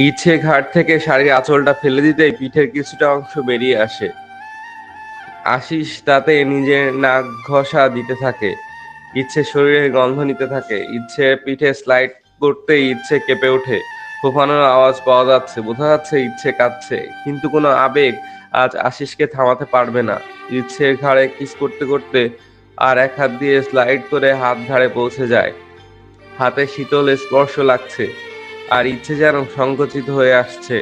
ইচ্ছে ঘাট থেকে শাড়ির আঁচলটা ফেলে দিতেই পিঠের কিছুটা অংশ বেরিয়ে আসে। আশিস তাতে নিজের নাক ঘষা দিতে থাকে। ইচ্ছে শরীরের গন্ধ নিতে থাকে। ইচ্ছে পিঠে স্লাইড করতেই ইচ্ছে কেঁপে ওঠে। ফোফানোর আওয়াজ পাওয়া যাচ্ছে, বোঝা যাচ্ছে ইচ্ছে কাঁদছে, কিন্তু কোনো আবেগ আজ আশিসকে থামাতে পারবে না। ইচ্ছের ঘাড়ে কিস করতে করতে আর এক হাত দিয়ে স্লাইড করে হাত ধারে পৌঁছে যায়। হাতে শীতল স্পর্শ লাগছে, আর ইচ্ছে যেন সংকুচিত হয়ে আসছে।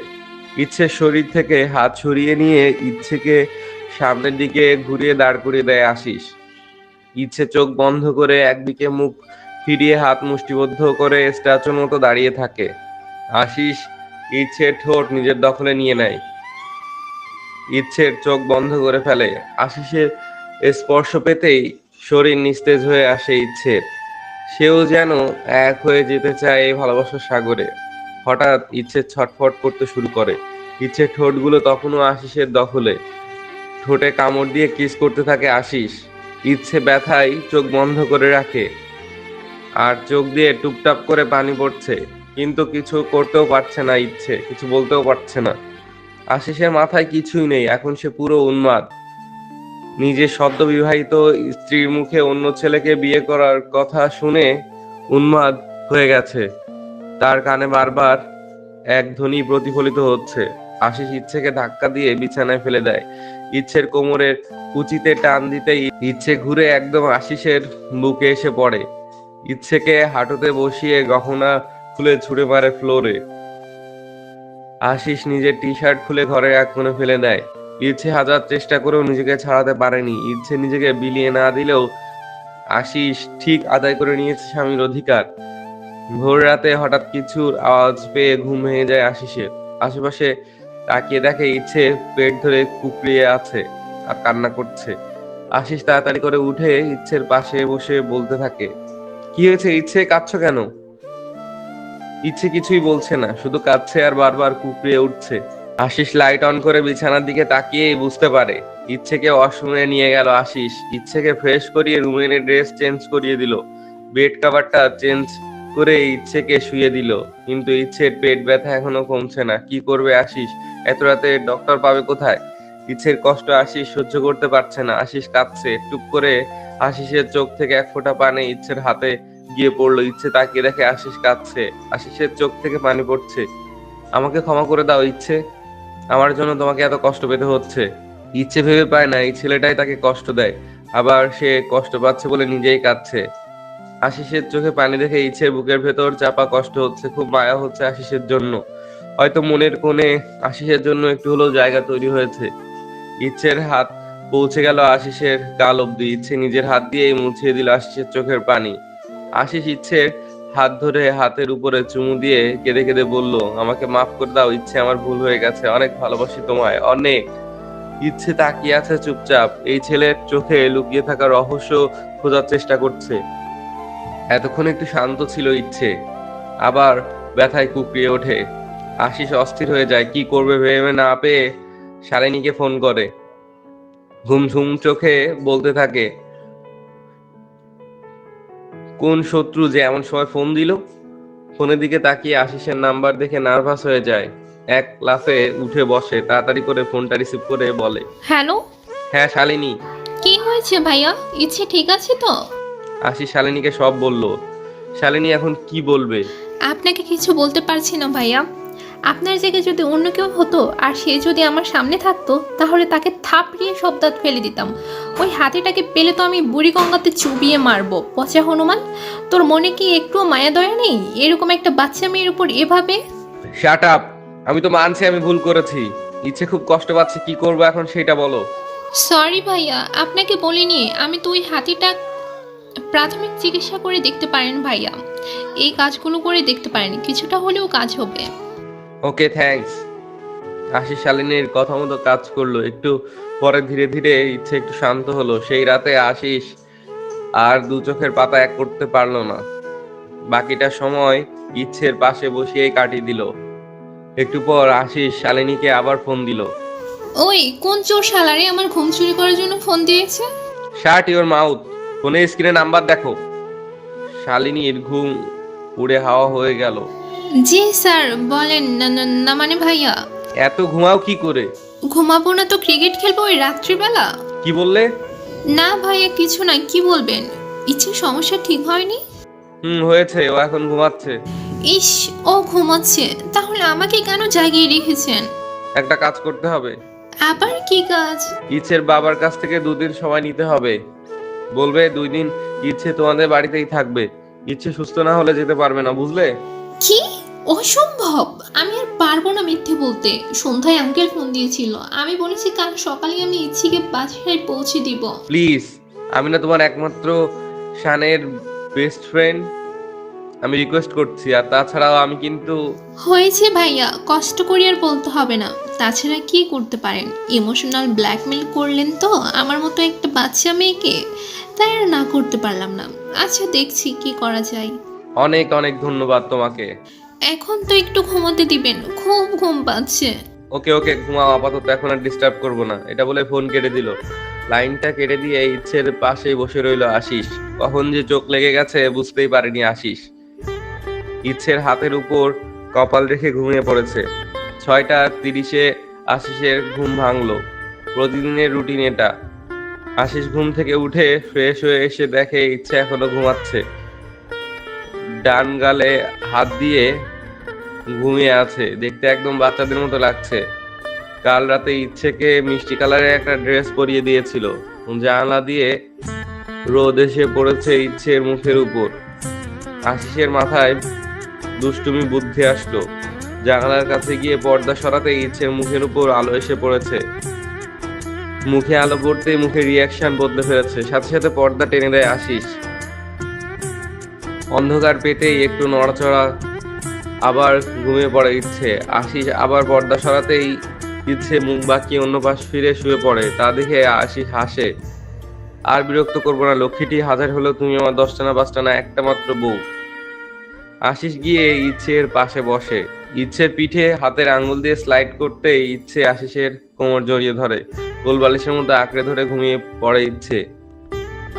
ইচ্ছের শরীর থেকে হাত সরিয়ে নিয়ে ইচ্ছেকে সামনের দিকে ঘুরিয়ে দাঁড় করিয়ে দেয় আশিস। ইচ্ছে চোখ বন্ধ করে একদিকে মুখ ফিরিয়ে হাত মুষ্টিবদ্ধ করে স্ট্যাচুর মতো দাঁড়িয়ে থাকে। আশিস ইচ্ছের ঠোঁট নিজের দখলে নিয়ে নেয়, ইচ্ছের চোখ বন্ধ করে ফেলে। আশিসের স্পর্শ পেতেই শরীর নিস্তেজ হয়ে আসে ইচ্ছের। সেও যেন এক হয়ে যেতে চায় এই ভালোবাসার সাগরে। হঠাৎ ইচ্ছে ছটফট করতে শুরু করে। ইচ্ছের ঠোঁটগুলো তখনও আশিসের দখলে। ঠোঁটে কামড় দিয়ে কিস করতে থাকে আশিস। ইচ্ছে ব্যথায় চোখ বন্ধ করে রাখে, আর চোখ দিয়ে টুপটাপ করে পানি পড়ছে, কিন্তু কিছু করতেও পারছে না। ইচ্ছে কিছু বলতেও পারছে না। আশিসের মাথায় কিছুই নেই, এখন সে পুরো উন্মাদ। নিজের সদ্য বিবাহিত স্ত্রীর মুখে অন্য ছেলেকে বিয়ে করার কথা শুনে উন্মাদ হয়ে গেছে। তার কানে বারবার এক ধ্বনি প্রতিফলিত হচ্ছে। আশিস ইচ্ছেকে ধাক্কা দিয়ে বিছানায় ফেলে দেয়। ইচ্ছের কোমরের কুচিতে টান দিতেই ইচ্ছে ঘুরে একদম আশিসের বুকে এসে পড়ে। ইচ্ছেকে হাঁটুতে বসিয়ে গহনা খুলে ছুঁড়ে মারে ফ্লোরে। আশিস নিজের টি শার্ট খুলে ঘরের এক কোণে ফেলে দেয়। ইচ্ছে হাজার চেষ্টা করেও নিজেকে ছাড়াতে পারেনি। ইচ্ছে নিজেকে বিলিয়ে না দিলেও আশিস ঠিক আদায় করে নিয়েছে স্বামীর অধিকার। ভোর রাতে হঠাৎ কিছুর আওয়াজ পেয়ে ঘুম ভেঙে যায় আশিসের। আশেপাশে তাকিয়ে দেখে ইচ্ছে পেট ধরে কুকড়িয়ে আছে আর কান্না করছে। আশিস তাড়াতাড়ি করে উঠে ইচ্ছের পাশে বসে বলতে থাকে, কি হয়েছে ইচ্ছে, কাঁদছো কেন? ইচ্ছে কিছুই বলছে না, শুধু কাঁদছে আর বারবার কুকড়িয়ে উঠছে। আশিস লাইট অন করে বিছানার দিকে তাকিয়েই বুঝতে পারে। ইচ্ছেকে ওয়াশরুমে নিয়ে গেল আশিস। ইচ্ছেকে ফ্রেশ করিয়ে রুমে এনে ড্রেস চেঞ্জ করিয়ে দিল। বেড কাভারটা চেঞ্জ করে ইচ্ছেকে শুয়ে দিল। কিন্তু ইচ্ছের পেট ব্যথা এখনো কমছে না। কি করবে আশিস? এত রাতে ডক্টর পাবে কোথায়? ইচ্ছের কষ্ট আশিস সহ্য করতে পারছে না। আশিস কাঁদছে। টুপ করে আশিসের চোখ থেকে এক ফোঁটা পানি ইচ্ছের হাতে গিয়ে পড়লো। ইচ্ছে তাকিয়ে দেখে আশিস কাঁদছে। আশিসের চোখ থেকে পানি পড়ছে। আমাকে ক্ষমা করে দাও ইচ্ছে, আমার জন্য তোমাকে এত কষ্ট পেতে হচ্ছে। ইচ্ছে ভেবে পায় না এই ছেলেটাই তাকে কষ্ট দেয়, আবার সে কষ্ট পাচ্ছে বলে নিজেই কাঁদছে। আশিসের চোখে পানি দেখে ইচ্ছের বুকের ভেতর চাপা কষ্ট হচ্ছে, খুব মায়া হচ্ছে আশিসের জন্য। হয়তো মনের কোণে আশিসের জন্য একটু হলেও জায়গা তৈরি হয়েছে। ইচ্ছের হাত পৌঁছে গেল আশিসের গাল অব্দি। ইচ্ছে নিজের হাত দিয়েই মুছিয়ে দিল আশিসের চোখের পানি। আশিস ইচ্ছের হাত ধরে হাতের উপরে চুমু দিয়ে কেঁদে কেঁদে বলল, আমাকে মাফ করে দাও ইচ্ছে, আমার ভুল হয়ে গেছে, অনেক ভালোবাসি তোমায়, অনেক। ইচ্ছে তাকিয়ে আছে চুপচাপ। এই ছেলের চোখে লুকিয়ে থাকা রহস্য খোঁজার চেষ্টা করছে। এতক্ষণ একটু শান্ত ছিল ইচ্ছে, আবার ব্যথায় কুকড়িয়ে ওঠে। আশিস অস্থির হয়ে যায়। কি করবে ভেবে না পেয়ে শালিনীকে ফোন করে। ঘুম ঝুম চোখে বলতে থাকে, কোন শত্রু যে এমন সময় ফোন দিল? ফোনের দিকে তাকিয়ে আশিসের নাম্বার দেখে নার্ভাস হয়ে যায়। এক লাফে উঠে বসে, তাড়াতাড়ি করে ফোনটা রিসিভ করে বলে, হ্যালো। হ্যাঁ শালিনী। কি হয়েছে ভাইয়া? ইচ্ছে ঠিক আছে তো? আশিস শালিনীকে সব বলল। শালিনী এখন কি বলবে? আপনাকে কিছু বলতে পারছি না ভাইয়া। আপনার জায়গায় যদি অন্য কেউ হতো আর সে যদি আমার সামনে থাকতো, তাহলে তাকে থাপড়িয়ে সব দাঁত ফেলে দিতাম। ওই হাতিটাকে পেলে তো আমি বুড়ি গঙ্গাতে চুবিয়ে মারবো। পচা হনুমান, তোর মনে কি একটুও মায়া দয়া নেই এরকম একটা বাচ্চা মেয়ের উপর এভাবে? Shut up. আমি তো মানছি আমি ভুল করেছি। ইচ্ছে খুব কষ্ট পাচ্ছে, কি করবো এখন সেটা বলো। সরি ভাইয়া, আপনাকে বলিনি। আমি তো ওই হাতিটা প্রাথমিক চিকিৎসা করে দেখতে পারেন ভাইয়া। এই কাজগুলো করে দেখতে পারেন, কিছুটা হলেও কাজ হবে। Okay thanks. আশিস শালিনীর কথা মতো কাজ করলো। একটু পরে ধীরে ধীরে ইচ্ছে একটু শান্ত হলো। সেই রাতে আশিস আর দু চোখের পাতা এক করতে পারলো না। বাকিটা সময় ইচ্ছের পাশে বসিয়েই কাটিয়ে দিল। একটু পর আশিস শালিনীকে আবার ফোন দিল। ওই কোন চোর শালারে আমার ঘুম চুরি করার জন্য ফোন দিয়েছে? শাট ইওর মাউথ, ফোনের স্ক্রিনে নাম্বার দেখো। শালিনীর ঘুম উড়ে হাওয়া হয়ে গেল। জি স্যার বলেন। না না না মানে ভাইয়া, এত ঘুমাও কি করে? ঘুমাবো না তো ক্রিকেট খেলবো ওই রাত্রিবেলা? কি বললে? না ভাইয়া কিছু না, কি বলবেন? ইচ্ছে সমস্যা ঠিক হয়নি? হয়েছে, ও এখন ঘুমাচ্ছে। ইস, ও ঘুমাচ্ছে, তাহলে আমাকে কেন জাগিয়ে রেখেছেন? একটা কাজ করতে হবে। আবার কি কাজ? ইচ্ছের বাবার কাছ থেকে 2 দিন সময় নিতে হবে। বলবে 2 দিন ইচ্ছে তোমাদের বাড়িতেই থাকবে। ইচ্ছে সুস্থ না হলে যেতে পারবে না, বুঝলে? কি? অসম্ভব! আমি আর পারবো না মিথ্যে বলতে। সন্ধ্যায় আঙ্কেল ফোন দিয়েছিল, আমি বলেছি কাল সকালে আমি ইচ্ছিকে বাসায় পৌঁছে দিব। প্লিজ, আমি না তোমার একমাত্র শানের বেস্ট ফ্রেন্ড, আমি রিকোয়েস্ট করছি। আর তাছাড়াও আমি কিন্তু হয়েছে ভাইয়া, কষ্ট করে আর বলতে হবে না। তাছাড়া কি করতে পারেন? ইমোশনাল ব্ল্যাকমেল করলেন তো আমার মতো একটা বাচ্চা মেয়েকে, তাই আর না করতে পারলাম না। আচ্ছা দেখছি কি করা যায়। অনেক অনেক ধন্যবাদ তোমাকে। এখন তো একটু ঘুমোতে দিবেন, খুব ঘুম পাচ্ছে। ওকে ওকে, ঘুমাও আপাতত, এখন আর ডিস্টার্ব করবো না। এটা বলে ফোন কেটে দিল। লাইনটা কেটে দিয়ে ইচ্ছের পাশেই বসে রইল আশিস। কখন যে চোখ লেগে গেছে বুঝতেই পারেনি আশিস। ইচ্ছের হাতের উপর কপাল রেখে ঘুমিয়ে পড়েছে। 6টা 30-এ আশিসের ঘুম ভাঙলো। প্রতিদিনের রুটিন এটা। আশিস ঘুম থেকে উঠে ফ্রেশ হয়ে এসে দেখে ইচ্ছে এখনো ঘুমাচ্ছে। ডান গালে হাত দিয়ে ঘুমিয়ে আছে, দেখতে একদম বাচ্চাদের মতো লাগছে। কাল রাতে ইচ্ছেকে মিষ্টি কালারের একটা ড্রেস পরিয়ে দিয়েছিল। জানালা দিয়ে রোদ এসে পড়েছে ইচ্ছের মুখের উপর। আশিসের মাথায় দুষ্টুমি বুদ্ধি আসলো। জানালার কাছে গিয়ে পর্দা সরাতে ইচ্ছের মুখের উপর আলো এসে পড়েছে। মুখে আলো পড়তেই মুখের রিয়াকশন বদলে ফেলেছে, সাথে সাথে পর্দা টেনে দেয় আশিস। অন্ধকার পেতেই একটু নড়াচড়া, আবার ঘুমিয়ে পড়ে ইচ্ছে। আশিস আবার পর্দা সরাতেই ইচ্ছে মুখ বাঁকিয়ে অন্য পাশ ফিরে শুয়ে পড়ে। তা দেখে আশিস হাসে। আর বিরক্ত করবো না লক্ষ্মীটি, হাজার হলেও তুমি আমার 10টা না 5টা না, একটা মাত্র বউ। আশিস গিয়ে ইচ্ছের পাশে বসে। ইচ্ছের পিঠে হাতের আঙ্গুল দিয়ে স্লাইড করতে ইচ্ছে আশিসের কোমর জড়িয়ে ধরে। কোলবালিশের মধ্যে আঁকড়ে ধরে ঘুমিয়ে পড়ে ইচ্ছে।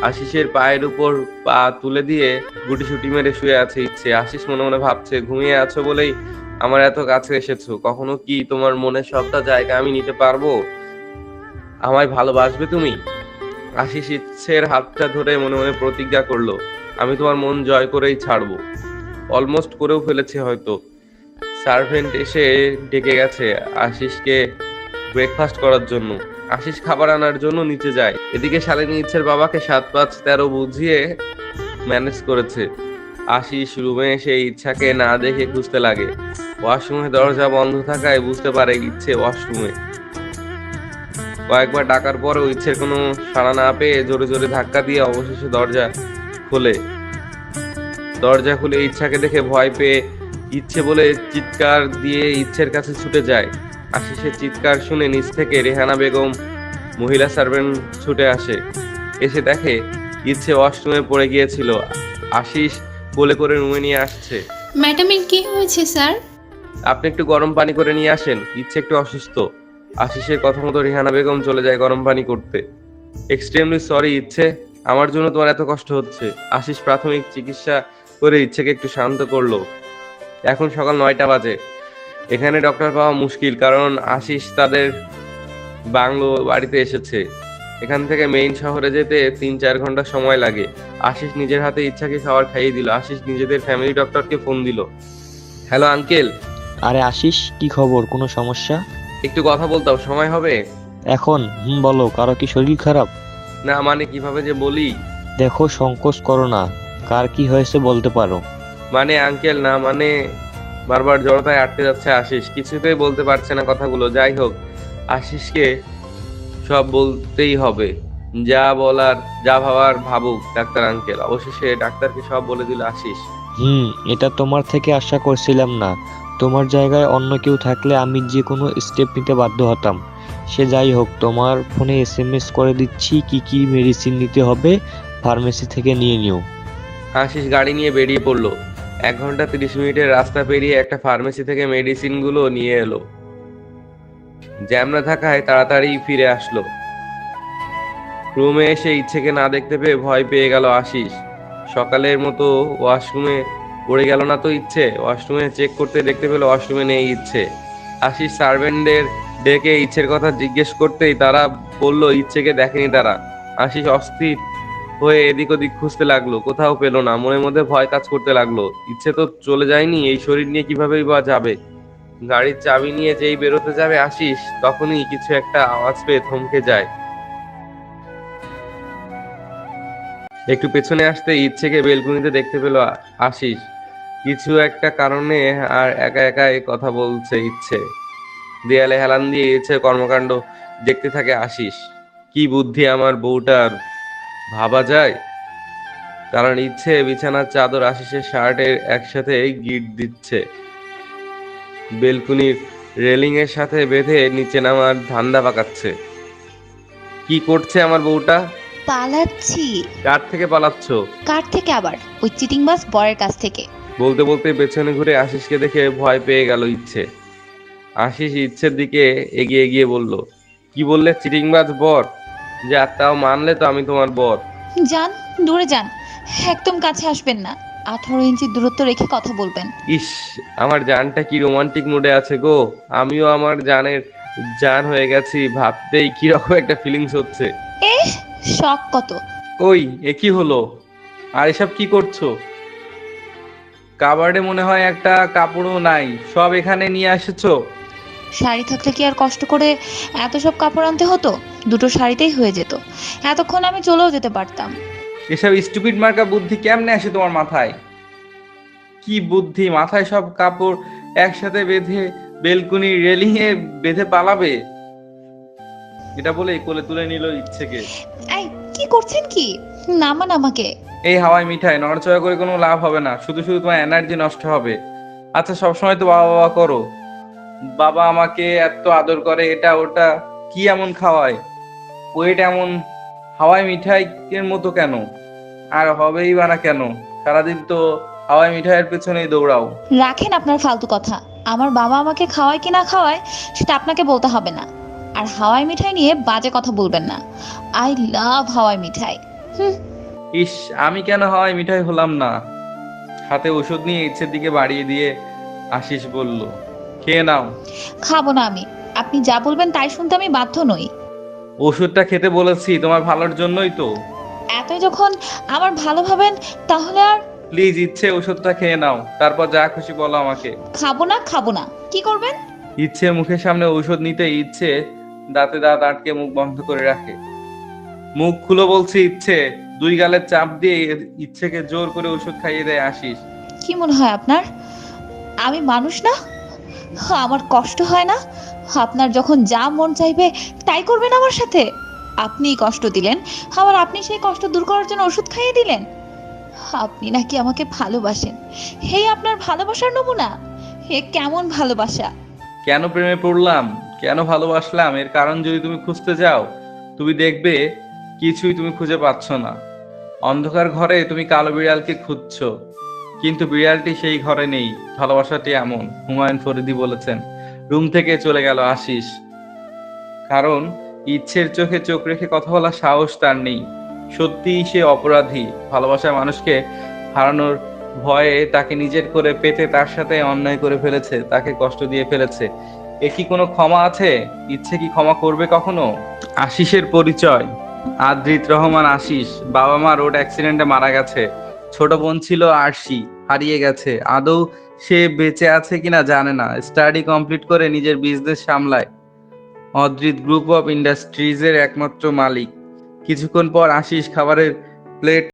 আশিসের পায়ের উপর পা তুলে দিয়ে গুটিসুটি মেরে শুয়ে আছে ইচ্ছে। আশিস মনে মনে ভাবছে, ঘুমিয়ে আছো বলেই আমার এত কাছে এসেছো। কখনো কি তোমার মনের সবটা জায়গা আমি নিতে পারবো? আমায় ভালোবাসবে তুমি? আশিস ইচ্ছের হাতটা ধরে মনে মনে প্রতিজ্ঞা করলো, আমি তোমার মন জয় করেই ছাড়বো। অলমোস্ট করেও ফেলেছে হয়তো। সার্ভেন্ট এসে ডেকে গেছে আশিসকে ব্রেকফাস্ট করার জন্য। আশিস খাবার আনার জন্য নিচে যায়। এদিকে শালিনী ইচ্ছের বাবাকে 7-5-13 বুঝিয়ে ম্যানেজ করেছে। আশিস রুমে এসে ইচ্ছাকে না দেখে খুঁজতে লাগে। ওয়াশরুমে দরজা বন্ধ থাকায় বুঝতে পারে ইচ্ছে ওয়াশরুমে। কয়েকবার ডাকার পরেও ইচ্ছের কোনো সাড়া না পেয়ে জোরে জোরে ধাক্কা দিয়ে অবশেষে খোলে দরজা খুলে ইচ্ছাকে দেখে ভয় পেয়ে ইচ্ছে বলে চিৎকার দিয়ে ইচ্ছের কাছে ছুটে যায়। আশিসের চিৎকার শুনে নিচ থেকে রেহানা বেগম মহিলা সার্ভেন্ট ছুটে আসে। এসে দেখে ইচ্ছে ওয়াশরুমে পড়ে গিয়েছিল। আশিস কোলে করে রুমে নিয়ে আসছে। ম্যাডামের কি হয়েছে স্যার? আপনি একটু গরম পানি করে নিয়ে আসেন, ইচ্ছে একটু অসুস্থ। আশিসের কথা মতো রেহানা বেগম চলে যায় গরম পানি করতে। এক্সট্রিমলি সরি ইচ্ছে, আমার জন্য তোমার এত কষ্ট হচ্ছে। আশিস প্রাথমিক চিকিৎসা করে ইচ্ছেকে একটু শান্ত করলো। এখন সকাল 9টা বাজে। এখানে ডক্টর পাওয়া মুশকিল, কারণ আশিস তাদের বাংলো বাড়িতে এসেছে। এখান থেকে মেইন শহরে যেতে 3-4 ঘন্টা সময় লাগে। আশিস নিজের হাতে ইচ্ছাকে খাবার খাইয়ে দিল। আশিস নিজেদের ফ্যামিলি ডক্টরকে ফোন দিল। Hello uncle. আরে আশিস, কি খবর? কোনো সমস্যা? একটু কথা বলতাম, সময় হবে? এখন বলো, কারো কি শরীর খারাপ? না মানে কিভাবে যে বলি। দেখো, সংকোচ করো না, কার কি হয়েছে বলতে পারো। মানে আঙ্কেল না মানে, বারবার জড়তায় আটকে যাচ্ছে আশিস, কিছুতেই বলতে পারছে না কথাগুলো। যাই হোক, আশিসকে সব বলতেই হবে। যা বলার যা ভাবার ভাবুক ডাক্তার আঙ্কেল। অবশেষে ডাক্তারকে সব বলে দিল আশিস। এটা তোমার থেকে আশা করছিলাম না। তোমার জায়গায় অন্য কেউ থাকলে আমি যে কোনো স্টেপ নিতে বাধ্য হতাম। সে যাই হোক, তোমার ফোনে SMS করে দিচ্ছি কি কি মেডিসিন নিতে হবে, ফার্মেসি থেকে নিয়ে নিও। আশিস গাড়ি নিয়ে বেরিয়ে পড়লো। 1 ঘন্টা 30 মিনিটের রাস্তা পেরিয়ে একটা ফার্মেসি থেকে মেডিসিন গুলো নিয়ে এলো। জ্যাম না থাকায় তাড়াতাড়ি ফিরে আসলো। রুমে এসে ইচ্ছেকে না দেখতে পেয়ে ভয় পেয়ে গেল আশিস। সকালের মতো ওয়াশরুমে পড়ে গেল না তো ইচ্ছে? ওয়াশরুমে চেক করতে দেখতে পেল ওয়াশরুমে নেই ইচ্ছে। আশিস সার্ভেন্টদের ডেকে ইচ্ছের কথা জিজ্ঞেস করতেই তারা বলল ইচ্ছেকে দেখেনি তারা। আশিস অস্থির হয়ে এদিক ওদিক খুঁজতে লাগলো, কোথাও পেল না। মনের মধ্যে ভয় কাজ করতে লাগলো। ইচ্ছে তো চলে যায়নি, এই শরীর নিয়ে কিভাবেই বা যাবে? গাড়ির চাবি নিয়ে যেই বেরোতে যাবে আশিস, তখনই কিছু একটা আওয়াজ পেয়ে থমকে যায়। একটু পেছনে আসতে ইচ্ছেকে বেলকুনিতে দেখতে পেল আশিস। কিছু একটা কারণে আর একা একা এই কথা বলছে ইচ্ছে। দেয়ালে হেলান দিয়ে ইচ্ছে কর্মকাণ্ড দেখতে থাকে আশিস। কি বুদ্ধি আমার বউটার, ভাবা যায়। কারণ ইচ্ছে বিছানার চাদর আশিসের শার্টের একসাথে গিঁট দিচ্ছে, বেলকুনির রেলিং এর সাথে বেঁধে নিচে নামার ধান্দা পাকাচ্ছে। কি করছে আমার বউটা? পালাচ্ছি। কার থেকে পালাচ্ছ? কার থেকে আবার? ওই চিটিংবাজ বরের কাছ থেকে। বলতে বলতে পেছনে ঘুরে আশিসকে দেখে ভয় পেয়ে গেল ইচ্ছে। আশিস ইচ্ছের দিকে এগিয়ে গিয়ে বলল, কি বললে? চিটিংবাজ বর? যা, তাও মানলে তো আমি তোমার বর। যান, দূরে যান, একদম কাছে আসবেন না। 18 ইঞ্চি দূরত্ব রেখে কথা বলবেন। ইস, আমার জানটা কি রোমান্টিক মুডে আছে গো। আমিও আমার জানের জান হয়ে গেছি, ভাবতেই কিরকম একটা ফিলিংস হচ্ছে। এ, শখ কত! ওই, এ কি হলো? আর এসব কি করছো? কাবার্ডে মনে হয় একটা কাপড়ও নাই, সব এখানে নিয়ে এসেছো? শাড়ি থাকলে কি আর কষ্ট করে এত সব কাপড় আনতে হতো? দুটো শাড়িতেই হয়ে যেত। এতক্ষণ আমি চলেও যেতে পারতাম। এসব স্টুপিড মার্কা বুদ্ধি কেমনে আসে তোমার মাথায়? কি বুদ্ধি মাথায় সব কাপড় একসাথে বেঁধে বেলকুনি রেলিং এ বেঁধে পালাবে? এটা বলে কোলে তুলে নিল ইচ্ছেকে। এই, কি করছেন কি? নামান আমাকে। এই হাওয়াই মিঠাই, নড়াচড়া করে কোনো লাভ হবে না, শুধু শুধু তোমার এনার্জি নষ্ট হবে। আচ্ছা, সবসময় তো বাবা বাবা করো। বাবা আমাকে এত আদর করে, এটা ওটা কি এমন খাওয়ায়? ওয়েট এমন হাওয়াই মিঠাইয়ের মতো কেন? আর হবেই বা না কেন? সারাদিন তো হাওয়াই মিঠাইয়ের পেছনেই দৌড়াও। রাখেন আপনার ফালতু কথা। আমার বাবা আমাকে খাওয়ায় কি না খাওয়ায় সেটা আপনাকে বলতে হবে না। আর হাওয়াই মিঠাই নিয়ে বাজে কথা বলবেন না। আই লাভ হাওয়াই মিঠাই। হুম। ইস, আমি কেন হাওয়াই মিঠাই হলাম না? হাতে ওষুধ নিয়ে ইচ্ছের দিকে বাড়িয়ে দিয়ে আশিস বলল, খেয়ে নাও। খাবো না আমি। আপনি যা বলবেন তাই শুনতে আমি বাধ্য নই। ওষুধটা খেতে বলেছি তোমার ভালোর জন্যই তো। এতই যখন আমার ভালো ভাবেন, তাহলে আর প্লিজ ইচ্ছে, ওষুধটা খেয়ে নাও, তারপর যা খুশি বলো আমাকে। খাবো না, খাবো না। কি করবেন? ইচ্ছে মুখের সামনে ঔষধ নিতে ইচ্ছে দাঁতে দাঁত আটকে মুখ বন্ধ করে রাখে। মুখ খুলো বলছি ইচ্ছে। দুই গালের চাপ দিয়ে ইচ্ছেকে জোর করে ওষুধ খাইয়ে দেয় আশিস। কি মনে হয় আপনার আমি মানুষ না? আমার কষ্ট হয় না? আপনার যখন যা মন চাইবে তাই করবেন আমার সাথে। আপনিই কষ্ট দিলেন, আবার আপনি সেই কষ্ট দূর করার জন্য ওষুধ খাইয়ে দিলেন। আপনি নাকি আমাকে ভালোবাসেন? হেই আপনার ভালোবাসার নমুনা। হে কেমন ভালোবাসা! কেন প্রেমে পড়লাম, কেন ভালোবাসলাম, এর কারণ যদি তুমি খুঁজতে যাও, তুমি দেখবে কিছুই তুমি খুঁজে পাচ্ছ না। অন্ধকার ঘরে তুমি কালো বিড়ালকে খুঁজছো, কিন্তু বিড়ালটি সেই ঘরে নেই। ভালোবাসাটি এমন, হুমায়ুন ফরিদি বলেছেন। রুম থেকে চলে গেল আশিস, কারণ ইচ্ছের চোখে চোখ রেখে কথা বলার সাহস তার নেই। সত্যিই সে অপরাধী। ভালোবাসার মানুষকে হারানোর ভয়ে তাকে নিজের করে পেতে তার সাথে অন্যায় করে ফেলেছে, তাকে কষ্ট দিয়ে ফেলেছে। এ কি কোনো ক্ষমা আছে? ইচ্ছে কি ক্ষমা করবে কখনো? আশিসের পরিচয়, আদ্রিত রহমান আশিস। বাবা মা রোড অ্যাক্সিডেন্টে মারা গেছে। ছোট বোন ছিল আরশি, হারিয়ে গেছে। আদৌ সে বেঁচে আছে কিনা জানে না। স্টাডি কমপ্লিট করে নিজের বিজনেস সামলায়। অদ্রিত গ্রুপ অফ ইন্ডাস্ট্রিজের একমাত্র মালিক। কিছুক্ষণ পর আশিস খাবারের প্লেট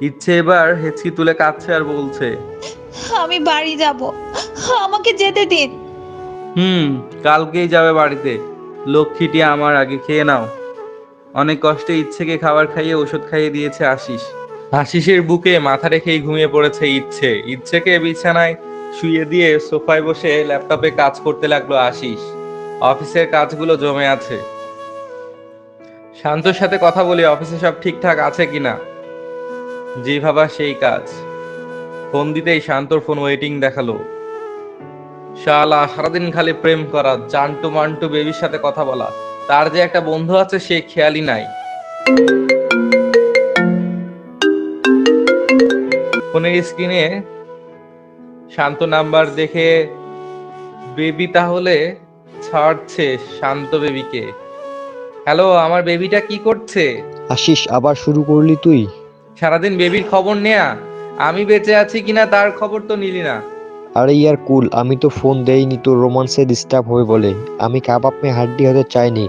ইচ্ছে এবার হেঁচকি তুলে কাঁদছে আর বলছে, আমি বাড়ি যাব, আমাকে যেতে দিন। কালকেই যাবে বাড়িতে। লক্ষ্মীটি আমার, আগে খেয়ে নাও। অনেক কষ্টে ইচ্ছেকে খাবার খাইয়ে ওষুধ খাইয়ে দিয়েছে আশিস। আশিসের বুকে মাথা রেখেই ঘুমিয়ে পড়েছে ইচ্ছে। ইচ্ছেকে বিছানায় শুয়ে দিয়ে সোফায় বসে ল্যাপটপে কাজ করতে লাগলো আশিস। অফিসের কাজগুলো জমে আছে। শান্তর সাথে কথা বলি অফিসে সব ঠিকঠাক আছে কিনা। যে ভাবা সেই কাজ। ফোন দিতেই শান্তর ফোন ওয়েটিং দেখালো। শালা সারাদিন খালি প্রেম করা, জান্টু মান্টু বেবির সাথে কথা বলা, তার যে একটা বন্ধু আছে সে খেয়ালই নাই। ফোনের স্ক্রিনে শান্ত নাম্বার দেখে বেবি তাহলে ছাড়ছে শান্ত বেবিকে। হ্যালো, আমার বেবিটা কি করছে? আশিস, আবার শুরু করলি তুই? সারাদিন বেবির খবর নেয়া, আমি বেঁচে আছি কিনা তার খবর তো নিলি না। আরে ইয়ার কুল, আমি তো ফোন দেইনি তোর রোমান্সে ডিস্টার্ব হবে বলে। আমি কাবাব মে হাড্ডি হতে চাইনি।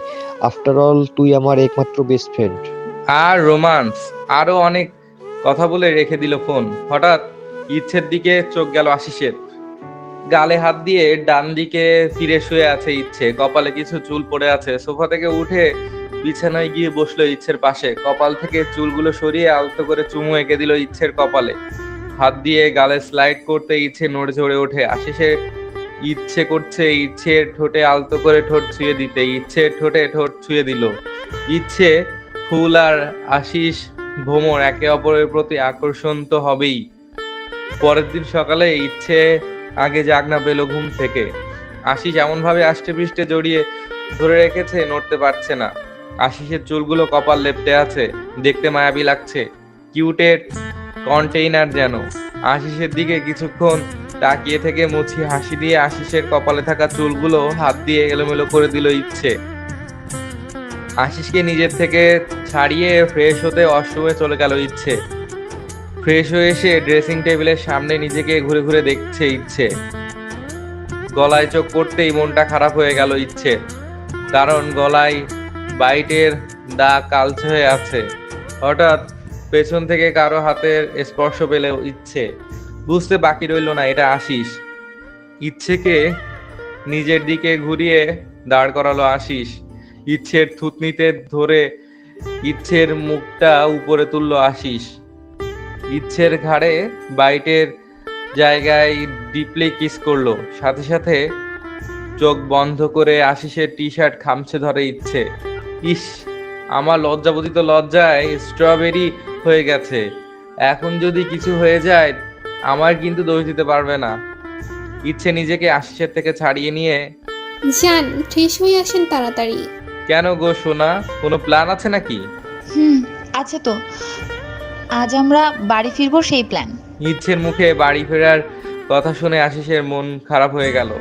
আফটার অল তুই আমার একমাত্র বেস্ট ফ্রেন্ড। আর রোমান্স আরো অনেক কথা বলে রেখে দিল ফোন। হঠাৎ ইচ্ছের দিকে চোখ গেল আশিসের। গালে হাত দিয়ে ডান দিকে ফিরে শুয়ে আছে ইচ্ছে, কপালে কিছু চুল পড়ে আছে। সোফা থেকে উঠে বিছানায় গিয়ে বসলো ইচ্ছের পাশে। কপাল থেকে চুলগুলো সরিয়ে আলতো করে চুমু এঁকে দিল ইচ্ছের কপালে। হাত দিয়ে গালে স্লাইড করতে ইচ্ছে নড়ে চড়ে ওঠে। আশিসের ইচ্ছে করছে ইচ্ছের ঠোঁটে আলতো করে ঠোঁট ছুঁয়ে দিতে। ইচ্ছের ঠোঁটে ঠোঁট ছুঁয়ে দিল। ইচ্ছে ফুল আর আশিস ভ্রমর একে অপরের প্রতি আকর্ষণ তো হবেই। পরের দিন সকালে ইচ্ছে আগে জাগনা পেল ঘুম থেকে। আশিস এমন ভাবে আষ্টে পৃষ্ঠে জড়িয়ে ধরে রেখেছে, নড়তে পারছে না। আশিসের চুলগুলো কপাল লেপ্টে আছে, দেখতে মায়াবী লাগছে। কিউটের কন্টেইনার যেন। আশিসের দিকে কিছুক্ষণ তাকিয়ে থেকে মুছি হাসি দিয়ে আশিসের কপালে থাকা চুলগুলো হাত দিয়ে এলোমেলো করে দিল ইচ্ছে। আশিসকে নিজের থেকে ছাড়িয়ে ফ্রেশ হতে ওয়াশরুমে চলে গেল ইচ্ছে। ফ্রেশ হয়ে এসে ড্রেসিং টেবিলের সামনে নিজেকে ঘুরে ঘুরে দেখছে ইচ্ছে। গলায় চোখ পড়তেই মনটা খারাপ হয়ে গেল ইচ্ছে, কারণ গলায় বাইটের দাগ কালচে হয়ে আছে। হঠাৎ পেছন থেকে কারো হাতের স্পর্শ পেলে ইচ্ছে। বুঝতে বাকি রইল না এটা আশিস। ইচ্ছেকে নিজের দিকে ঘুরিয়ে দাঁড় করালো আশিস। ইচ্ছের থুতনিতে ধরে ইচ্ছের মুখটা উপরে তুললো আশিস। ইচ্ছের ঘাড়ে বাইটের জায়গায় ডিপলি কিস করলো। সাথে সাথে চোখ বন্ধ করে আশিসের টি শার্ট খামছে ধরে ইচ্ছে। ইস, আমার লজ্জাবতীত লজ্জায় স্ট্রবেরি হয়ে গেছে। এখন যদি কিছু হয়ে যায় আমার কিন্তু দোষ দিতে পারবে না। ইচ্ছে নিজেকে আশিসের থেকে ছাড়িয়ে নিয়ে, যান, ফ্রেশ হয়ে আসেন তাড়াতাড়ি। কেন গো সোনা, কোনো প্ল্যান আছে নাকি? আছে তো, আজ আমরা বাড়ি ফিরবো সেই প্ল্যান। ইচ্ছের মুখে বাড়ি ফেরার কথা শুনে আশিসের মন খারাপ হয়ে গেল।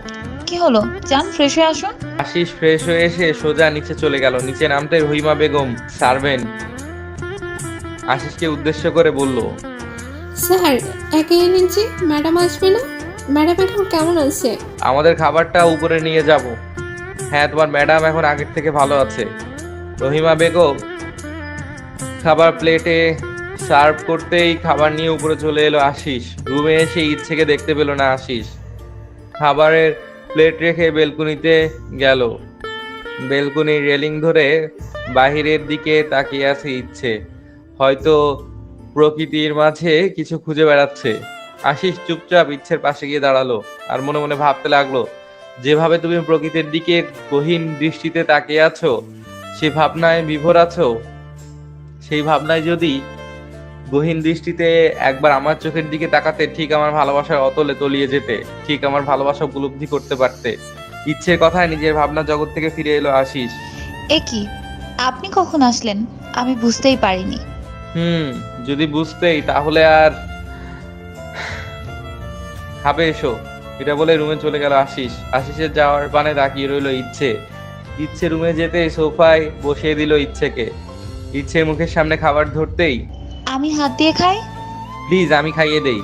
কি হলো, যান ফ্রেশ হয়ে আসুন। আশিস ফ্রেশ হয়ে এসে সোজা নিচে চলে গেল। নিচে নামতে রহিমা বেগম সার্ভেন্ট আশিসকে উদ্দেশ্য করে বলল, স্যার, একে নিচে ম্যাডাম আসবে না? ম্যাডাম এখন কেমন আছে? আমাদের খাবারটা উপরে নিয়ে যাব। হ্যাঁ, তোমার ম্যাডাম এখন আগের থেকে ভালো আছে। রহিমা বেগম খাবার প্লেটে সার্ভ করতেই খাবার নিয়ে উপরে চলে এলো আশিস। রুমে এসে ইচ্ছেকে দেখতে পেল না আশিস। খাবারের প্লেট রেখে বেলকুনিতে গেল। বেলকুনির রেলিং ধরে বাহিরের দিকে তাকিয়ে আছে ইচ্ছে, হয়তো প্রকৃতির মাঝে কিছু খুঁজে বেড়াচ্ছে। আশিস চুপচাপ ইচ্ছের পাশে গিয়ে দাঁড়ালো আর মনে মনে ভাবতে লাগলো, যেভাবে তুমি প্রকৃতির দিকে গহীন দৃষ্টিতে তাকিয়ে আছো, সে ভাবনায় বিভোর আছো, সেই ভাবনায় যদি গহীন দৃষ্টিতে একবার আমার চোখের দিকে তাকাতে, ঠিক আমার ভালোবাসার অতলে তলিয়ে যেতে, ঠিক আমার ভালোবাসা উপলব্ধি করতে পারতে। ইচ্ছের কথায় নিজের ভাবনা জগৎ থেকে ফিরে এলো আশিস। এ কি, আপনি কখন আসলেন? আমি বুঝতেই পারিনি। যদি বুঝতেই তাহলে আর খাবে এসো, এটা বলে রুমে চলে গেল আশিস। আশিসের যাওয়ার পানে তাকিয়ে রইল ইচ্ছে। ইচ্ছে রুমে যেতে সোফায় বসিয়ে দিল ইচ্ছেকে। ইচ্ছে মুখের সামনে খাবার ধরতেই, আমি হাত দিয়ে খাই। প্লিজ, আমি খাইয়ে দেই।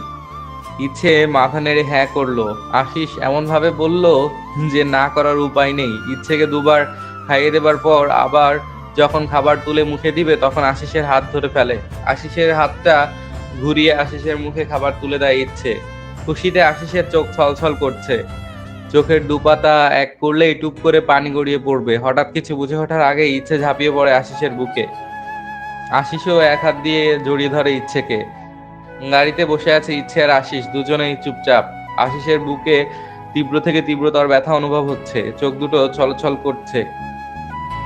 ইচ্ছে মাথা নেড়ে হ্যাঁ করলো। আশিস এমন ভাবে বলল যে না করার উপায় নেই। ইচ্ছেকে দুবার খাইয়ে দেবার পর আবার যখন খাবার তুলে মুখে দিবে তখন আশিসের হাত ধরে ফেলে। আশিসের হাতটা ঘুরিয়ে আশিসের মুখে খাবার তুলে দেয় ইচ্ছে। খুশিতে আশিসের চোখ ছলছল করছে। চোখের দুপাতা এক করলেই টুপ করে পানি গড়িয়ে পড়বে। হঠাৎ কিছু বুঝে ওঠার আগে ইচ্ছে ঝাঁপিয়ে পড়ে আশিসের বুকে। আশিসও এক হাত দিয়ে জড়িয়ে ধরে ইচ্ছেকে। গাড়িতে বসে আছে ইচ্ছে আর আশিস, দুজনেই চুপচাপ। আশিসের বুকে তীব্র থেকে তীব্রতর ব্যথা অনুভব হচ্ছে, চোখ দুটো ছলছল করছে।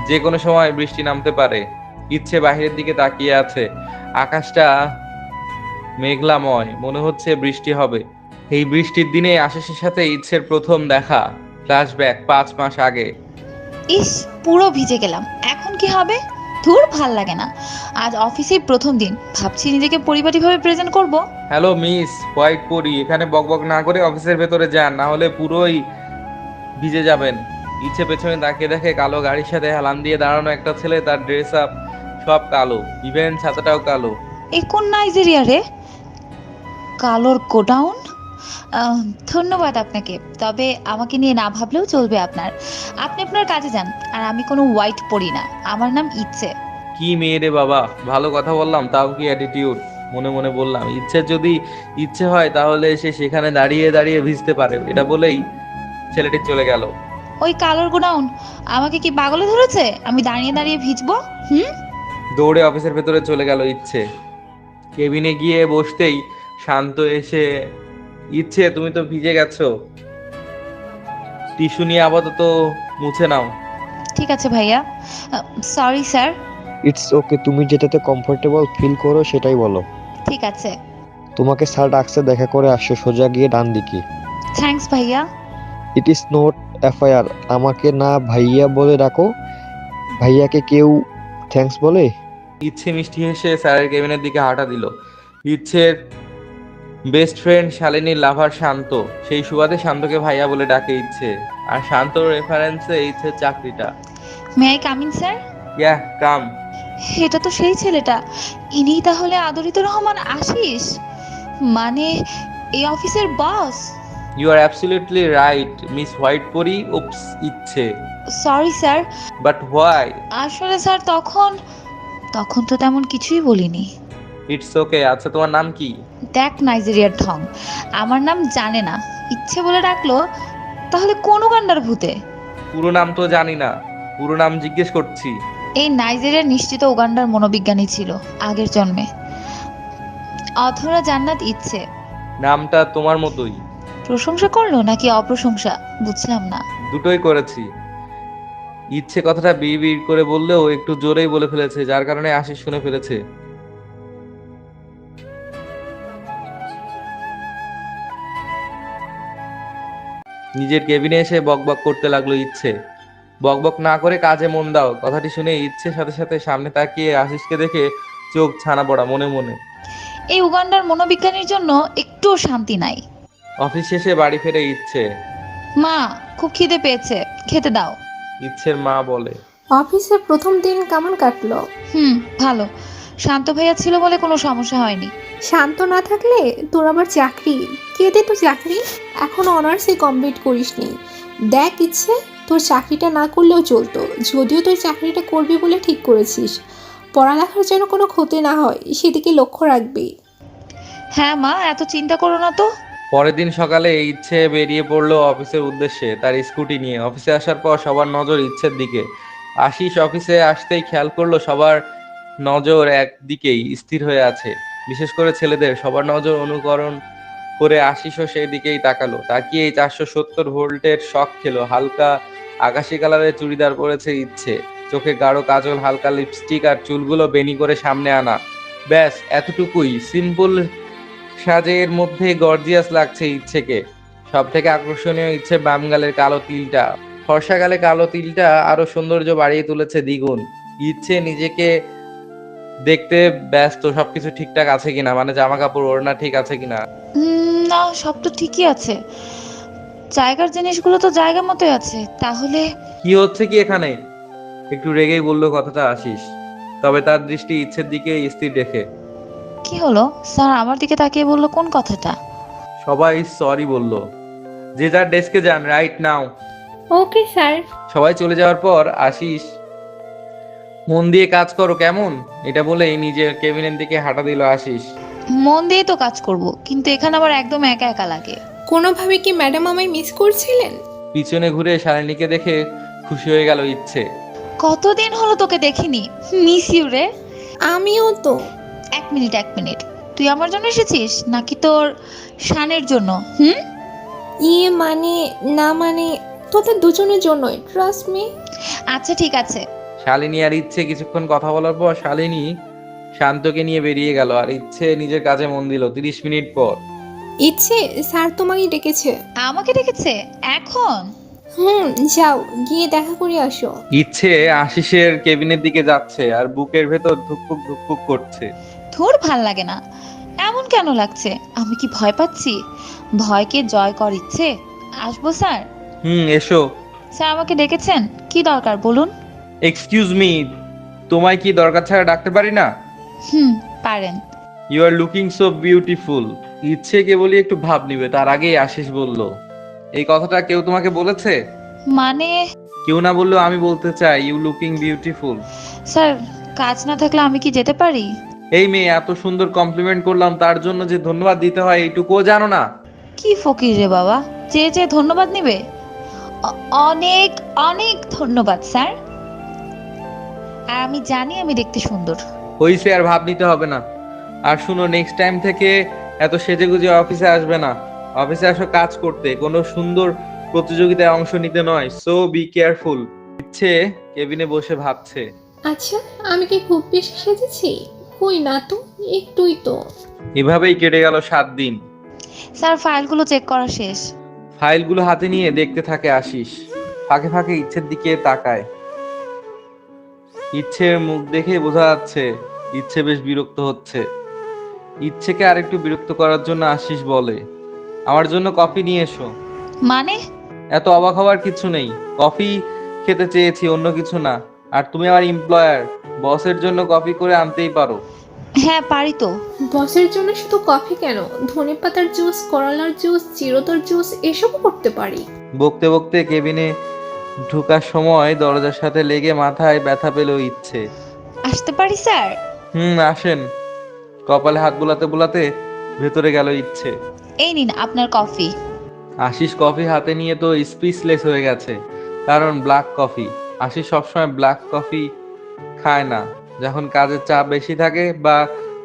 যে কোনো সময় বৃষ্টি নামতে পারে। ইচ্ছে বাহিরের দিকে তাকিয়ে আছে। আকাশটা মেঘলাময়, মনে হচ্ছে বৃষ্টি হবে। এই বৃষ্টির দিনে আশিসের সাথে ইচ্ছের প্রথম দেখা। ফ্ল্যাশব্যাক 5 মাস আগে। ইস, পুরো ভিজে গেলাম। এখন কি হবে? ধুর, ভাল লাগে না। আজ অফিসেই প্রথম দিন, ভাবছি নিজেকে পরিপাটিভাবে প্রেজেন্ট করব। হ্যালো মিস হোয়াইট পরি, এখানে বকবক না করে অফিসের ভেতরে যান, না হলে পুরোই ভিজে যাবেন। ইচ্ছে পেছনে তাকিয়ে দেখে কালো গাড়ির সাথে হেলান দিয়ে দাঁড়ানো একটা ছেলে। তার ড্রেস আপ সব কালো, ইভেন ছাতাটাও কালো। এ কোন নাইজেরিয়া রে? কালোর গোডাউন? ধন্যবাদ আপনাকে, তবে আমাকে নিয়ে না ভাবলেও চলবে আপনার। আপনি আপনার কাজে যান, আর আমি কোনো হোয়াইট পড়ি না। আমার নাম ইচ্ছে। কি মেয়ে রে বাবা, ভালো কথা বললাম তাও কি অ্যাটিটিউড। মনে মনে বললাম, ইচ্ছে যদি ইচ্ছে হয় তাহলে সে সেখানে দাঁড়িয়ে দাঁড়িয়ে ভিজতে পারে। এটা বলেই ছেলেটি চলে গেল। ওই কালোর গোডাউন আমাকে কি পাগলে ধরেছে? আমি দাঁড়িয়ে দাঁড়িয়ে ভিজবো? হুম। দৌড়ে অফিসের ভেতরে চলে গেল ইচ্ছে। কেবিনে গিয়ে বসতেই শান্ত এসে, ইচ্ছে তুমি তো ভিজে গেছো, টিস্যু নিয়ে আপাতত মুছে নাও। ঠিক আছে ভাইয়া। Sorry sir. ইটস ওকে, তুমি যেটাতে কমফোর্টেবল ফিল করো সেটাই বলো। ঠিক আছে। তোমাকে স্যার ডাকছে, দেখা করে আসো, সোজা গিয়ে ডান দিকে। থ্যাঙ্কস ভাইয়া। It is not FIR. আমাকে না ভাইয়া বলে ডাকো। ভাইয়াকে কেউ থ্যাঙ্কস বলে? ইচ্ছে মিষ্টি হেসে স্যারের কেবিনের দিকে হাঁটা দিল। ইচ্ছের বেস্ট ফ্রেন্ড শালিনীর লাভার শান্ত, সেই সুবাদে শান্তকে ভাইয়া বলে ডাকে ইচ্ছে। আর শান্তর রেফারেন্সে ইচ্ছের চাকরিটা। May I come in sir? Yeah come. এটা তো সেই ছেলেটা। ইনিই তাহলে আদরিত রহমান আশিস, মানে এই অফিসের boss. You are absolutely right miss white পরি। Oops Ichchhe. Sorry sir. But why? আসলে স্যার তখন তখন তো তেমন কিছুই বলিনি। It's okay. আচ্ছা তোমার নাম কি? দেখ নাইজেরিয়ার ঢং, আমার নাম জানে না, ইচ্ছে বলে ডাকলো। তাহলে কোন উগান্ডার ভূতে? পুরো নাম তো জানি না, পুরো নাম জিজ্ঞেস করছি। এই নাইজেরিয়ার নিশ্চিত উগান্ডার মনোবিজ্ঞানী ছিল আগের জন্মে। অধরা জান্নাত ইচ্ছে। নামটা তোমার মতোই। প্রশংসা করলো নাকি অপ্রশংসা বুঝলাম না। দুটোই করেছি। ইচ্ছে কথাটা বিড় বিড় করে বললেও একটু জোরেই বলে ফেলেছে, যার কারণে আশিস শুনে ফেলেছে। নিজের কেবিনে এসে বকবক করতে লাগলো ইচ্ছে। বকবক না করে কাজে মন দাও, কথাটি শুনে ইচ্ছে সাথে সাথে সামনে তাকিয়ে আশিসকে দেখে চোখ ছানা পড়া, মনে মনে এই উগান্ডার মনোবিজ্ঞানীর জন্য একটুও শান্তি নাই। অফিস শেষে বাড়ি ফিরে ইচ্ছে। মা, খুব খিদে পেয়েছে, খেতে দাও। ইচ্ছের মা বলে। অফিসের প্রথম দিন কেমন কাটলো? ভালো। শান্ত ভাইয়া ছিল বলে কোনো সমস্যা হয়নি। শান্ত না থাকলে তোর আবার চাকরি কে দে? তো চাকরি এখনো অনার্সই কমপ্লিট করিসনি। দেখ ইচ্ছে, তোর চাকরিটা না করলেও চলতো, যদিও তুই চাকরিটা করবি বলে ঠিক করেছিস। পড়ালেখার যেন কোনো ক্ষতি না হয় সেদিকে লক্ষ্য রাখবি। হ্যাঁ মা, এত চিন্তা করো না তো। পরের দিন সকালে ইচ্ছে বেরিয়ে পড়লো অফিসের উদ্দেশ্যে তার স্কুটি নিয়ে। অফিসে আসার পর সবার নজর ইচ্ছের দিকে। আশিস অফিসে আসতেই খেয়াল করলো সবার নজর একদিকেই স্থির হয়ে আছে, বিশেষ করে ছেলেদের। সবার নজর অনুকরণ করে আশিসও সেই দিকেই তাকালো। তাকিয়েই 470 ভোল্টের শক খেলো। হালকা আকাশি কালারের চুড়িদার পরেছে ইচ্ছে, চোখে গাঢ় কাজল, হালকা লিপস্টিক আর চুলগুলো বেনি করে সামনে আনা। ব্যাস এতটুকুই। সিম্পল সাজের মধ্যে গর্জিয়াস লাগছে ইচ্ছেকে। সব থেকে আকর্ষণীয় ইচ্ছে বাম গালের কালো তিলটা। ফর্সা গালে কালো তিলটা আরো সৌন্দর্য বাড়িয়ে তুলেছে দ্বিগুণ। ইচ্ছে নিজেকে দেখতে ব্যস্ত, সবকিছু ঠিকঠাক আছে কিনা, মানে জামা কাপড় ওড়না ঠিক আছে কিনা। না, সব তো ঠিকই আছে। জায়গার জিনিসগুলো তো জায়গা মতোই আছে। তাহলে কি হচ্ছে কি এখানে? একটু রেগেই বললো কথাটা আশিস, তবে তার দৃষ্টি ইচ্ছের দিকে স্থির রেখে। কি হলো? স্যার আমার দিকে তাকিয়ে বললো কোন কথাটা? সবাই সরি বললো। যে যার ডেস্কে যান রাইট নাও। Okay sir. সবাই চলে যাওয়ার পর আশিস, মন দিয়ে কাজ করো কেমন, এটা বলেই নিজের কেবিনের দিকে হাঁটা দিল আশিস। মন দিয়ে তো কাজ করব, কিন্তু এখানে আবার একদম একা একা লাগে। কোনোভাবে কি ম্যাডাম আমায় মিস করছিলেন? পিছনে ঘুরে শালিনীকে দেখে খুশি হয়ে গেল ইচ্ছে। কতদিন হলো তোকে দেখিনি, মিস ইউ রে। আমিও তো। এক মিনিট, তুই আমার জন্য এসেছিস নাকি তোর শানের জন্য? না মানে তোদের দুজনের জন্যই, ট্রাস্ট মি। আচ্ছা ঠিক আছে। শালিনী আর ইচ্ছে কিছুক্ষণ কথা বলার পর শালিনী শান্তকে নিয়ে বেরিয়ে গেল, আর ইচ্ছে নিজের কাজে মন দিল। 30 মিনিট পর ইচ্ছে স্যার তোমাকে ডেকেছে। আমাকে ডেকেছে এখন? যাও গিয়ে দেখা করে আসো। ইচ্ছে আশিসের কেবিনের দিকে যাচ্ছে আর বুকের ভেতর ধুকপুক ধুকপুক করছে। তোর ভাল লাগে না? এমন কেন লাগছে? আমি কি ভয় পাচ্ছি? ভয়কে জয় কর ইচ্ছে। আসবো স্যার? এসো। স্যার আমাকে ডেকেছেন, কি দরকার বলুন? এক্সকিউজ মি, তোমায় কি দরকার ছাড়া ডাকতে পারি না? পারেন। You are looking so beautiful. ইচ্ছে কেবলই একটু ভাব নিবে তার আগেই আশিস বলল, এই কথাটা কেউ তোমাকে বলেছে? মানে? কেউ না বললেও আমি বলতে চাই, ইউ লুকিং বিউটিফুল। স্যার কাজ না থাকলে আমি কি যেতে পারি? এই মেয়ে, এত সুন্দর কমপ্লিমেন্ট করলাম তার জন্য যে ধন্যবাদ দিতে হয় এইটুকুও জানো না? কি ফকির রে বাবা, যে ধন্যবাদ নিবে? অনেক অনেক ধন্যবাদ স্যার। আর আমি জানি আমি দেখতে সুন্দর। হইছে, আর ভাব নিতে হবে না। আর শুনো, নেক্সট টাইম থেকে এত সেজেগুজে অফিসে আসবে না। অফিসে আসো কাজ করতে, কোনো সুন্দর প্রতিযোগিতায় অংশ নিতে নয়। So be careful. ইচ্ছে কেবিনে বসে ভাবছে। আচ্ছা আমি কি খুব বেশি সেজেছি? কই না তো, একটুই তো। এভাবেই কেটে গেল 7 দিন। স্যার ফাইলগুলো চেক করা শেষ। ফাইলগুলো হাতে নিয়ে দেখতে থাকে আশিস, ফাঁকে ফাঁকে ইচ্ছের দিকে তাকায়। ইচ্ছের মুখ দেখে বোঝা যাচ্ছে ইচ্ছে বেশ বিরক্ত হচ্ছে। ইচ্ছেকে আরেকটু বিরক্ত করার জন্য আশিস বলে, আমার জন্য কফি নিয়ে এসো। মানে? এত অবাক হওয়ার কিছু নেই, কফি খেতে চেয়েছি, অন্য কিছু না। আর তুমি আমার এমপ্লয়ার, বসের জন্য কফি করে আনতেই পারো। হ্যাঁ পারি তো। বসের জন্য শুধু কফি কেন, ধনেপাতার জুস, করলার জুস, চিরতর জুস এসবও করতে পারি। বকতে বকতে কেবিনে ঢোকার সময় দরজার সাথে লেগে মাথায় ব্যথা পেল ইচ্ছে। আসতে পারি স্যার? আসেন। কপালে হাত বুলাতে বুলাতে ভেতরে গেল ইচ্ছে। এই নিন আপনার কফি। আশিস কফি হাতে নিয়ে তো স্পিচলেস হয়ে গেছে, কারণ ব্ল্যাক কফি। আশিস সবসময় ব্ল্যাক কফি খায় না, যখন কাজের চাপ বেশি থাকে বা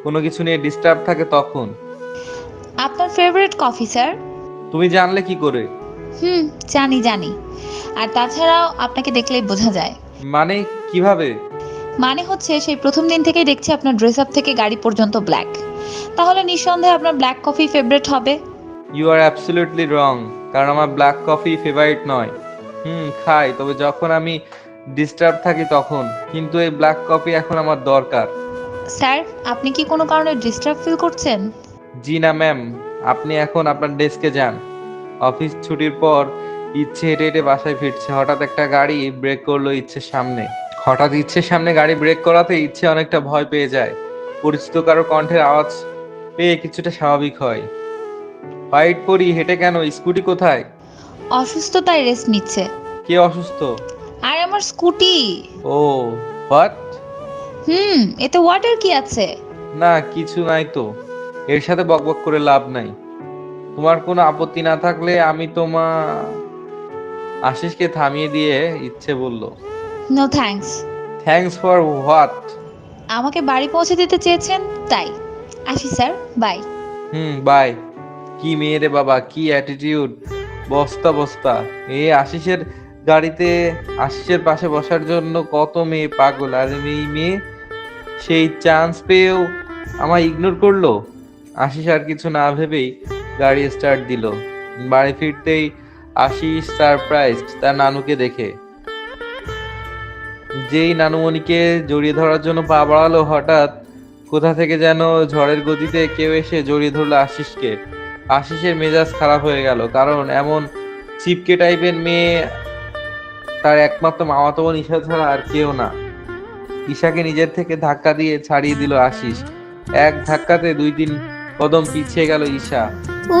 কোনো কিছু নিয়ে ডিস্টার্ব থাকে তখন। আপনার ফেভারিট কফি স্যার? তুমি জানলে কি করে? জানি। আর তাছাড়াও আপনাকে দেখলেই বোঝা যায়। মানে কিভাবে? মানে হচ্ছে সেই প্রথম দিন থেকেই দেখছি আপনার ড্রেস আপ থেকে গাড়ি পর্যন্ত ব্ল্যাক। তাহলে নিঃসন্দেহে আপনার ব্ল্যাক কফি ফেভারিট হবে। ইউ আর অ্যাবসলিউটলি রং, কারণ আমার ব্ল্যাক কফি ফেভারিট নয়। খাই, তবে যখন আমি ডিস্টার্ব থাকি তখন। কিন্তু এই ব্ল্যাক কফি এখন আমার দরকার। স্যার আপনি কি কোনো কারণে ডিস্টার্ব ফিল করছেন? জি না ম্যাম, আপনি এখন আপনার ডেস্কে যান। অফিস ছুটির পর ইচ্ছে হেঁটে হেঁটে বাসায় ফিরছে, হঠাৎ একটা গাড়ি ব্রেক করলো ইচ্ছের সামনে। গাড়ি ব্রেক করাতে ইচ্ছে অনেকটা ভয় পেয়ে যায়। পরিচিত কারো কণ্ঠের আওয়াজ পেয়ে কিছুটা স্বাভাবিক হয়। হোয়াইট পরি হেঁটে কেন? স্কুটি কোথায়? অসুস্থতায় রেস্ট নিচ্ছে। কে অসুস্থ? আর আমার স্কুটি। ও হোয়াট? এতে ওয়াটার কি আছে? না কিছু নাই তো, এর সাথে বকবক করে লাভ নাই। তোমার কোনো আপত্তি না থাকলে আমি আশিসকে থামিয়ে দিয়ে ইচ্ছে বলল, no thanks. Thanks for what? আমাকে বাড়ি পৌঁছে দিতে চেয়েছেন তাই। আসি স্যার, বাই। বাই। কি মেয়ে রে বাবা, কি অ্যাটিটিউড! বস্তা বস্তা। আশিসের গাড়িতে আশিসের পাশে বসার জন্য কত মেয়ে পাগল, আর এই মেয়ে সেই চান্স পেয়েও আমায় ইগনোর করলো। আশিস আর কিছু না ভেবেই গাড়ি স্টার্ট দিল। বাড়ি ফিরতেই আশিস সারপ্রাইজড তার নানুকে দেখে। যেই নানুমণিকে জড়িয়ে ধরার জন্য পা বাড়ালো, হঠাৎ কোথা থেকে যেন ঝড়ের গতিতে কেউ এসে জড়িয়ে ধরলো আশিসকে। আশিসের মেজাজ খারাপ হয়ে গেল, কারণ এমন চিপকে টাইপের মেয়ে তার একমাত্র মামাতো বোন ঈশা ছাড়া আর কেউ না। ঈশাকে নিজের থেকে ধাক্কা দিয়ে ছাড়িয়ে দিল আশিস। এক ধাক্কাতে 2-3 কদম পিছিয়ে গেল ঈশা।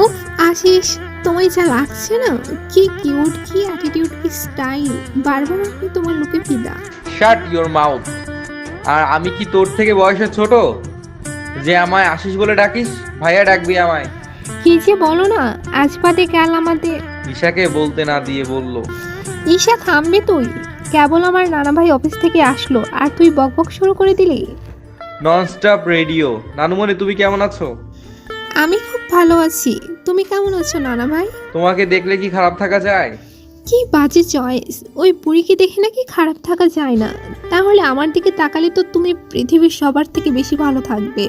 উফ আশিস, তোমায় যা লাগছে না, কি কিউট, কি অ্যাটিটিউড, কি স্টাইল, বারবার আমি তোমার লুকে ফিদা। শাট ইওর মাউথ। আর আমি কি তোর থেকে বয়সে ছোট? যে আমায় আশিস বলে ডাকিস? ভাইয়া ডাকবি আমায়? কি যে বলো না, আজ বাদে কাল আমাদের। ঈশাকে বলতে না দিয়ে বলল। ঈশা থামবে তুই? কেবল আমার নানা ভাই অফিস থেকে আসলো আর তুই বকবক শুরু করে দিলি। Nonstop radio. নানুমণি তুমি কেমন আছো? আমি খুব ভালো আছি, তুমি কেমন আছো নানা ভাই? তোমাকে দেখলে কি খারাপ থাকা যায়? কি বাজে চয়েস, ওই বুড়িকে দেখে নাকি খারাপ থাকা যায় না? তাহলে আমার দিকে তাকালে তো তুমি পৃথিবীর সবার থেকে বেশি ভালো থাকবে।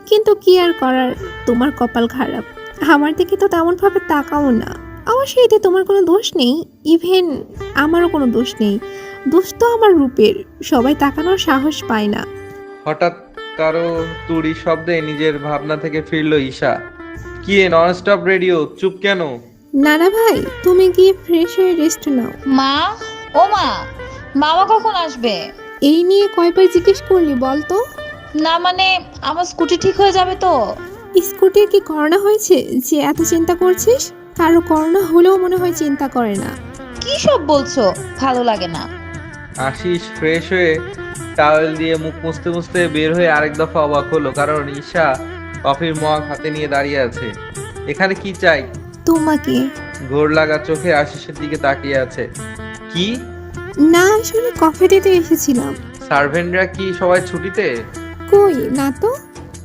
কিন্তু কি আর করার, তোমার কপাল খারাপ। আমার দিকে তো তেমনভাবে তাকাও না। অবশ্যই এতে তোমার কোনো দোষ নেই, ইভেন আমারও কোনো দোষ নেই। দোষ তো আমার রূপের, সবাই তাকানোর সাহস পায় না। হঠাৎ কারো তুড়ি শব্দে নিজের ভাবনা থেকে ফিরল ঈশা। কি ননস্টপ রেডিও, চুপ কেন? নানা ভাই, তুমি গিয়ে ফ্রেশ হয়ে রেস্ট নাও। মা, ও মা, মামা কখন আসবে? এই নিয়ে কয়বার জিজ্ঞেস করলি বল তো? না মানে আমার স্কুটি ঠিক হয়ে যাবে তো? স্কুটির কি করোনা হয়েছে যে এত চিন্তা করছিস? কারো করোনা হলেও মনে হয় চিন্তা করে না। কি সব বলছো, ভালো লাগে না। আশিস ফ্রেশ হয়ে টাওয়েল দিয়ে মুখ মুছতে মুছতে বের হয়ে আরেক দফা অবাক হলো, কারণ ঈশা কফির মগ হাতে নিয়ে দাঁড়িয়ে আছে। এখানে কি চাই? তোমাকে। ঘোর লাগা চোখে আশিসের দিকে তাকিয়ে আছে। কি? না, আসলে কফি দিতে এসেছিলাম। সার্ভেন্টরা কি সবাই ছুটিতে? কই না তো।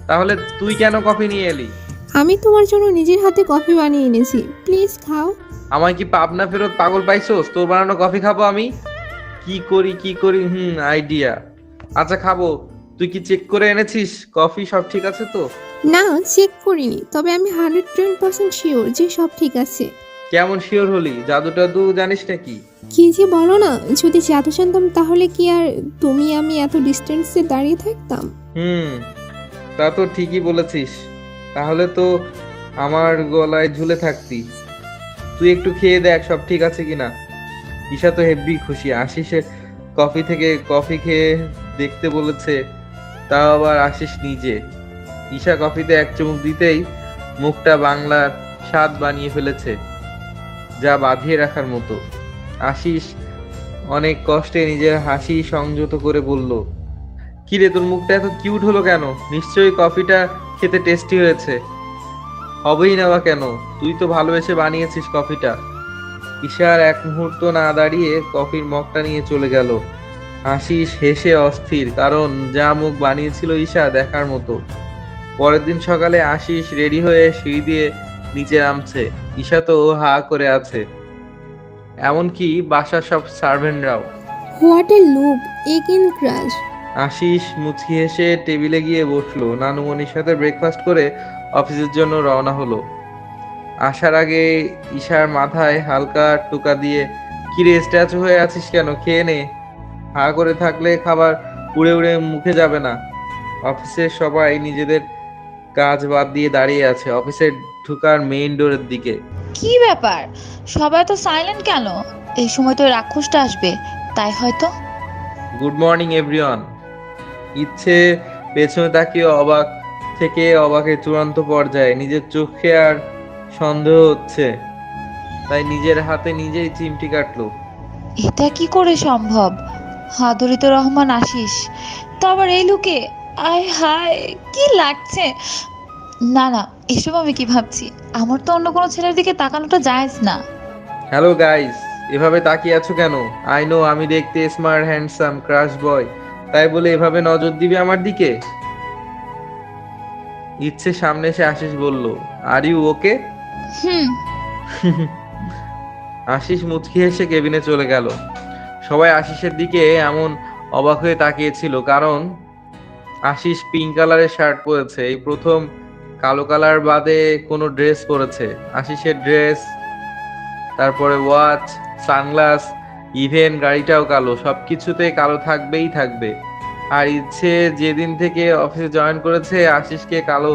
তাহলে তুই কেন কফি নিয়ে এলি? আমি তোমার জন্য নিজের হাতে কফি বানিয়ে এনেছি, প্লিজ খাও। আমায় কি পাবনা ফেরত পাগল পাইছোস? তোর বানানো কফি খাবো আমি? কি করি আইডিয়া। আচ্ছা খাবো। তুই কি চেক করে এনেছিস কফি সব ঠিক আছে তো? না, চেক করিনি, তবে আমি 110% শিওর যে সব ঠিক আছে। কেমন শিওর হলি? জাদু টাদু জানিস নাকি? কি যে বলো না, যদি জাদু জানতাম তাহলে কি আর তুমি আমি এত ডিস্টেন্সে দাঁড়িয়ে থাকতাম? তা তো ঠিকই বলেছিস। তাহলে তো আমার গলায় ঝুলে থাকতি। তুই একটু খেয়ে দেখ সব ঠিক আছে কিনা। ঈশা তো হেব্বি খুশি। আশিসের কফি থেকে কফি খেয়ে দেখতে বলেছে, তাও আবার আশিস নিজে। ঈশা কফিতে এক চুমুক দিতেই মুখটা বাংলার স্বাদ বানিয়ে ফেলেছে, যা বাঁধিয়ে রাখার মতো। আশিস অনেক কষ্টে নিজের হাসি সংযত করে বলল, কিরে তোর মুখটা এত কিউট হলো কেন? নিশ্চয়ই কফিটা খেতে টেস্টি হয়েছে। হবেই না বা কেন, তুই তো ভালোবেসে বানিয়েছিস কফিটা। ঈশার এক মুহূর্ত না দাঁড়িয়ে কফির মগটা নিয়ে চলে গেল। আশিস হেসে অস্থির, কারণ যা মুখ বানিয়েছিল ঈশা দেখার মতো। পরের দিন সকালে আশিস রেডি হয়ে সিঁড়ি দিয়ে নিচে নামছে। ঈশা তো হা করে আছে, এমনকি বাসার সব সার্ভেন্টরাও। What a look, again crush. Ashish মুচকি হেসে টেবিলে গিয়ে বসলো। নানুমণির সাথে ব্রেকফাস্ট করে অফিসের জন্য রওনা হলো। আসার আগে ঈশার মাথায় হালকা টোকা দিয়ে, কিরে স্ট্যাচু হয়ে আছিস কেন? খেয়ে নে। হা করে থাকলে খাবার উড়ে উড়ে মুখে যাবে না। অফিসের সবাই নিজেদের কাজ বাদ দিয়ে দাঁড়িয়ে আছে অফিসের ঢুকার মেইন ডোরের দিকে। কি ব্যাপার, সবাই তো সাইলেন্ট কেন? এই সময় তো রাক্ষসটা আসবে, তাই হয়তো। Good morning everyone. ইচ্ছে পেছনে তাকিয়ে অবাক থেকে অবাকের চূড়ান্ত পর্যায়ে। নিজের চোখে আর সন্দেহ হচ্ছে, তাই নিজের হাতে নিজেই চিমটি কাটলো। এটা কি করে সম্ভব? হাদরিত রহমান আশিস, তো আবার এই লুকে? আয় হায়, কি লাগছে। না না, এসব আমি কি ভাবছি? আমার তো অন্য কোনো ছেলের দিকে তাকানোটা জায়েজ না। হ্যালো গাইস, এভাবে তাকিয়ে আছো কেন? আই নো আমি দেখতে স্মার্ট হ্যান্ডসাম ক্রাশ বয়, তাই বলে এভাবে নজর দিবে আমার দিকে? ইচ্ছে সামনে এসে আশিস বলল, আর ইউ ওকে? হুম। আশিস মুচকি হেসে কেবিনে চলে গেল। সবাই আশিসের দিকে এমন অবাক হয়ে তাকিয়েছিল, কারণ আশিস পিঙ্ক কালারের শার্ট পরেছে। এই প্রথম কালো কালার বাদে কোনো ড্রেস পরেছে। আশিসের ড্রেস, তারপরে ওয়াচ, সানগ্লাস, ইভেন গাড়িটাও কালো। সবকিছুতে কালো থাকবেই থাকবে। আর ইচ্ছে যেদিন থেকে অফিসে জয়েন করেছে, আশিসকে কালো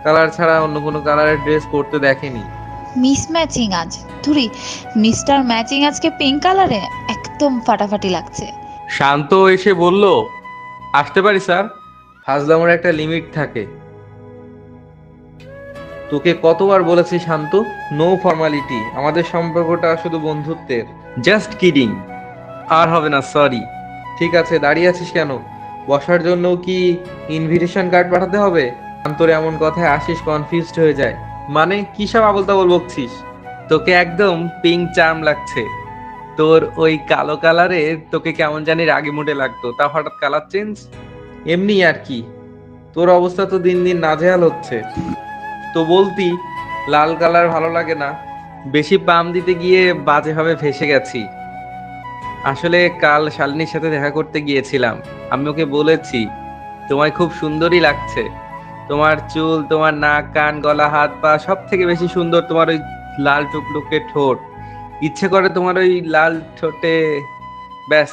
কালার ছাড়া অন্য কোনো কালারের ড্রেস পরতে দেখেনি। মিস ম্যাচিং আজ ধুরি, মিস্টার ম্যাচিং আজকে পিঙ্ক কালারে একদম ফাটাফাটি লাগছে। শান্ত এসে বলল, আসতে পারি স্যার? ফাজলামোর একটা লিমিট থাকে। তোকে কতবার বলেছি শান্ত, নো ফর্মালিটি। আমাদের সম্পর্কটা শুধু বন্ধুত্বের। Just kidding. আর হবে না, সরি। ঠিক আছে, দাঁড়িয়ে আছিস কেন? বসার জন্য কি ইনভিটেশন কার্ড পাঠাতে হবে? তোর এমন কথায় আশিস কনফিউজড হয়ে যায়। মানে কি সব আবল তাবল বকছিস? তোকে একদম পিঙ্ক চার্ম লাগছে। তোর ওই কালো কালারে তোকে কেমন জানি রাগি মুডে লাগতো, তা হঠাৎ কালার চেঞ্জ? এমনি আর কি। তোর অবস্থা তো দিন দিন নাজেহাল হচ্ছে। তো বলতি লাল কালার ভালো লাগে না, বেশি পাম দিতে গিয়ে বাজেভাবে ফেসে গেছি। আসলে কাল শালিনীর সাথে দেখা করতে গিয়েছিলাম। আমি ওকে বলেছি তোমায় খুব সুন্দরই লাগছে। তোমার চুল, তোমার নাক, কান, গলা, হাত পা, সব থেকে বেশি সুন্দর তোমার ওই লাল টুকটুকে ঠোঁট। ইচ্ছে করে তোমার ওই লাল ঠোঁটে। ব্যাস,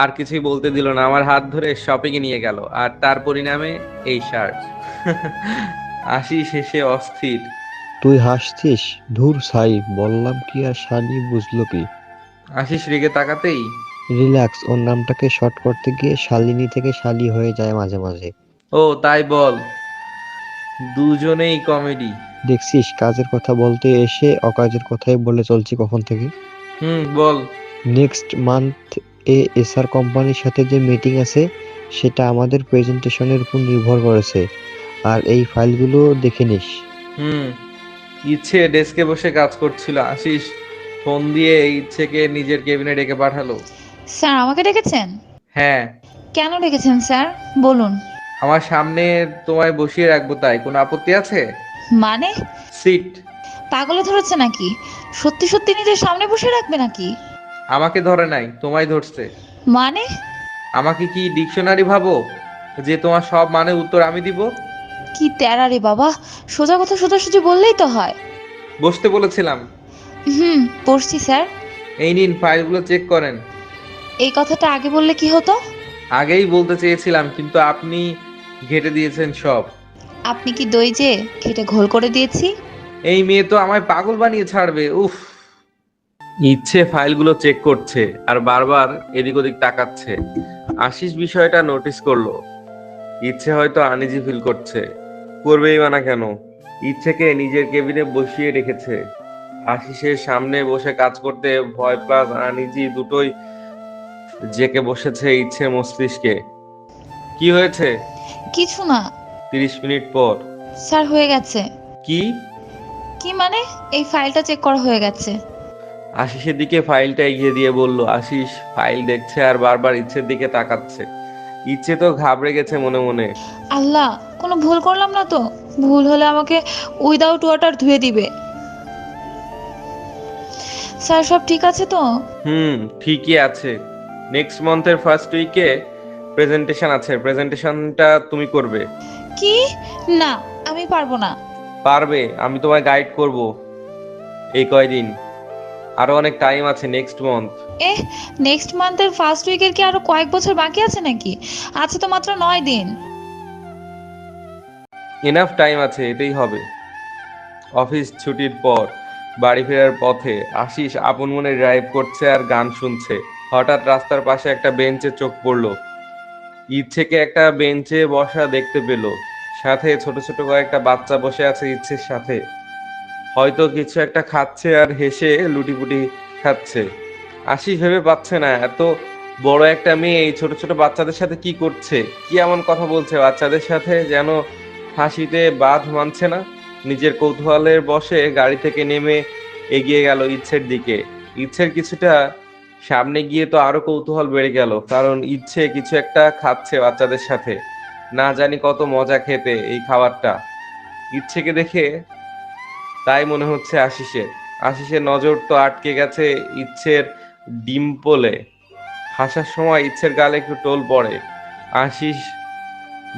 আর কিছুই বলতে দিল না, আমার হাত ধরে শপিং এ নিয়ে গেল, আর তার পরিণামে এই শার্ট। আশিস শেষে অস্থির। তুই হাসছিস? ধুর ছাই, বললাম কি আর শালি বুঝলো কি? আশিস রেগে তাকাতেই, রিল্যাক্স, ওর নামটাকে শর্ট করতে গিয়ে শালিনী থেকে শালি হয়ে যায় মাঝে মাঝে। ও তাই বল। দুজনেই কমেডি। দেখছিস, কাজের কথা বলতে এসে অকাজের কথাই বলে চলছি কখন থেকে। বল। নেক্সট মান্থ এসআর কোম্পানির সাথে যে মিটিং আছে সেটা আমাদের প্রেজেন্টেশনের উপর নির্ভর করেছে, আর এই ফাইলগুলো দেখে নিস। ইচ্ছে ডেস্কে বসে কাজ করছিল, আশিস ফোন দিয়ে ইচ্ছেকে নিজের কেবিনে ডেকে পাঠালো। স্যার আমাকে ডেকেছেন? হ্যাঁ। কেন ডেকেছেন স্যার, বলুন। আমার সামনে তোমায় বসিয়ে রাখবো, তাই কোনো আপত্তি আছে? মানে? সিট। পাগলে ধরেছে নাকি? সত্যি সত্যি নিজের সামনে বসে রাখবে নাকি? আমাকে ধরে নাই, তোমায় ধরছে। মানে? আমাকে কি ডিকশনারি ভাবো যে তোমার সব মানে উত্তর আমি দিব? কি তেরা রে বাবা, সোজা কথা সোজাসুজি বললেই তো হয়। বসতে বলেছিলাম। পড়ছি স্যার। এই নিন ফাইলগুলো চেক করেন। এই কথাটা আগে বললে কি হতো? আগেই বলতে চেয়েছিলাম, কিন্তু আপনি ঘেটে দিয়েছেন সব। আপনি কি দই যে ঘেটে ঘোল করে দিয়েছি? এই মেয়ে তো আমায় পাগল বানিয়ে ছাড়বে। উফ। ইচ্ছে ফাইলগুলো চেক করছে আর বারবার এদিক ওদিক তাকাচ্ছে। আশিস বিষয়টা নোটিস করলো। ইচ্ছে হয়তো আনইজি ফিল করছে, করবেই বা না কেন। ইচ্ছেকে নিজের কেবিনে বসিয়ে রেখেছে। আশিসের সামনে বসে কাজ করতে ভয় প্লাস আনইজি দুটোই জেকে বসেছে ইচ্ছের মস্তিষ্কে। কি হয়েছে? কিছু না 30 মিনিট পর। স্যার, হয়ে গেছে। কি? কি মানে? এই ফাইলটা চেক করা হয়ে গেছে। আশিসের দিকে ফাইলটা এগিয়ে দিয়ে বলল। আশিস ফাইল দেখছে আর বারবার ইচ্ছের দিকে তাকাচ্ছে। ইচ্ছে তো ঘাবড়ে গেছে মনে মনে। আল্লাহ, কোনো ভুল করলাম না তো? ভুল হলে আমাকে উইদাউট ওয়াটার ধুয়ে দিবে। স্যার সব ঠিক আছে তো? ঠিকই আছে। নেক্সট মান্থের ফার্স্ট উইকে প্রেজেন্টেশন আছে, প্রেজেন্টেশনটা তুমি করবে। কি? না, আমি পারবো না। পারবে, আমি তোমায় গাইড করব এই কয়দিন। আরো অনেক টাইম আছে, নেক্সট মান্থ। নেক্সট মান্থের ফার্স্ট উইকের কি আরো কয়েক বছর বাকি আছে নাকি? আছে তো মাত্র 9 দিন। এনাফ টাইম আছে, এটাই হবে। অফিস ছুটির পর বাড়ি ফেরার পথে আশিস আপন মনে ড্রাইভ করছে আর গান শুনছে। হঠাৎ রাস্তার পাশে একটা বেঞ্চে চোখ পড়লো। ইচ্ছেকে একটা বেঞ্চে বসা দেখতে পেল, সাথে ছোট ছোট কয়েকটা বাচ্চা বসে আছে ইচ্ছের সাথে। হয়তো কিছু একটা খাচ্ছে আর হেসে লুটিপুটি খাচ্ছে। আশিস ভেবে পাচ্ছে না এত বড় একটা মেয়ে এই ছোট ছোট বাচ্চাদের সাথে কি করছে, কি এমন কথা বলছে বাচ্চাদের সাথে, যেন হাসিতে বাঁধ মানছে না। নিজের কৌতূহলের বশে গাড়ি থেকে নেমে এগিয়ে গেল ইচ্ছের দিকে। ইচ্ছের কিছুটা সামনে গিয়ে তো আরো কৌতূহল বেড়ে গেল, কারণ ইচ্ছে কিছু একটা খাচ্ছে বাচ্চাদের সাথে। না জানি কত মজা খেতে এই খাবারটা। ইচ্ছেকে দেখে তাই মনে হচ্ছে আশিসের নজর তো আটকে গেছে ইচ্ছের ডিম্পলে। হাসার সময় ইচ্ছের গালে একটু টোল পড়ে। আশিস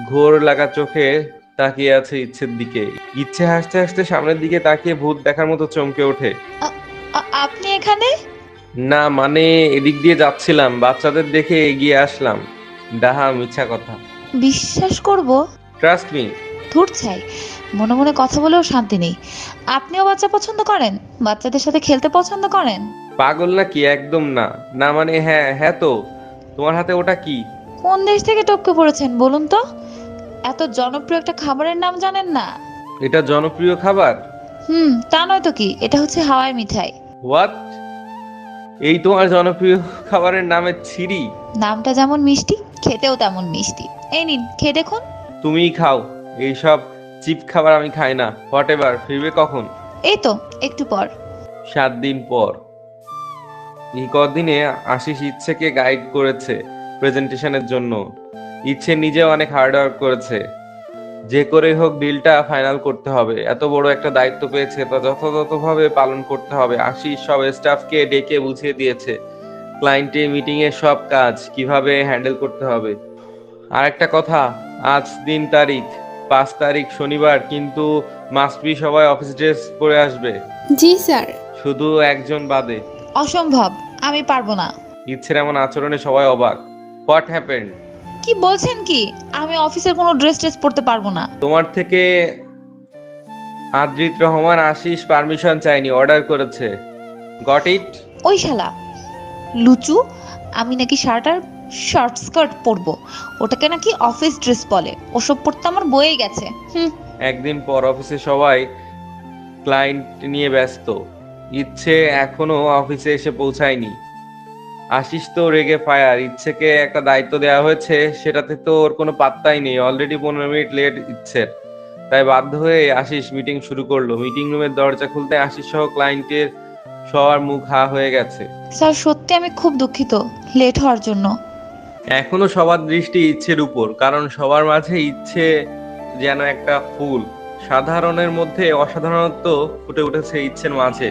ঘোর লাগা চোখে তাকিয়ে আছে ইচ্ছের দিকে। ইচ্ছে হাসতে হাসতে সামনের দিকে তাকিয়ে ভূত দেখার মতো চমকে ওঠে। আপনি এখানে? না মানে এদিক দিয়ে যাচ্ছিলাম, বাচ্চাদের দেখে এগিয়ে আসলাম। ডাহা মিথ্যা কথা। বিশ্বাস করব? Trust me. ধুর ছাই, মনে মনে কথা বলেও শান্তি নেই। আপনিও বাচ্চা পছন্দ করেন? বাচ্চাদের সাথে খেলতে পছন্দ করেন? পাগল নাকি? একদম না। না মানে হ্যাঁ হ্যাঁ। তো তোমার হাতে ওটা কি? কোন দেশ থেকে টপকে পড়েছেন বলুন তো? এত জনপ্রিয় একটা খাবারের নাম জানেন না? এটা জনপ্রিয় খাবার? তা নয় তো কি, এটা হচ্ছে হাওয়াই মিঠাই। হোয়াট? এই তোমার জনপ্রিয় খাবারের নামে ছিরি? নামটা যেমন মিষ্টি খেতেও তেমন মিষ্টি। এই নিন, খেয়ে দেখুন। তুমিই খাও, এইসব চিপ খাবার আমি খাই না। হোয়াট এভার, ফিরবে কখন? এই তো একটু পর। 7 দিন পর। এই কদিনে আশিস ইচ্ছেকে গাইড করেছে প্রেজেন্টেশনের জন্য। ইচ্ছে নিজেও অনেক হার্ড ওয়ার্ক করেছে। যে করেই হোক ডিলটা ফাইনাল করতে হবে। এত বড় একটা দায়িত্ব পেয়েছে, তা যথাযথভাবে পালন করতে হবে। আশিস সব স্টাফকে ডেকে বুঝিয়ে দিয়েছে ক্লায়েন্টের মিটিং এর সব কাজ কিভাবে হ্যান্ডেল করতে হবে। আর একটা কথা, আজ দিন তারিখ 5 তারিখ শনিবার, কিন্তু মাস্ট বি সবাই অফিস ড্রেস পরে আসবে, জি স্যার। শুধু একজন বাদে। অসম্ভব, আমি পারবো না। ইচ্ছের এমন আচরণে সবাই অবাক। What happened? কি বলছেন কি? আমি অফিসের কোনো ড্রেস পরতে পারবো না। তোমার থেকে আদ্রিত রহমান আশিস পারমিশন চাইনি, অর্ডার করেছে। Got it? ওই শালা লুচু, আমি নাকি শার্ট আর শর্ট স্কার্ট পরবো, ওটাকে নাকি অফিস ড্রেস বলে। ওসব পরতে আমার বয়ে গেছে। একদিন পর অফিসে সবাই ক্লায়েন্ট নিয়ে ব্যস্ত। ইচ্ছে এখনো অফিসে এসে পৌঁছায়নি। আশিস তো রেগে ফায়ার। ইচ্ছেকে একটা দায়িত্ব দেওয়া হয়েছে, সেটাতে তো ওর কোনো পাত্তাই নেই। অলরেডি 15 মিনিট লেট ইচ্ছের। তাই বাধ্য হয়ে আশিস মিটিং শুরু করলো। মিটিং রুমের দরজা খুলতে আশিস সহ ক্লায়েন্টের সবার মুখ হা হয়ে গেছে। স্যার সত্যি আমি খুব দুঃখিত লেট হওয়ার জন্য। এখনো সবার দৃষ্টি ইচ্ছের উপর, কারণ সবার মাঝে ইচ্ছে যেন একটা ফুল। সাধারণের মধ্যে অসাধারণত্ব ফুটে উঠেছে ইচ্ছের মাঝে।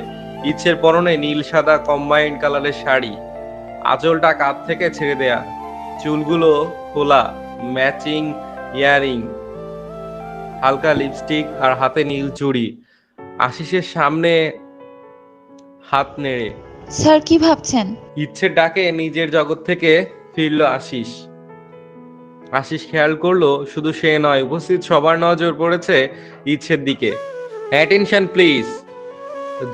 ইচ্ছের পরনে নীল সাদা কম্বাইন্ড কালারের শাড়ি, আঁচলটা কাঁধ থেকে ছেড়ে দেয়া, চুলগুলো খোলা, ম্যাচিং ইয়ারিং, হালকা লিপস্টিক আর হাতে নীল চুড়ি। আশিসের সামনে হাত নেড়ে স্যার কি ভাবছেন? ইচ্ছের ডাকে নিজের জগৎ থেকে ফিরল আশিস। আশিস খেয়াল করলো শুধু সে নয়, উপস্থিত সবার নজর পড়েছে ইচ্ছের দিকে। অ্যাটেনশন প্লিজ,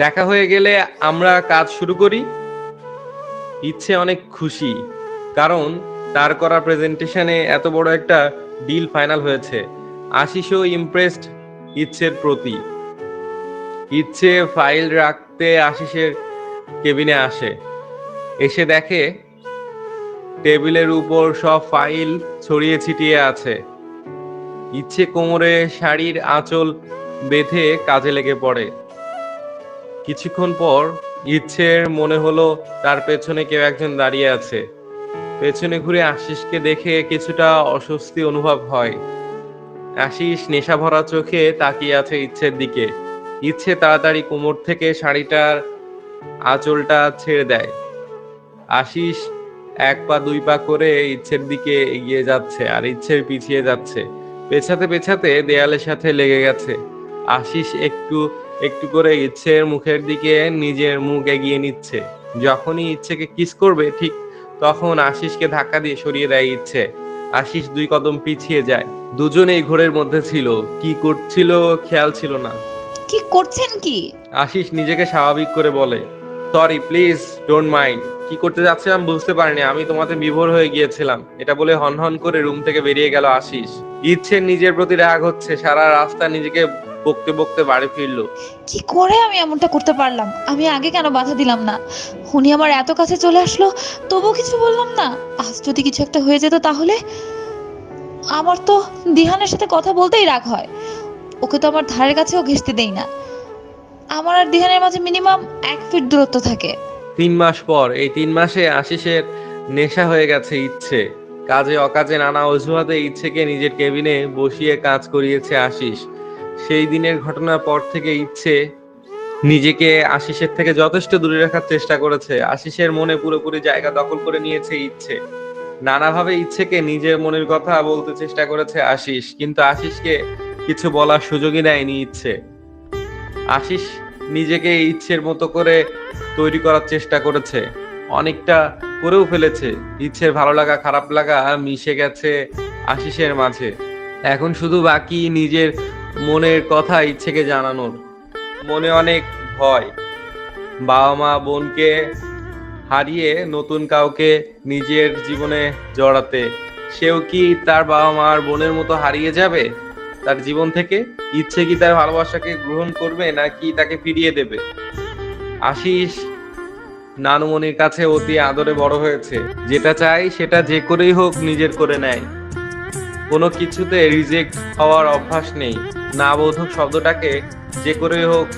দেখা হয়ে গেলে আমরা কাজ শুরু করি। ইচ্ছে অনেক খুশি, কারণ তার করা প্রেজেন্টেশনে এত বড় একটা ডিল ফাইনাল হয়েছে। আশিসও ইমপ্রেসড ইচ্ছের প্রতি। ইচ্ছে ফাইল রাখতে আশিসের কেবিনে আসে। এসে দেখে টেবিলের উপর সব ফাইল ছড়িয়ে ছিটিয়ে আছে। ইচ্ছে কোমরে শাড়ির আঁচল বেঁধে কাজে লেগে পড়ে। কিছুক্ষণ পর ইচ্ছের মনে হলো তার পেছনে কেউ একজন দাঁড়িয়ে আছে। পেছনে ঘুরে আশিসকে দেখে কিছুটা অস্বস্তি অনুভব হয়। আশিস নেশা ভরা চোখে তাকিয়ে আছে ইচ্ছের দিকে। ইচ্ছে তাড়াতাড়ি কোমর থেকে শাড়িটার আঁচলটা ছেড়ে দেয়। আশিস 1 পা 2 পা করে ইচ্ছের দিকে এগিয়ে যাচ্ছে, আর ইচ্ছের পিছিয়ে যাচ্ছে। পেছাতে পেছাতে দেয়ালের সাথে লেগে গেছে। আশিস একটু একটু করে ইচ্ছের মুখের দিকে নিজের মুখ এগিয়ে নিচ্ছে। যখনই ইচ্ছেকে কিস করবে, ঠিক তখন আশিসকে ধাক্কা দিয়ে সরিয়ে দেয় ইচ্ছে। আশিস 2 কদম পিছিয়ে যায়। দুজনেই ঘোরের মধ্যে ছিল, কি করছিল খেয়াল ছিল না। কি করছেন কি? আশিস নিজেকে স্বাভাবিক করে বলে, সরি প্লিজ ডোন্ট মাইন্ড। কি করতে যাচ্ছিলাম বুঝতে পারিনি, আমি তোমাতে বিভোর হয়ে গিয়েছিলাম। এটা বলে হনহন করে রুম থেকে বেরিয়ে গেল আশিস। ইচ্ছের নিজের প্রতি রাগ হচ্ছে। সারা রাস্তা নিজেকে বকতে বকতে বাড়ি ফিরলো। কি করে আমি এমনটা করতে পারলাম? আমি আগে কেন বাধা দিলাম না? উনি আমার এত কাছে চলে আসলো, তবুও কিছু বললাম না। আজ যদি কিছু একটা হয়ে যেত তাহলে? আমার তো দিহানের সাথে কথা বলতেই রাগ হয়। ওকে তো আমার ধারের কাছেও ঘেঁষতে দেই না। আমার আর দিহানের মাঝে মিনিমাম 1 ফিট দূরত্ব থাকে। 3 মাস পর, এই 3 মাসে আশিসের নেশা হয়ে গেছে ইচ্ছে। কাজে অকাজে নানা অজুহাতে ইচ্ছেকে নিজের কেবিনে বসিয়ে কাজ করিয়েছে আশিস। সেই দিনের ঘটনার পর থেকে ইচ্ছে নিজেকে আশিসের থেকে যথেষ্ট দূরে রাখার চেষ্টা করেছে। আশিসের মনে পুরোপুরি জায়গা দখল করে নিয়েছে ইচ্ছে। নানাভাবে ইচ্ছেকে নিজের মনের কথা বলতে চেষ্টা করেছে আশিস, কিন্তু আশিসকে কিছু বলার সুযোগই দেয়নি ইচ্ছে। আশিস নিজেকে ইচ্ছের মতো করে তৈরি করার চেষ্টা করেছে, অনেকটা করেও ফেলেছে। ইচ্ছের ভালো লাগা খারাপ লাগা মিশে গেছে আশিসের মাঝে। এখন শুধু বাকি নিজের মনের কথা ইচ্ছেকে জানানোর। মনে অনেক ভয়, বাবা মা বোনকে হারিয়ে নতুন কাউকে নিজের জীবনে জড়াতে। সেও কি তার বাবা মা আর বোনের মতো হারিয়ে যাবে তার জীবন থেকে? ইচ্ছে কি তার ভালোবাসাকে গ্রহণ করবে নাকি তাকে ফিরিয়ে দেবে? আশিস নানুমনির কাছে অতি আদরে বড় হয়েছে, যেটা চাই সেটা যে করেই হোক নিজের করে নেয়, কোনো কিছুতে রিজেক্ট হওয়ার অভ্যাস নেই। না বোধক শব্দটাকে যে করেই হোক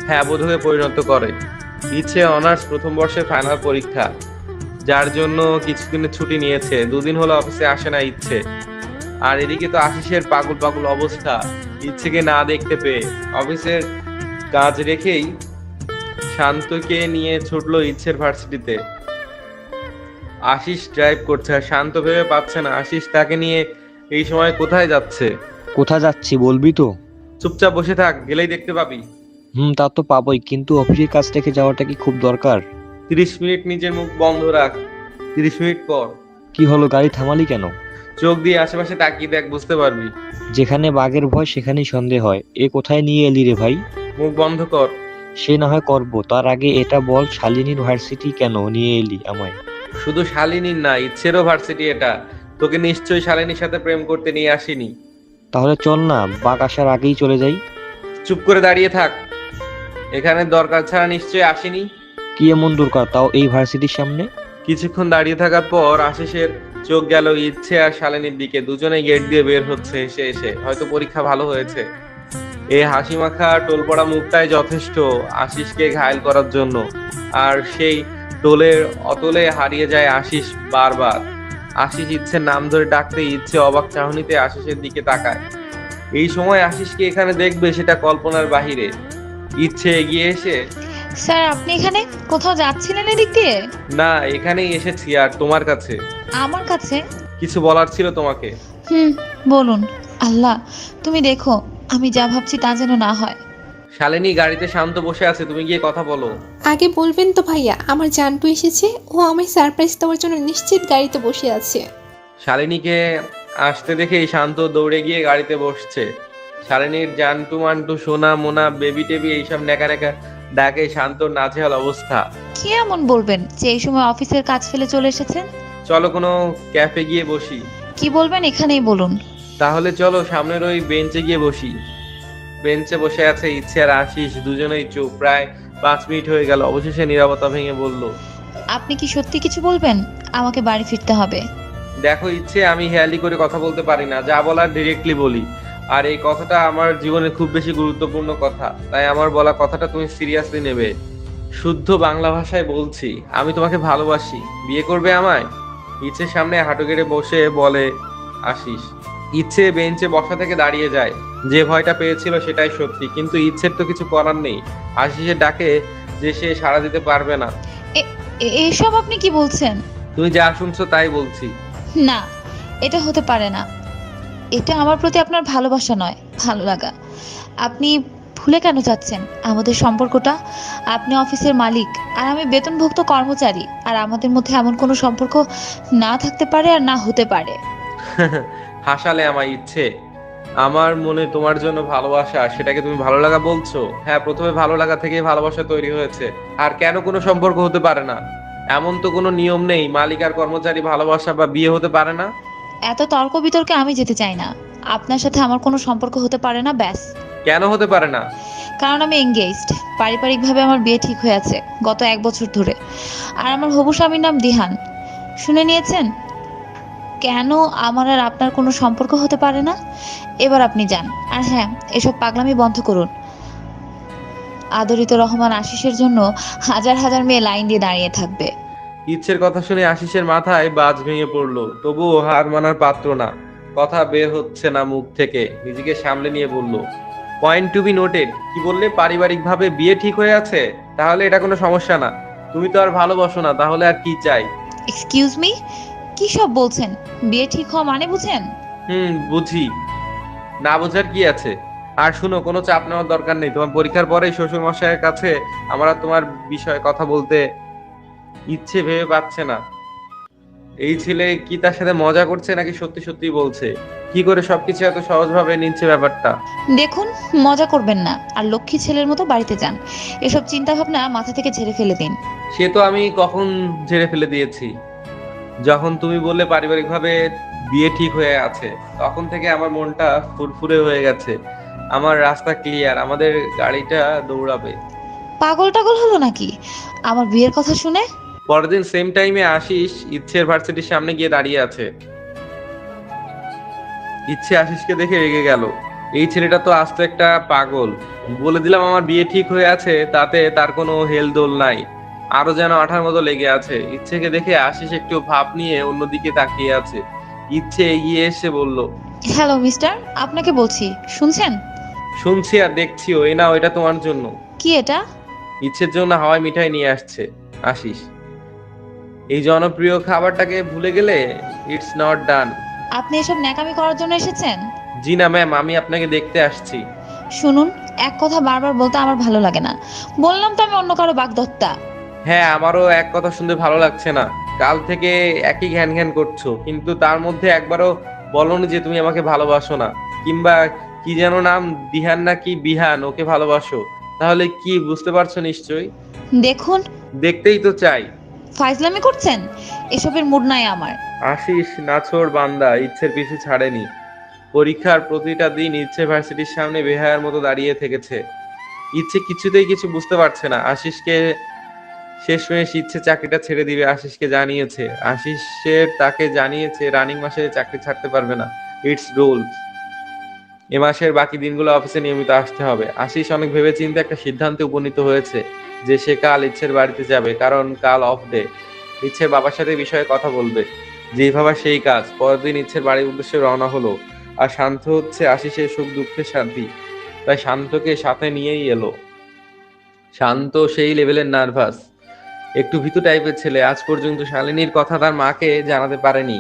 হ্যাঁ বোধকে পরিণত করে। ইচ্ছে অনার্স প্রথম বর্ষের ফাইনাল পরীক্ষা, যার জন্য কিছুদিনের ছুটি নিয়েছে। 2 দিন হলো অফিসে আসে না ইচ্ছে। আর এদিকে তো আশিসের পাগল পাগল অবস্থা, ইচ্ছেকে না দেখতে পেয়ে। অফিসের কাজ রেখেই শান্তকে নিয়ে ছুটলো ইচ্ছের ভার্সিটিতে। আশিস ড্রাইভ করছে আর শান্ত ভেবে পাচ্ছে না আশিস তাকে নিয়ে এই সময় কোথায় যাচ্ছে। কোথা যাচ্ছি বলবি তো? চুপচাপ বসে থাক, গেলেই দেখতে পাবি। তা তো পাবোই, কিন্তু অফিসের কাজ রেখে যাওয়াটা কি খুব দরকার? 30 মিনিট নিজের মুখ বন্ধ রাখ। 30 মিনিট পর কি হলো, গাড়ি থামালি কেন? চোখ দিয়ে আশেপাশে তাকিয়ে দেখ, বুঝতে পারবি। যেখানে বাঘের ভয় সেখানেই সন্দেহ হয়। এ কোথায় নিয়ে এলি রে ভাই? মুখ বন্ধ কর। সে না হয় করবো, তার আগে এটা বল, শালিনীর ভার্সিটি কেন নিয়ে এলি আমায়? শুধু শালিনীর না, ইচ্ছেরও ভার্সিটি এটা। তোকে নিশ্চয়ই শালিনীর সাথে প্রেম করতে নিয়ে আসিনি। তাহলে চল না, বাঘ আসার আগেই চলে যাই। চুপ করে দাঁড়িয়ে থাক, এখানে দরকার ছাড়া নিশ্চয়ই আসিনি। কি এমন দরকার তাও এই ভার্সিটির সামনে? কিছুক্ষণ দাঁড়িয়ে থাকার পর আশিসের চোখ গেল ইচ্ছে আর শালিনীর দিকে। দুজনেই গেট দিয়ে বের হচ্ছে হেসে হেসে, হয়তো পরীক্ষা ভালো হয়েছে। এই হাসি মাখা টোলপড়া মুখটাই যথেষ্ট আশিসকে ঘায়েল করার জন্য। আর সেই টোলের অতলে হারিয়ে যায় আশিস বারবার। আশিস ইচ্ছের নাম ধরে ডাকতে ইচ্ছে অবাক চাহনিতে আশিসের দিকে তাকায়। এই সময় আশিসকে এখানে দেখবে সেটা কল্পনার বাহিরে। ইচ্ছে এগিয়ে এসে, স্যার আপনি এখানে কোথাও যাচ্ছিলেন এদিক দিয়ে? না এখানেই এসেছি। আর তোমার কাছে আমার কাছে? কিছু বলার ছিল তোমাকে। বলুন। আল্লাহ, তুমি দেখো আমি যা ভাবছি তা যেন না হয়। শালিনী গাড়িতে শান্ত বসে আছে, তুমি গিয়ে কথা বলো। আগে বলবেন তো ভাইয়া, আমার জানটু এসেছে, ও আমায় সারপ্রাইজ দেওয়ার জন্য নিশ্চিত গাড়িতে বসে আছে। শালিনীকে আসতে দেখেই শান্ত দৌড়ে গিয়ে গাড়িতে বসছে। শালিনীর জানটু মান্টু সোনা মোনা বেবি টেবি এইসব নেকা নেকা ডাকে শান্তর নাজেহাল অবস্থা। কি এমন বলবেন যে এই সময় অফিসের কাজ ফেলে চলে এসেছেন? চলো কোনো ক্যাফে গিয়ে বসি। কি বলবেন এখানেই বলুন। তাহলে চলো সামনের ওই বেঞ্চে গিয়ে বসি। বেঞ্চে বসে আছে ইচ্ছে আর আশিস, দুজনেই চুপ। প্রায় 5 মিনিট হয়ে গেল, অবশেষে নীরবতা ভেঙে বলল, আপনি কি সত্যি কিছু বলবেন? আমাকে বাড়ি ফিরতে হবে। দেখো ইচ্ছে, আমি হেয়ালি করে কথা বলতে পারি না, যা বলার ডিরেক্টলি বলি। আর এই কথাটা আমার জীবনের খুব বেশি গুরুত্বপূর্ণ কথা, তাই আমার বলা কথাটা তুমি সিরিয়াসলি নেবে। শুদ্ধ বাংলা ভাষায় বলছি, আমি তোমাকে ভালোবাসি, বিয়ে করবে আমায়? ইচ্ছের সামনে হাঁটু গেড়ে বসে বলে আশিস। ইচ্ছে বেঞ্চে বসা থেকে দাঁড়িয়ে যায়। যে ভয়টা পেয়েছিল সেটাই সত্যি, কিন্তু ইচ্ছের তো কিছু করার নেই। আশিসের ডাকে যে সে সাড়া দিতে পারবে না। এসব আপনি কি বলছেন? তুমি যা শুনছো তাই বলছি। না, এটা হতে পারে না। এটা আমার প্রতি আপনার ভালোবাসা নয়, ভালো লাগা। আপনি ভুলে কেন যাচ্ছেন আমাদের সম্পর্কটা? আপনি অফিসের মালিক আর আমি বেতনভুক্ত কর্মচারী, আর আমাদের মধ্যে এমন কোনো সম্পর্ক না থাকতে পারে আর না হতে পারে। হাসালে আমার ইচ্ছে। আমার মনে তোমার জন্য ভালোবাসা, সেটাকে তুমি ভালো লাগা বলছো? হ্যাঁ, প্রথমে ভালো লাগা থেকেই ভালোবাসা তৈরি হয়েছে। আর কেন কোনো সম্পর্ক হতে পারে না? এমন তো কোনো নিয়ম নেই মালিক আর কর্মচারী ভালোবাসা বা বিয়ে হতে পারে না। এত তর্ক বিতর্কে আমি যেতে চাই না। আপনার সাথে আমার কোনো সম্পর্ক হতে পারে না, ব্যাস। কেন হতে পারে না? কারণ আমি এঙ্গেজড। পারিবারিকভাবে আমার বিয়ে ঠিক হয়ে আছে গত 1 বছর ধরে। আর আমার হবু স্বামীর নাম দিহান। শুনে নিয়েছেন? কেন আমার আর আপনার কোনো সম্পর্ক হতে পারে না? এবার আপনি যান। আর হ্যাঁ, এসব পাগলামি বন্ধ করুন। আদরিত রহমান আশিসের জন্য হাজার হাজার মেয়ে লাইন দিয়ে দাঁড়িয়ে থাকবে। ইচ্ছের কথা শুনে আশিসের মাথায় বাজ ভেঙে পড়লো, তবুও হার মানার পাত্র না। কথা বের হচ্ছে না মুখ থেকে, নিজেকে সামলে নিয়ে বলল, পয়েন্ট টু বি নোটেড। কি বললে? পারিবারিকভাবে বিয়ে ঠিক হয়ে আছে? তাহলে এটা কোনো সমস্যা না। তুমি তো আর ভালোবাসো না, তাহলে আর কি চাই? এক্সকিউজ মি, কি সব বলছেন? বিয়ে ঠিক হওয়া মানে বুঝেন? বুঝি। না বোঝার কি আছে? আর শুনো, কোনো চাপ নেওয়ার দরকার নেই। তোমার পরীক্ষার পরেই শ্বশুর মশাইয়ের কাছে আমরা তোমার বিষয়ে কথা বলতে ইচ্ছে ভেবে পাচ্ছে না। এই ছেলে কি তার সাথে মজা করছে নাকি সত্যি সত্যি বলছে? কি করে সবকিছু এত সহজভাবে নিচ্ছে ব্যাপারটা? দেখুন, মজা করবেন না আর লক্ষ্মী ছেলের মতো বাড়িতে যান। এসব চিন্তা ভাবনা মাথা থেকে ঝেড়ে ফেলে দিন। সে তো আমি কখন ঝেড়ে ফেলে দিয়েছি। যখন তুমি বললে পারিবারিকভাবে বিয়ে ঠিক হয়ে আছে, তখন থেকে আমার মনটা ফুরফুরে হয়ে গেছে। আমার রাস্তা ক্লিয়ার, আমাদের গাড়িটা দৌড়াবে। পাগল টাগল হলো নাকি আমার বিয়ের কথা শুনে? পরের দিন সেম টাইমে আশিস ইচ্ছের ভার্সিটির সামনে গিয়ে দাঁড়িয়ে আছে। ইচ্ছে আশিসকে দেখে রেগে গেল। এই ছেলেটা তো আস্ত একটা পাগল। বলে দিলাম আমার বিয়ে ঠিক হয়ে আছে, তাতে তার কোনো হেলদোল নাই। আরো যেন আঠার মতো লেগে আছে। ইচ্ছেকে দেখে আশিস একটু ভাব নিয়ে অন্যদিকে তাকিয়ে আছে। ইচ্ছে এগিয়ে এসে বলল, হ্যালো মিস্টার, আপনাকে বলছি, শুনছেন? শুনছি আর দেখছিও। এই নাও, এটা তোমার জন্য। কি এটা? ইচ্ছের জন্য হাওয়াই মিঠাই নিয়ে আসছে আশিস। এই জনপ্রিয় খাবারটাকে ভুলে গেলে? It's not done. আপনি এসব ন্যাকামি করার জন্য এসেছেন? জি না ম্যাম, আমি আপনাকে দেখতে আসছি। শুনুন, এক কথা বারবার বলতে আমার ভালো লাগে না। বললাম তো আমি অন্য কারো বাগদত্তা। হ্যাঁ, আমারও এক কথা শুনতে ভালো লাগছে না। কাল থেকে একই ঘ্যান ঘ্যান করছো, কিন্তু তার মধ্যে একবারও বলনি যে তুমি আমাকে ভালোবাসো না, কিংবা কি যেন নাম, দিহান নাকি বিহান, ওকে ভালোবাসো। তাহলে কি বুঝতে পারছো নিশ্চয়ই? দেখুন, দেখতেই তো চাই। ফাইজলামি করছেন? এসবের মুড নাই আমার। আশিস নাছোড় বান্দা ইচ্ছের পিছু ছাড়েনি। পরীক্ষার প্রতিটা দিন ইচ্ছে ভার্সিটির সামনে বেহায়ার মতো দাঁড়িয়ে থেকেছে। ইচ্ছে কিছুতেই কিছু বুঝতে পারছে না। আশিসকে শেষমেশ ইচ্ছে চাকরিটা ছেড়ে দিবে আশিসকে জানিয়েছে। আশিসের তাকে জানিয়েছে রানিং মাসে চাকরি ছাড়তে পারবে না। It's rule. এ মাসের বাকি দিনগুলো অফিসে নিয়মিত আসতে হবে। আশিস অনেক ভেবেচিন্তে একটা সিদ্ধান্তে উপনীত হয়েছে যে সে কাল ইচ্ছের বাড়িতে যাবে, কারণ কাল অফ ডে। ইচ্ছের বাবার সাথে এই বিষয়ে কথা বলবে। যেই ভাবা সেই কাজ। পরের দিন ইচ্ছের বাড়ির উদ্দেশ্যে রওনা হলো। আর শান্ত হচ্ছে আশিসের সুখ দুঃখের সাথী, তাই শান্তকে সাথে নিয়েই এলো। শান্ত সেই লেভেলের নার্ভাস, একটু ভীতু টাইপের ছেলে। আজ পর্যন্ত শালিনীর কথা তার মাকে জানাতে পারেনি।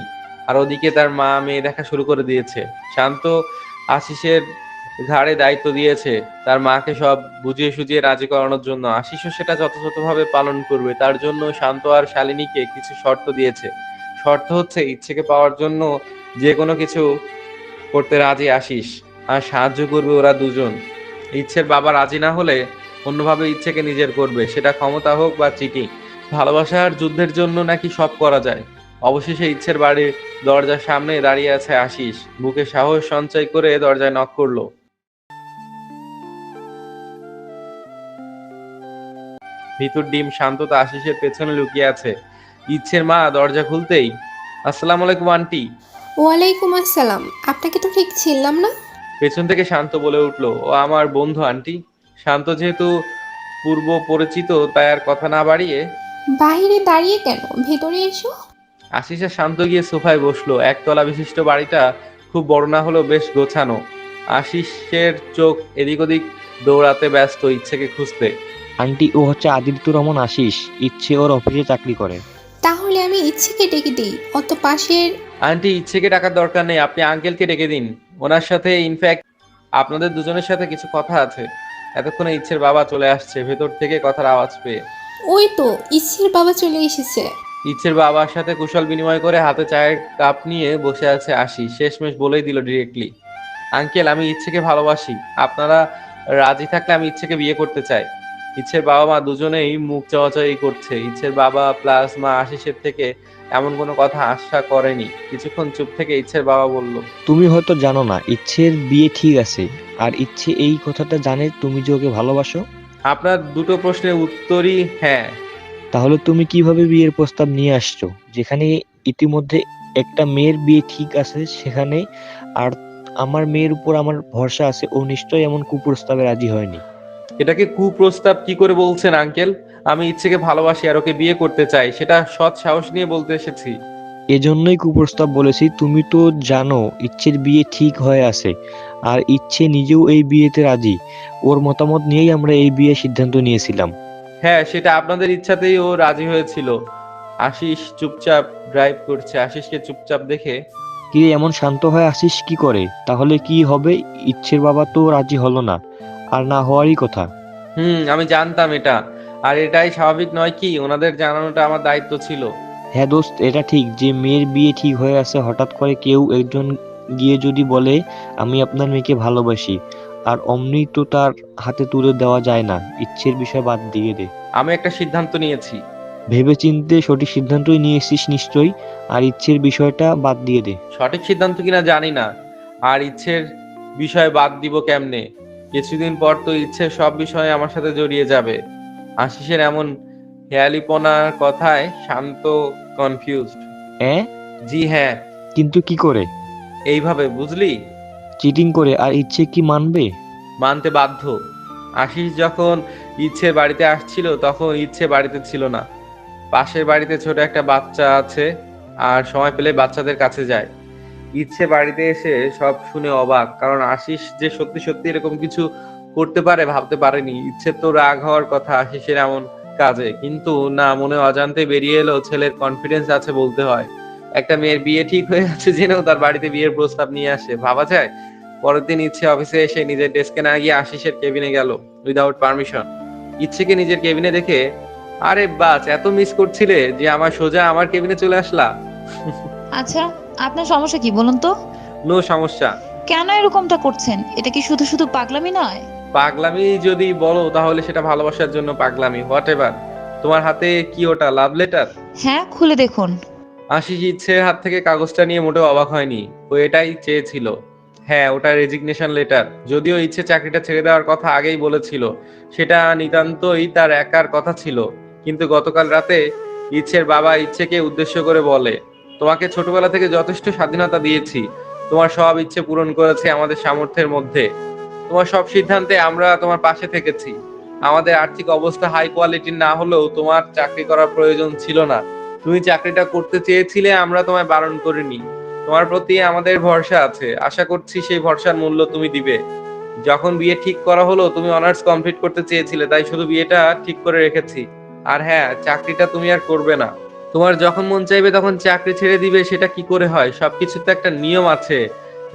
আর ওদিকে তার মা মেয়ে দেখা শুরু করে দিয়েছে। শান্ত আশিসের ঘাড়ে দায়িত্ব দিয়েছে তার মাকে সব বুঝিয়ে সুঝিয়ে রাজি করানোর জন্য। আশিসও সেটা যথাযথভাবে পালন করবে। তার জন্য শান্ত আর শালিনীকে কিছু শর্ত দিয়েছে। শর্ত হচ্ছে ইচ্ছেকে পাওয়ার জন্য যে কোনো কিছু করতে রাজি আশিস, আর সাহায্য করবে ওরা দুজন। ইচ্ছের বাবা রাজি না হলে অন্যভাবে ইচ্ছেকে নিজের করবে, সেটা ক্ষমতা হোক বা চিটিং। ভালোবাসার যুদ্ধের জন্য নাকি সব করা যায়। অবশেষে ইচ্ছের বাড়ির দরজার সামনে দাঁড়িয়ে আছে আশিস। বুকে সাহস সঞ্চয় করে দরজায় নক করলো। ভিতর ডিম শান্ততা আশিসের পেছনে লুকিয়ে আছে। ইচ্ছের মা দরজা খুলতেই, আসসালামু আলাইকুম আন্টি। ওয়ালাইকুম আসসালাম। আপনাকে তো ঠিক ছিলাম না। পেছন থেকে শান্ত বলে উঠলো, ও আমার বন্ধু আন্টি। শান্ত যেহেতু পূর্ব পরিচিত, তাই আর কথা না বাড়িয়ে বাইরে দাঁড়িয়ে কেন, ভেতরে এসো। আশিস আর শান্ত গিয়ে সোফায় বসলো। একতলা বিশিষ্ট বাড়িটা খুব বড় না হলেও বেশ গোছানো। আশিসের চোখ এদিক ওদিক দৌড়াতে ব্যস্ত ইচ্ছেকে খুঁজতে। আন্টি, ও হচ্ছে আদিত্য রমন আশিস। ইচ্ছে ওর অফিসে চাকরি করে। তাহলে আমি ইচ্ছেকে ডেকে দিই। অত পাশের আন্টি, ইচ্ছেকে ডাকার দরকার নেই, আপনি আঙ্কেলকে ডেকে দিন। ওনার সাথে ইনফ্যাক্ট আপনাদের দুজনের সাথে কিছু কথা আছে। এতক্ষণে ইচ্ছের বাবা চলে আসছে ভেতর থেকে কথার আওয়াজ পেয়ে। ওই তো ইচ্ছের বাবা চলে এসেছে। ইচ্ছের বাবার সাথে কুশল বিনিময় করে হাতে চায়ের কাপ নিয়ে বসে আছে আশিস। শেষমেশ বলেই দিল ডিরেক্টলি, আঙ্কেল আমি ইচ্ছেকে ভালোবাসি। আপনারা রাজি থাকলে আমি ইচ্ছেকে বিয়ে করতে চাই। ইচ্ছের বাবা মা দুজনেই মুখ চাওয়াচাই করছে। ইচ্ছের বাবা প্লাস মা আশিসের থেকে এমন কোনো কথা আশা করেনি। কিছুক্ষণ চুপ থেকে ইচ্ছের বাবা বলল, তুমি হয়তো জানো না ইচ্ছের বিয়ে ঠিক আছে, আর ইচ্ছে এই কথাটা জানে তুমি যে ওকে ভালোবাসো। আপনার দুটো প্রশ্নের উত্তরই হ্যাঁ। তাহলে তুমি কিভাবে বিয়ের প্রস্তাব নিয়ে আসছো, যেখানে ইতিমধ্যে একটা মেয়ের বিয়ে ঠিক আছে সেখানে? আর আমার মেয়ের উপর আমার ভরসা আছে, ও নিশ্চয়ই এমন কুপ্রস্তাবে রাজি হয়নি। এটাকে কুপ্রস্তাব কি করে বলছেন আঙ্কেল? আমি ইচ্ছেকে ভালোবাসি আর ওকে বিয়ে করতে চাই, সেটা সৎ সাহস নিয়ে বলতে এসেছি। এজন্যই কুপ্রস্তাব বলেছি। তুমি তো জানো ইচ্ছের বিয়ে ঠিক হয়ে আছে, আর ইচ্ছে নিজেও এই বিয়েতে রাজি। ওর মতামত নিয়েই আমরা এই বিয়ের সিদ্ধান্ত নিয়েছিলাম। হ্যাঁ, সেটা আপনাদের ইচ্ছাতেই ও রাজি হয়েছিল। আশিস চুপচাপ ড্রাইভ করছে। আশিসকে চুপচাপ দেখে, কি রে, এমন শান্ত হয়ে আসিস কি করে? তাহলে কি হবে? ইচ্ছের বাবা তো রাজি হলো না, আর না হওয়ারই কথা। আমি জানতাম এটা। আর এটাই স্বাভাবিক নয় কি? ওনাদের জানানোটা আমার দায়িত্ব ছিল। হ্যাঁ দোস্ত, এটা ঠিক যে মেয়ের বিয়ে ঠিক হয়ে আছে, হঠাৎ করে কেউ একজন গিয়ে যদি বলে আমি আপনার মেয়েকে ভালোবাসি, আর অমনি তো তার হাতে তুলে দেওয়া যায় না। ইচ্ছের বিষয় বাদ দিয়ে দে। আমি একটা সিদ্ধান্ত নিয়েছি। ভেবেচিন্তে সঠিক সিদ্ধান্তই নিয়েছিস নিশ্চয়ই, আর ইচ্ছের বিষয়টা বাদ দিয়ে দে। সঠিক সিদ্ধান্ত কিনা জানি না, আর ইচ্ছের বিষয় বাদ দিব কেমনে? কিছুদিন পর তো ইচ্ছের সব বিষয়ে আমার সাথে জড়িয়ে যাবে। আশিসের এমন হেয়ালিপনার কথায় শান্ত কনফিউজড। জি হ্যাঁ, কিন্তু কি করে? এইভাবে বুঝলি? চিটিং করে আর ইচ্ছে কি মানবে? মানতে বাধ্য। আশিস যখন ইচ্ছে বাড়িতে আসছিল তখন ইচ্ছে বাড়িতে ছিল না। পাশের বাড়িতে ছোট একটা বাচ্চা আছে, আর সময় পেলে বাচ্চাদের কাছে যায়। ইচ্ছে বাড়িতে এসে সব শুনে অবাক, কারণ আশিস যে সত্যি সত্যি এরকম কিছু করতে পারে ভাবতে পারেনি। ইচ্ছে তো রাগ হওয়ার কথা আশিসের এমন কাজে, কিন্তু না, মনে অজান্তে বেরিয়ে এলো ছেলের কনফিডেন্স আছে বলতে হয়। একটা মেয়ের বিয়ে ঠিক হয়ে আছে জেনেও তার বাড়িতে বিয়ের প্রস্তাব নিয়ে আসে, ভাবা যায়? পরের দিন ইচ্ছে অফিসে এসে নিজের ডেস্কে না গিয়ে আশিসের কেবিনে গেল উইদাউট পারমিশন। ইচ্ছেকে নিজের কেবিনে দেখে, আরে বাস, এত মিস করছিলে যে আমার সোজা আমার কেবিনে চলে আসলা? আচ্ছা, আপনার সমস্যা কি বলুন তো? নো সমস্যা। কেন এরকমটা করছেন? এটা কি শুধু শুধু পাগলামি নয়? পাগলামি যদি বলো তাহলে সেটা ভালোবাসার জন্য পাগলামি, হোয়াট এভার। তোমার হাতে কি ওটা, লাভ লেটার? হ্যাঁ, খুলে দেখুন। আশিস ইচ্ছের হাত থেকে কাগজটা নিয়ে মোটেও অবাক হয়নি, ও এটাই চেয়েছিল। হ্যাঁ, ওটা রেজিগনেশন লেটার। যদিও ইচ্ছে চাকরিটা ছেড়ে দেওয়ার কথা আগেই বলেছিল, সেটা নিতান্তই তার একার কথা ছিল। কিন্তু গতকাল রাতে ইচ্ছের বাবা ইচ্ছেকে উদ্দেশ্য করে বলে, তোমাকে ছোটবেলা থেকে যথেষ্ট স্বাধীনতা দিয়েছি, তোমার সব ইচ্ছে পূরণ করেছে আমাদের সামর্থ্যের মধ্যে। তোমার সব সিদ্ধান্তে আমরা তোমার পাশে থেকেছি। আমাদের আর্থিক অবস্থা হাই কোয়ালিটির না হলেও তোমার চাকরি করার প্রয়োজন ছিল না। তুমি চাকরিটা করতে চেয়েছিলে, আমরা তোমায় বারণ করিনি। তোমার প্রতি আমাদের ভরসা আছে, আশা করছি সেই ভরসার মূল্য তুমি দিবে। যখন বিয়ে ঠিক করা হলো তুমি অনার্স কমপ্লিট করতে চেয়েছিলে, তাই শুধু বিয়েটা ঠিক করে রেখেছি। আর হ্যাঁ, চাকরিটা তুমি আর করবে না। তোমার যখন মন চাইবে তখন চাকরি ছেড়ে দিবে, সেটা কি করে হয়? সবকিছু তো একটা নিয়ম আছে।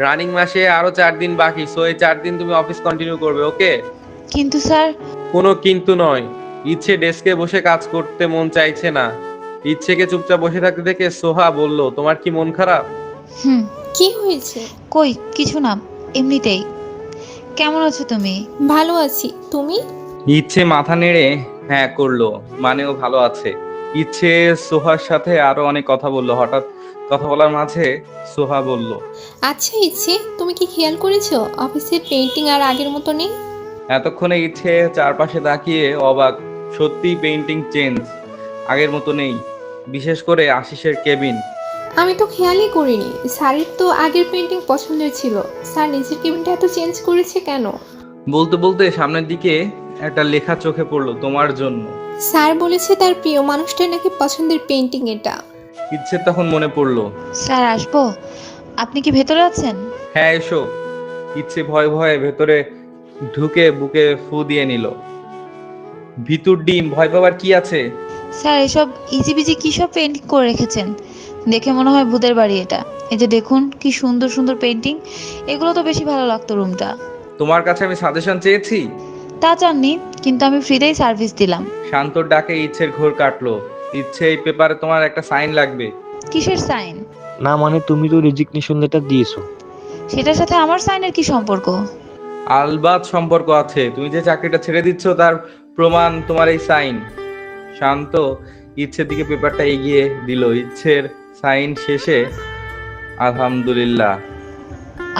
রানিং মাসে আরো 4 দিন বাকি, সো এই 4 দিন তুমি অফিস কন্টিনিউ করবে, ওকে? কিন্তু স্যার। কোনো কিন্তু নয়। ইচ্ছে ডেস্কে বসে কাজ করতে মন চাইছে না। ইচ্ছেকে চুপচাপ বসে থাকতে দেখে সোহা বলল, তোমার কি মন খারাপ? হুম। কি হয়েছে? কই কিছু না, এমনিতেই। কেমন আছো তুমি? ভালো আছি, তুমি? ইচ্ছে মাথা নেড়ে হ্যাঁ করলো, মানে ও ভালো আছে। ইচ্ছে সোহার সাথে আরো অনেক কথা বললো। হঠাৎ কথা বলার মাঝে সোহা বলল, আচ্ছা ইচ্ছে, তুমি কি খেয়াল করেছো অফিসের পেইন্টিং আর আগের মতো নেই? এতক্ষণে ইচ্ছে চারপাশে তাকিয়ে অবাক। সত্যি পেইন্টিং চেঞ্জ, আগের মতো নেই। বিশেষ করে আশিসের কেবিন। আমি তো খেয়ালই করিনি। স্যারের তো আগের পেইন্টিং পছন্দের ছিল, স্যার নিজের কেবিনটা এত চেঞ্জ করেছে কেন? বলতে বলতে সামনের দিকে একটা লেখা চোখে পড়লো, তোমার জন্য। স্যার বলেছে তার প্রিয় মানুষটার নাকি পছন্দের পেইন্টিং এটা। ইচ্ছে তখন মনে পড়লো। স্যার, আসবো? আপনি কি ভেতরে আছেন? হ্যাঁ এসো। ইচ্ছে ভয়ে ভয়ে ভেতরে ঢুকে বুকে ফু দিয়ে নিল। ভিতর ডিম, ভয় পাবার কি আছে? স্যার, এসব ইজিবিজি কি সব পেন্টিং করে রেখেছেন? দেখে মনে হয় ভূতের বাড়ি এটা। এই যে দেখুন কি সুন্দর সুন্দর পেন্টিং, এগুলো তো বেশি ভালো লাগতো রুমটা। তোমার কাছে আমি সাজেশন চেয়েছি? তা চাননি, কিন্তু আমি ফ্রিতেই সার্ভিস দিলাম। শান্তর ডাকে ইচ্ছের ঘোর কাটলো। ইচ্ছে, এই পেপারে তোমার একটা সাইন লাগবে। কিসের সাইন? না মানে তুমি তো রেজিগনেশন লেটার দিয়েছো। সেটার সাথে আমার সাইনের কি সম্পর্ক? আলবাত সম্পর্ক আছে। তুমি যে চাকরিটা ছেড়ে দিচ্ছ তার প্রমাণ তোমার এই সাইন। শান্ত ইচ্ছের দিকে পেপারটা এগিয়ে দিল। ইচ্ছের সাইন শেষে আলহামদুলিল্লাহ।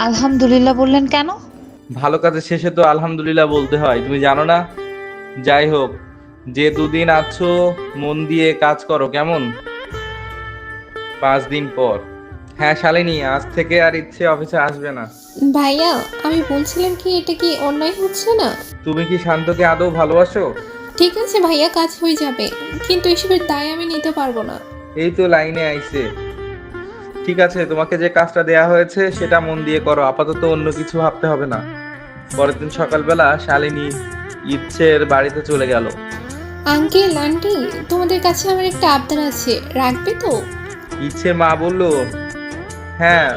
আলহামদুলিল্লাহ বললেন কেন? ভালো কাজের শেষে তো আলহামদুলিল্লাহ বলতে হয়, তুমি জানো না? যাই হোক, যে দুদিন আছো মন দিয়ে কাজ করো, কেমন? 5 দিন পর। হ্যাঁ শালিনী, আজ থেকে আর ইচ্ছে অফিসে আসবে না। ভাইয়া, আমি বলছিলাম কি এটা কি অন্যায় হচ্ছে না? তুমি কি শান্তকে আদৌ ভালোবাসো? ঠিক আছে ভাইয়া, কাজ হয়ে যাবে, কিন্তু এসবের দায় আমি নিতে পারবো না। এই তো লাইনে আইছে। ঠিক আছে, তোমাকে যে কাজটা দেয়া হয়েছে সেটা মন দিয়ে করো, আপাতত অন্য কিছু ভাবতে হবে না। পরের দিন সকালবেলা শালিনী ইচ্ছের বাড়িতে চলে গেল। আঙ্কেল আন্টি, তোমাদের কাছে আমার একটা আবদার আছে, রাখবে তো? ইচ্ছের মা বলল, হ্যাঁ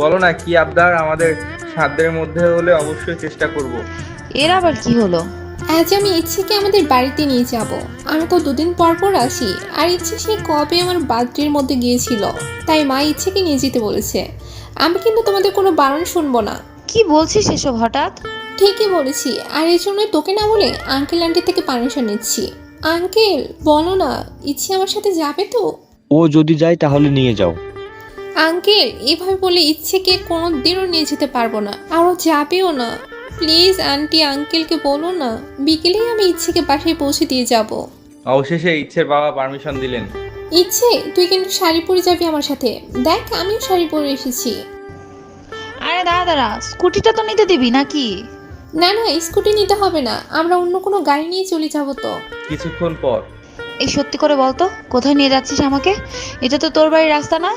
বলো না কি আবদার, আমাদের সাধ্যের মধ্যে হলে অবশ্যই চেষ্টা করব। এর আবার কি হলো? আজ আমি ইচ্ছেকে আমাদের বাড়িতে নিয়ে যাব। আমি তো 2 দিন পর পর আসি, আর ইচ্ছে সে কবে আমার বার্থডের মধ্যে গিয়েছিল, তাই মা ইচ্ছেকে নিয়ে যেতে বলেছে। আমি কিন্তু তোমাদের কোনো বারণ শুনবো না। কি বলছিস এসব হঠাৎ? ঠিকই বলেছি, আর এই জন্যই তোকে না বলে আঙ্কেল আন্টি থেকে পারমিশন নিচ্ছি। আঙ্কেল বলো না, ইচ্ছে আমার সাথে যাবে তো? ও যদি যায় তাহলে নিয়ে যাও। আঙ্কেল এভাবে বলে ইচ্ছেকে কোনো দিনও নিয়ে যেতে পারবো না, আর ও যাবেও না। প্লিজ আন্টি আঙ্কেলকে বলো না, বিকেলেই আমি ইচ্ছেকে বাসায় পৌঁছে দিয়ে যাব। অবশেষে ইচ্ছের বাবা পারমিশন দিলেন। ইচ্ছে, তুই কিন্তু শাড়ি পরে যাবি আমার সাথে। দেখ, আমিও শাড়ি পরে এসেছি। আরে দাঁড়া দাঁড়া, স্কুটিটা তো নিতে দিবি নাকি? না না, স্কুটি নিতে হবে না, আমরা অন্য কোনো গাড়ি নিয়ে চলে যাব তো। কিছুক্ষণ পর এই সত্যি করে বলতো, কোথায় নিয়ে যাচ্ছিস আমাকে? এটা তো তোর বাড়ির রাস্তা না।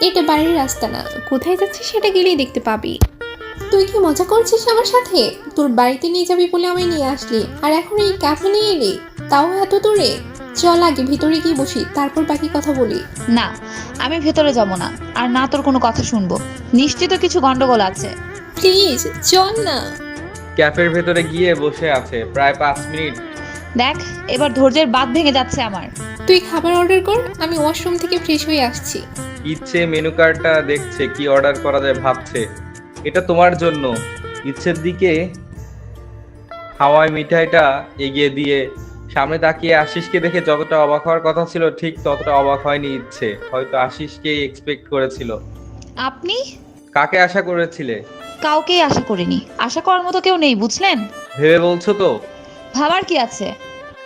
এটা বাড়ির রাস্তা না, কোথায় যাচ্ছিস সেটা গেলেই দেখতে পাবি। তুই কি মজা করছিস আমার সাথে? তোর বাড়িতে নিয়ে যাবি বলে আমায় নিয়ে আসলি, আর এখন এই ক্যাফে নিয়ে এলি, তাও এত দূরে। চল আগে ভিতরে গিয়ে বসি, তারপর বাকি কথা বলি। না, আমি ভেতরে যাব না, আর না তোর কোনো কথা শুনবো। নিশ্চিত কিছু গন্ডগোল আছে। প্লিজ চল না। ক্যাফের ভেতরে গিয়ে বসে আছে প্রায় 5 মিনিট। দেখ, এবার ধৈর্যের বাঁধ ভেঙে যাচ্ছে আমার। তুই খাবার অর্ডার কর, আমি ওয়াশরুম থেকে ফ্রেশ হয়ে আসছি। ইচ্ছে মেনু কার্ডটা দেখছে, কি অর্ডার করা যায় ভাবছে। এটা তোমার জন্য। ইচ্ছের দিকে হাওয়াই মিঠাইটা এগিয়ে দিয়ে সামনে তাকিয়ে আশিসকে দেখে যতটা অবাক হওয়ার কথা ছিল ঠিক ততটা অবাক হয়নি ইচ্ছে। হয়তো আশিসকেই এক্সপেক্ট করেছিল। আপনি? কাকে আশা করেছিলে? কাউকেই আশা করিনি। আশা করার মতো কেউ নেই, বুঝলেন? ভেবে বলছো তো? ভাবার কি আছে?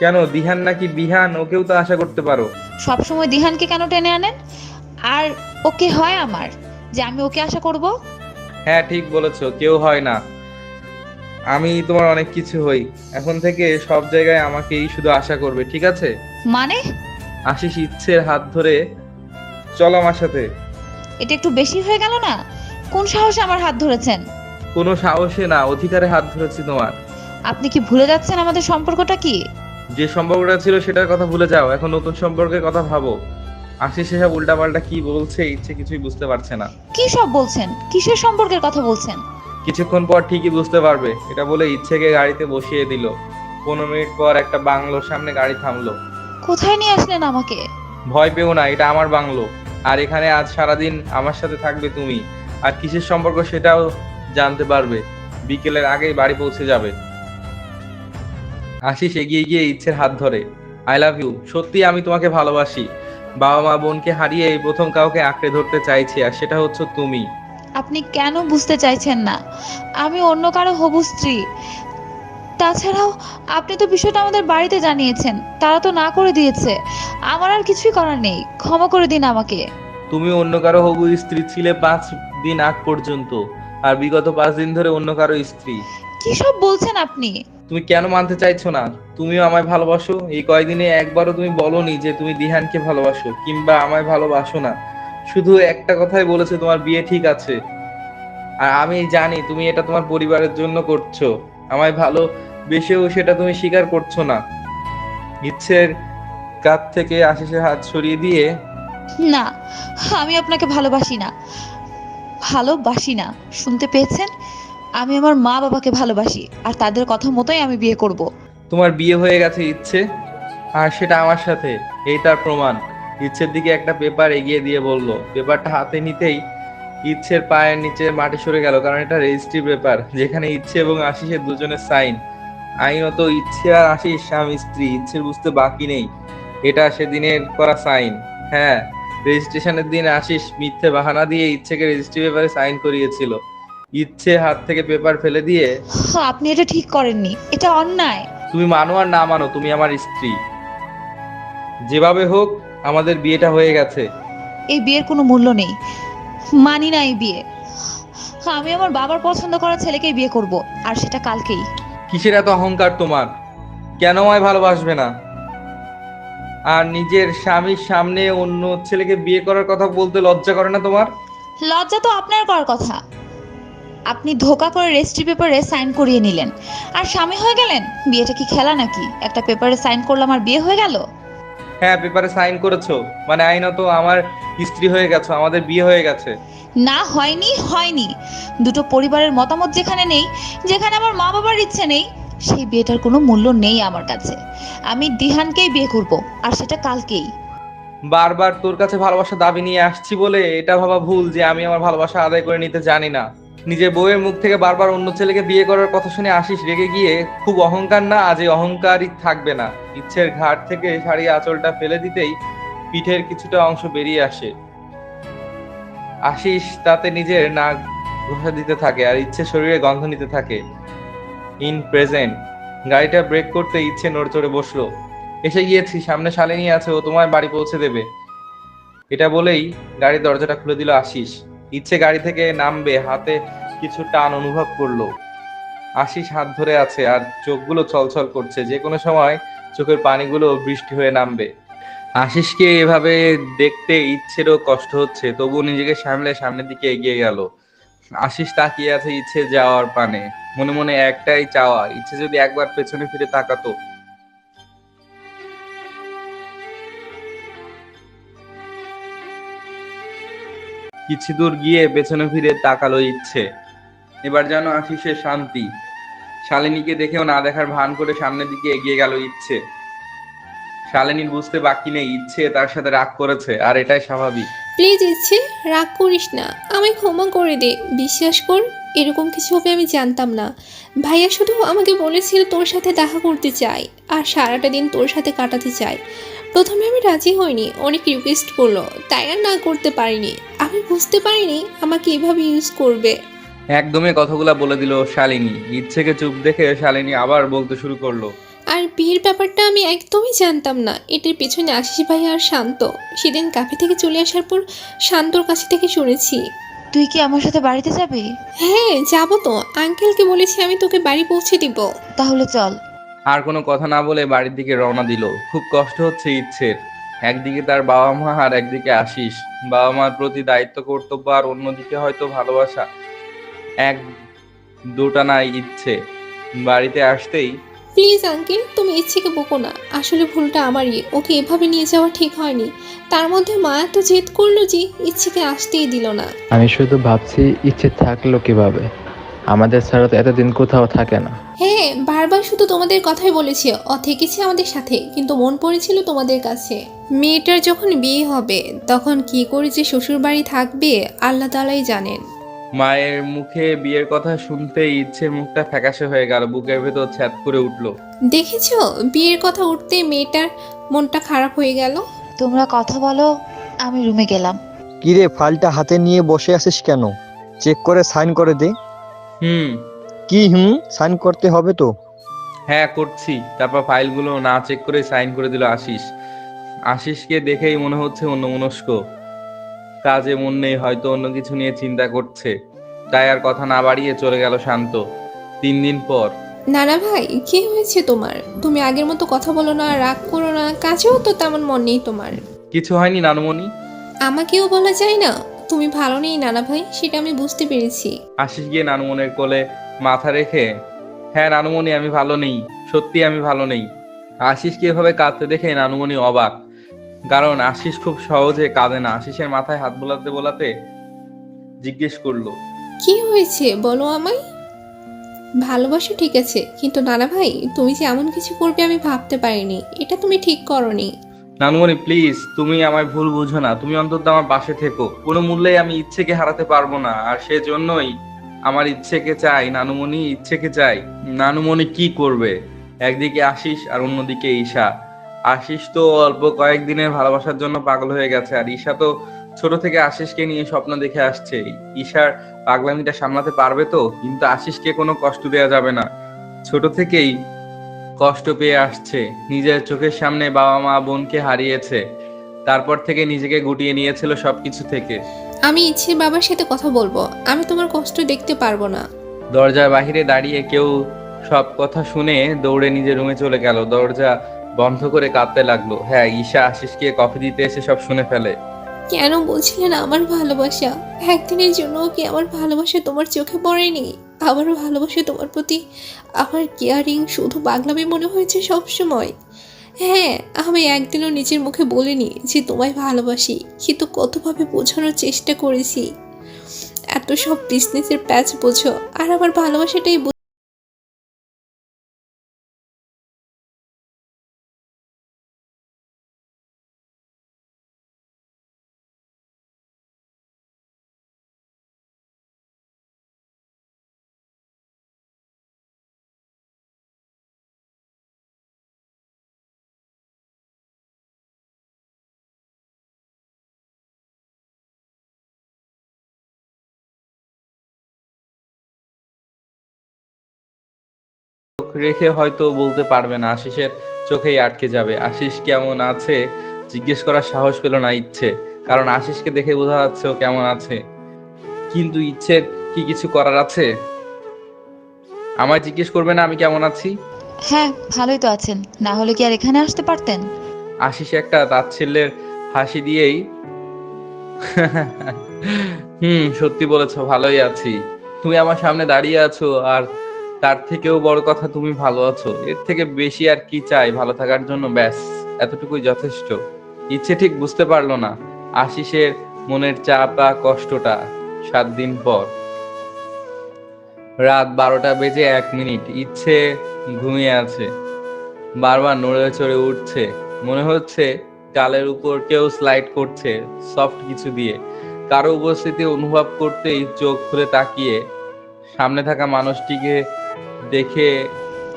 কেন, দিহান নাকি বিহান, ওকেও তো আশা করতে পারো। সবসময় দিহানকে কেন টেনে আনেন? আর ওকে হয় আমার যে আমি ওকে আশা করব? হ্যাঁ, ঠিক বলেছো, কেউ হয় না। আমি তোমার অনেক কিছু হই। এখন থেকে সব জায়গায় আমাকেই শুধু আশা করবে, ঠিক আছে? মানে? আশিস ইচ্ছের হাত ধরে চল আমার সাথে। এটা একটু বেশি হয়ে গেল না? কোন সাহসে আমার হাত ধরেছেন? কোনো সাহসে না, অধিকারে হাত ধরেছি তোমার। আপনি কি ভুলে যাচ্ছেন আমাদের সম্পর্কটা কি? যে সম্পর্কটা ছিল সেটার কথা ভুলে যাও, এখন নতুন সম্পর্কের কথা ভাবো। আশিস এসব উল্টাপাল্টা কি বলছে, ইচ্ছে কিছুই বুঝতে পারছে না। কি সব বলছেন? কিসের সম্পর্কের কথা বলছেন? কিছুক্ষণ পর ঠিকই বুঝতে পারবে। এটা বলে ইচ্ছেকে গাড়িতে বসিয়ে দিল। 15 মিনিট পর একটা বাংলোর সামনে গাড়ি থামলো। কোথায় নিয়ে আসলেন আমাকে? ভয় পেও না, এটা আমার বাংলো। আর এখানে আজ সারাদিন আমার সাথে থাকবে তুমি। আর কিসের সম্পর্ক সেটাও জানতে পারবে। বিকেলের আগেই বাড়ি পৌঁছে যাবে। আশিস এগিয়ে গিয়ে ইচ্ছের হাত ধরে। আই লাভ ইউ, সত্যি আমি তোমাকে ভালোবাসি। বাবা মা বোনকে হারিয়ে এই প্রথম কাউকে আঁকড়ে ধরতে চাইছি, আর সেটা হচ্ছে তুমি। আপনি কেন বুঝতে চাইছেন না? আমি অন্য কারো হবু স্ত্রী। তাছাড়াও আপনি তো বিষয়টা আমাদের বাড়িতে জানিয়েছেন, তারা তো না করে দিয়েছে। আমার আর কিছুই করার নেই, ক্ষমা করে দিন আমাকে। তুমি অন্য কারো হবু স্ত্রী ছিলে 5 দিন আগ পর্যন্ত, আর বিগত 5 দিন ধরে অন্য কারো স্ত্রী। কি সব বলছেন আপনি? তুমি কেন মানতে চাইছো না? তুমিও আমায় ভালোবাসো। এই কয়দিনে একবারও তুমি বলনি যে তুমি দিহানকে ভালোবাসো কিংবা আমায় ভালোবাসো না। শুধু একটা কথাই বলেছো, তোমার বিয়ে ঠিক আছে। আর আমি জানি তুমি এটা তোমার পরিবারের জন্য করছো। আমায় ভালোবেসেও সেটা তুমি স্বীকার করছো না। ইচ্ছের কাছ থেকে আশিসের হাত সরিয়ে দিয়ে না, আমি আপনাকে ভালোবাসি না। ভালোবাসি না, শুনতে পেয়েছেন? আমি আমার মা বাবাকে ভালোবাসি, আর তাদের কথা মতোই আমি বিয়ে করব। তোমার বিয়ে হয়ে গেছে ইচ্ছে, আর সেটা আমার সাথে। এই তার প্রমাণ। ইচ্ছের দিকে একটা পেপার এগিয়ে দিয়ে বলল। পেপারটা হাতে নিতেই ইচ্ছের পায়ের নিচে মাটি সরে গেল, কারণ এটা রেজিস্ট্রি পেপার যেখানে ইচ্ছে এবং আশিসের দুজনের সাইন। আইনত ইচ্ছে আর আশিস স্বামী স্ত্রী। ইচ্ছের বুঝতে বাকি নেই এটা সেদিনের করা সাইন। হ্যাঁ, রেজিস্ট্রেশনের দিন আশিস মিথ্যে বাহানা দিয়ে ইচ্ছেকে রেজিস্ট্রি পেপারে সাইন করিয়েছিল। ইচ্ছে হাত থেকে পেপার ফেলে দিয়ে, আপনি এটা ঠিক করেননি, এটা অন্যায়। তুমি মানো আর না মানো, তুমি আমার স্ত্রী। যেভাবে হোক আমাদের বিয়েটা হয়ে গেছে। এই বিয়ের কোনো মূল্য নেই, মানি না এই বিয়ে। আমি আমার বাবার পছন্দ করা ছেলেকেই বিয়ে করব, আর সেটা কালকেই। কিসের এত অহংকার তোমার? কেন আমায় ভালোবাসবে না? আর নিজের স্বামীর সামনে অন্য ছেলেকে বিয়ে করার কথা বলতে লজ্জা করে না তোমার? লজ্জা তো আপনার করার কথা। আপনি ধোকা করে রেজিস্ট্রি পেপারে সাইন করিয়ে নিলেন, আর স্বামী হয়ে গেলেন। বিয়েটা কি খেলা নাকি? একটা পেপারে সাইন করলাম আর বিয়ে হয়ে গেল? হ্যাঁ, পেপারে সাইন করেছো, মানে আইনত আমার স্ত্রী হয়ে গেছো, আমাদের বিয়ে হয়ে গেছে। না, হয়নি হয়নি। দুটো পরিবারের মতামত যেখানে নেই, যেখানে আমার মা বাবার ইচ্ছে নেই, সেই বিয়েটার কোনো মূল্য নেই আমার কাছে। আমি দিহানকেই বিয়ে করব, আর সেটা কালকেই। বারবার তোর কাছে ভালোবাসা দাবি নিয়ে আসছি বলে এটা ভাবা ভুল যে আমি আমার ভালোবাসা আদায় করে নিতে জানি না। নিজের বউয়ের মুখ থেকে বারবার অন্য ছেলেকে বিয়ে করার কথা শুনে আশিস রেগে গিয়ে, খুব অহংকার না? আজ এই অহংকারই থাকবে না। ইচ্ছের ঘাট থেকে শাড়ি আঁচলটা ফেলে দিতেই পিঠের কিছুটা অংশ বেরিয়ে আসে। আশিস তাতে নিজের নাক ঘষা দিতে থাকে আর ইচ্ছে শরীরে গন্ধ নিতে থাকে। In present. গাড়িটা ব্রেক করতে ইচ্ছে নড়চড়ে বসলো। এসে গিয়েছি, সামনে শালিনী আছে, ও তোমায় বাড়ি পৌঁছে দেবে। এটা বলেই গাড়ির দরজাটা খুলে দিল আশিস। ইচ্ছে গাড়ি থেকে নামবে, হাতে কিছু টান অনুভব করলো। আশিস হাত ধরে আছে আর চোখগুলো ছলছল করছে, যে কোনো সময় চোখের পানিগুলো বৃষ্টি হয়ে নামবে। আশিসকে এভাবে দেখতে ইচ্ছেরও কষ্ট হচ্ছে, তবুও নিজেকে সামলে সামনের দিকে এগিয়ে গেল। আশিস তাকিয়ে আছে ইচ্ছে যাওয়ার পানে, মনে মনে একটাই চাওয়া, ইচ্ছে যদি একবার পেছনে ফিরে তাকাতো। কিছু দূর গিয়ে পেছনে ফিরে তাকালো ইচ্ছে। এবার যেন আশিসের শান্তি। শালিনীকে দেখেও না দেখার ভান করে সামনের দিকে এগিয়ে গেল ইচ্ছে। শালিনীর বুঝতে বাকি নেই ইচ্ছে তার সাথে রাগ করেছে, আর এটাই স্বাভাবিক। প্লিজ ইচ্ছে, রাগ করিস না, আমায় ক্ষমা করে দে। বিশ্বাস কর, এরকম কিছু হবে আমি জানতাম না। ভাইয়া শুধু আমাকে বলেছিল তোর সাথে দেখা করতে চাই আর সারাটা দিন তোর সাথে কাটাতে চাই। প্রথমে আমি রাজি হইনি, অনেক রিকোয়েস্ট করলো, তাই আর না করতে পারিনি। আমি বুঝতে পারিনি আমাকে এভাবে ইউজ করবে। একদমই কথাগুলা বলে দিল শালিনী। ইচ্ছেকে চুপ দেখে শালিনী আবার বলতে শুরু করলো। আর বিয়ের ব্যাপারটা আমি একদমই জানতাম না। এটার পেছনে আশিস ভাই আর শান্ত। সেদিন কাফে থেকে চলে আসার পর শান্তর কাছে থেকে শুনেছি। তুই কি আমার সাথে বাড়িতে যাবি? হ্যাঁ যাবো তো, আঙ্কেলকে বলেছি আমি তোকে বাড়ি পৌঁছে দিব। তাহলে চল। আর কোনো কথা না বলে বাড়ির দিকে রওনা দিল। খুব কষ্ট হচ্ছে ইচ্ছের। একদিকে তার বাবা মা আর একদিকে আশিস। বাবা মার প্রতি দায়িত্ব কর্তব্য আর অন্যদিকে হয়তো ভালোবাসা। এক দুটা নাই ইচ্ছে। বাড়িতে আসতেই প্লিজ আঙ্কেল, তুমি ইচ্ছেকে বকো না। আসলে ভুলটা আমারই, ওকে এভাবে নিয়ে যাওয়া ঠিক হয়নি। তার মধ্যে মা এত জেদ করলো যে ইচ্ছেকে আসতেই দিল না। আমি শুধু ভাবছি ইচ্ছে থাকলো কিভাবে, আমাদের ছাড়া তো এতদিন কোথাও থাকে না। হ্যাঁ, বারবার শুধু তোমাদের কথাই বলেছে, থেকেছে আমাদের সাথে, কিন্তু মন পড়েছিল তোমাদের কাছে। মেয়েটার যখন বিয়ে হবে তখন কি করে যে শ্বশুর বাড়ি থাকবে আল্লাহ তাআলাই জানেন। মায়ের মুখে বিয়ের কথা শুনতেই ইচ্ছের মুখটা ফ্যাকাশে হয়ে গেল, বুকের ভেতর ছ্যাদ করে উঠলো। দেখেছো, বিয়ের কথা উঠতেই মেয়েটার মনটা খারাপ হয়ে গেল। তোমরা কথা বলো, আমি রুমে গেলাম। কিরে, ফাইলটা হাতে নিয়ে বসে আছিস কেন? চেক করে সাইন করে দে। হুম। কি সাইন করতে হবে তো? হ্যাঁ করছি। তারপর ফাইলগুলো না চেক করে সাইন করে দিল আশিস। আশিসকে দেখেই মনে হচ্ছে অন্যমনস্ক, কাজে মন নেই, হয়তো অন্য কিছু নিয়ে চিন্তা করছে। তাই আর কথা না বাড়িয়ে চলে গেল শান্ত। 3 দিন পর। নানা ভাই, কি হয়েছে তোমার? তুমি আগের মতো কথা বলো না, রাগ করো না, কাজেও তো তেমন মন নেই তোমার। কিছু হয়নি নানুমণি। আমাকেও বলা যায় না তুমি ভালো নেই নানা ভাই, সেটা আমি বুঝতে পেরেছি। আশিস গিয়ে নানুমণির কোলে মাথা রেখে, হ্যাঁ নানুমণি আমি ভালো নেই, সত্যি আমি ভালো নেই। আশিসকে এভাবে কাঁদতে দেখে নানুমণি অবাক, কারণ আশিস খুব সহজে কাঁদে না। আশিসের মাথায় হাত বোলাতে বোলাতে জিজ্ঞেস করলো, কি হয়েছে বলো আমায়। ভালোবাসো ঠিক আছে, কিন্তু নানা ভাই তুমি যে এমন কিছু করবে আমি ভাবতে পারিনি, এটা তুমি ঠিক করনি। নানুমণি প্লিজ তুমি আমায় ভুল বুঝো না, তুমি অন্তত আমার পাশে থেকো। কোনো মূল্যেই আমি ইচ্ছেকে হারাতে পারবো না, আর সেজন্যই আমার ইচ্ছেকে চাই। নানুমণি ইচ্ছেকে চাই। নানুমণি কি করবে? একদিকে আশিস আর অন্যদিকে ঈশা। আশিস তো অল্প কয়েকদিনের ভালোবাসার জন্য পাগল হয়ে গেছে, আর ঈশা তো ছোট থেকে আশিসকে নিয়ে স্বপ্ন দেখে আসছে। ঈশার পাগলামিটা সামলাতে পারবে তো? কিন্তু আশিসকে কোনো কষ্ট দেওয়া যাবে না। ছোট থেকেই কষ্ট পেয়ে আসছে, নিজের চোখের সামনে বাবা মা বোনকে হারিয়েছে, তারপর থেকে নিজেকে গুটিয়ে নিয়েছিল সবকিছু থেকে। আমি ইচ্ছে বাবার সাথে কথা বলবো, আমি তোমার কষ্ট দেখতে পারবো না। দরজার বাহিরে দাঁড়িয়ে কেউ সব কথা শুনে দৌড়ে নিজের রুমে চলে গেল, দরজা বন্ধ করে কাঁদতে লাগলো। হ্যাঁ, ঈশা আশিসকে কফি দিতে এসে সব শুনে ফেলে। কেন বলছিলে না আমার ভালোবাসা? একদিনের জন্য কি আমার ভালোবাসা তোমার চোখে পড়েনি? আবারও ভালোবাসা তোমার প্রতি, আমার কেয়ারিং শুধু পাগলামি মনে হয়েছে সব সময়। হ্যাঁ, আমি একদিনও নিজের মুখে বলিনি যে তোমায় ভালোবাসি, কিন্তু কতভাবে বোঝানোর চেষ্টা করেছি। এত সব বিজনেসের প্যাচ বোঝো, আর আমার ভালোবাসাটাই রেখে হয়তো বলতে পারবে না, আশিসের চোখেই আটকে যাবে। আশিস কেমন আছে জিজ্ঞেস করার সাহস পেল না ইচ্ছে, কারণ আশিসকে দেখে বোঝা যাচ্ছে ও কেমন আছে। কিন্তু ইচ্ছের কি কিছু করার আছে? আমায় জিজ্ঞেস করবে না আমি কেমন আছি? হ্যাঁ, ভালোই তো আছেন, না হলে কি আর এখানে আসতে পারতেন? আশিস একটা তাচ্ছিল্যের হাসি দিয়েই সত্যি বলেছো, ভালোই আছি। তুমি আমার সামনে দাঁড়িয়ে আছো, আর তার থেকেও বড় কথা তুমি ভালো আছো। এর থেকে বেশি আর কি চাই ভালো থাকার জন্য? ব্যাস, এতটুকুই যথেষ্ট। ইচ্ছে ঠিক বুঝতে পারলো না আশিসের মনের চাপ বা কষ্টটা। 7 দিন পর রাত 12:01। ইচ্ছে ঘুমিয়ে আছে, বারবার নড়ে চড়ে উঠছে, মনে হচ্ছে গালের উপর কেউ স্লাইড করছে সফট কিছু দিয়ে। কারো উপস্থিতি অনুভব করতেই চোখ খুলে তাকিয়ে সামনে থাকা মানুষটিকে দেখে,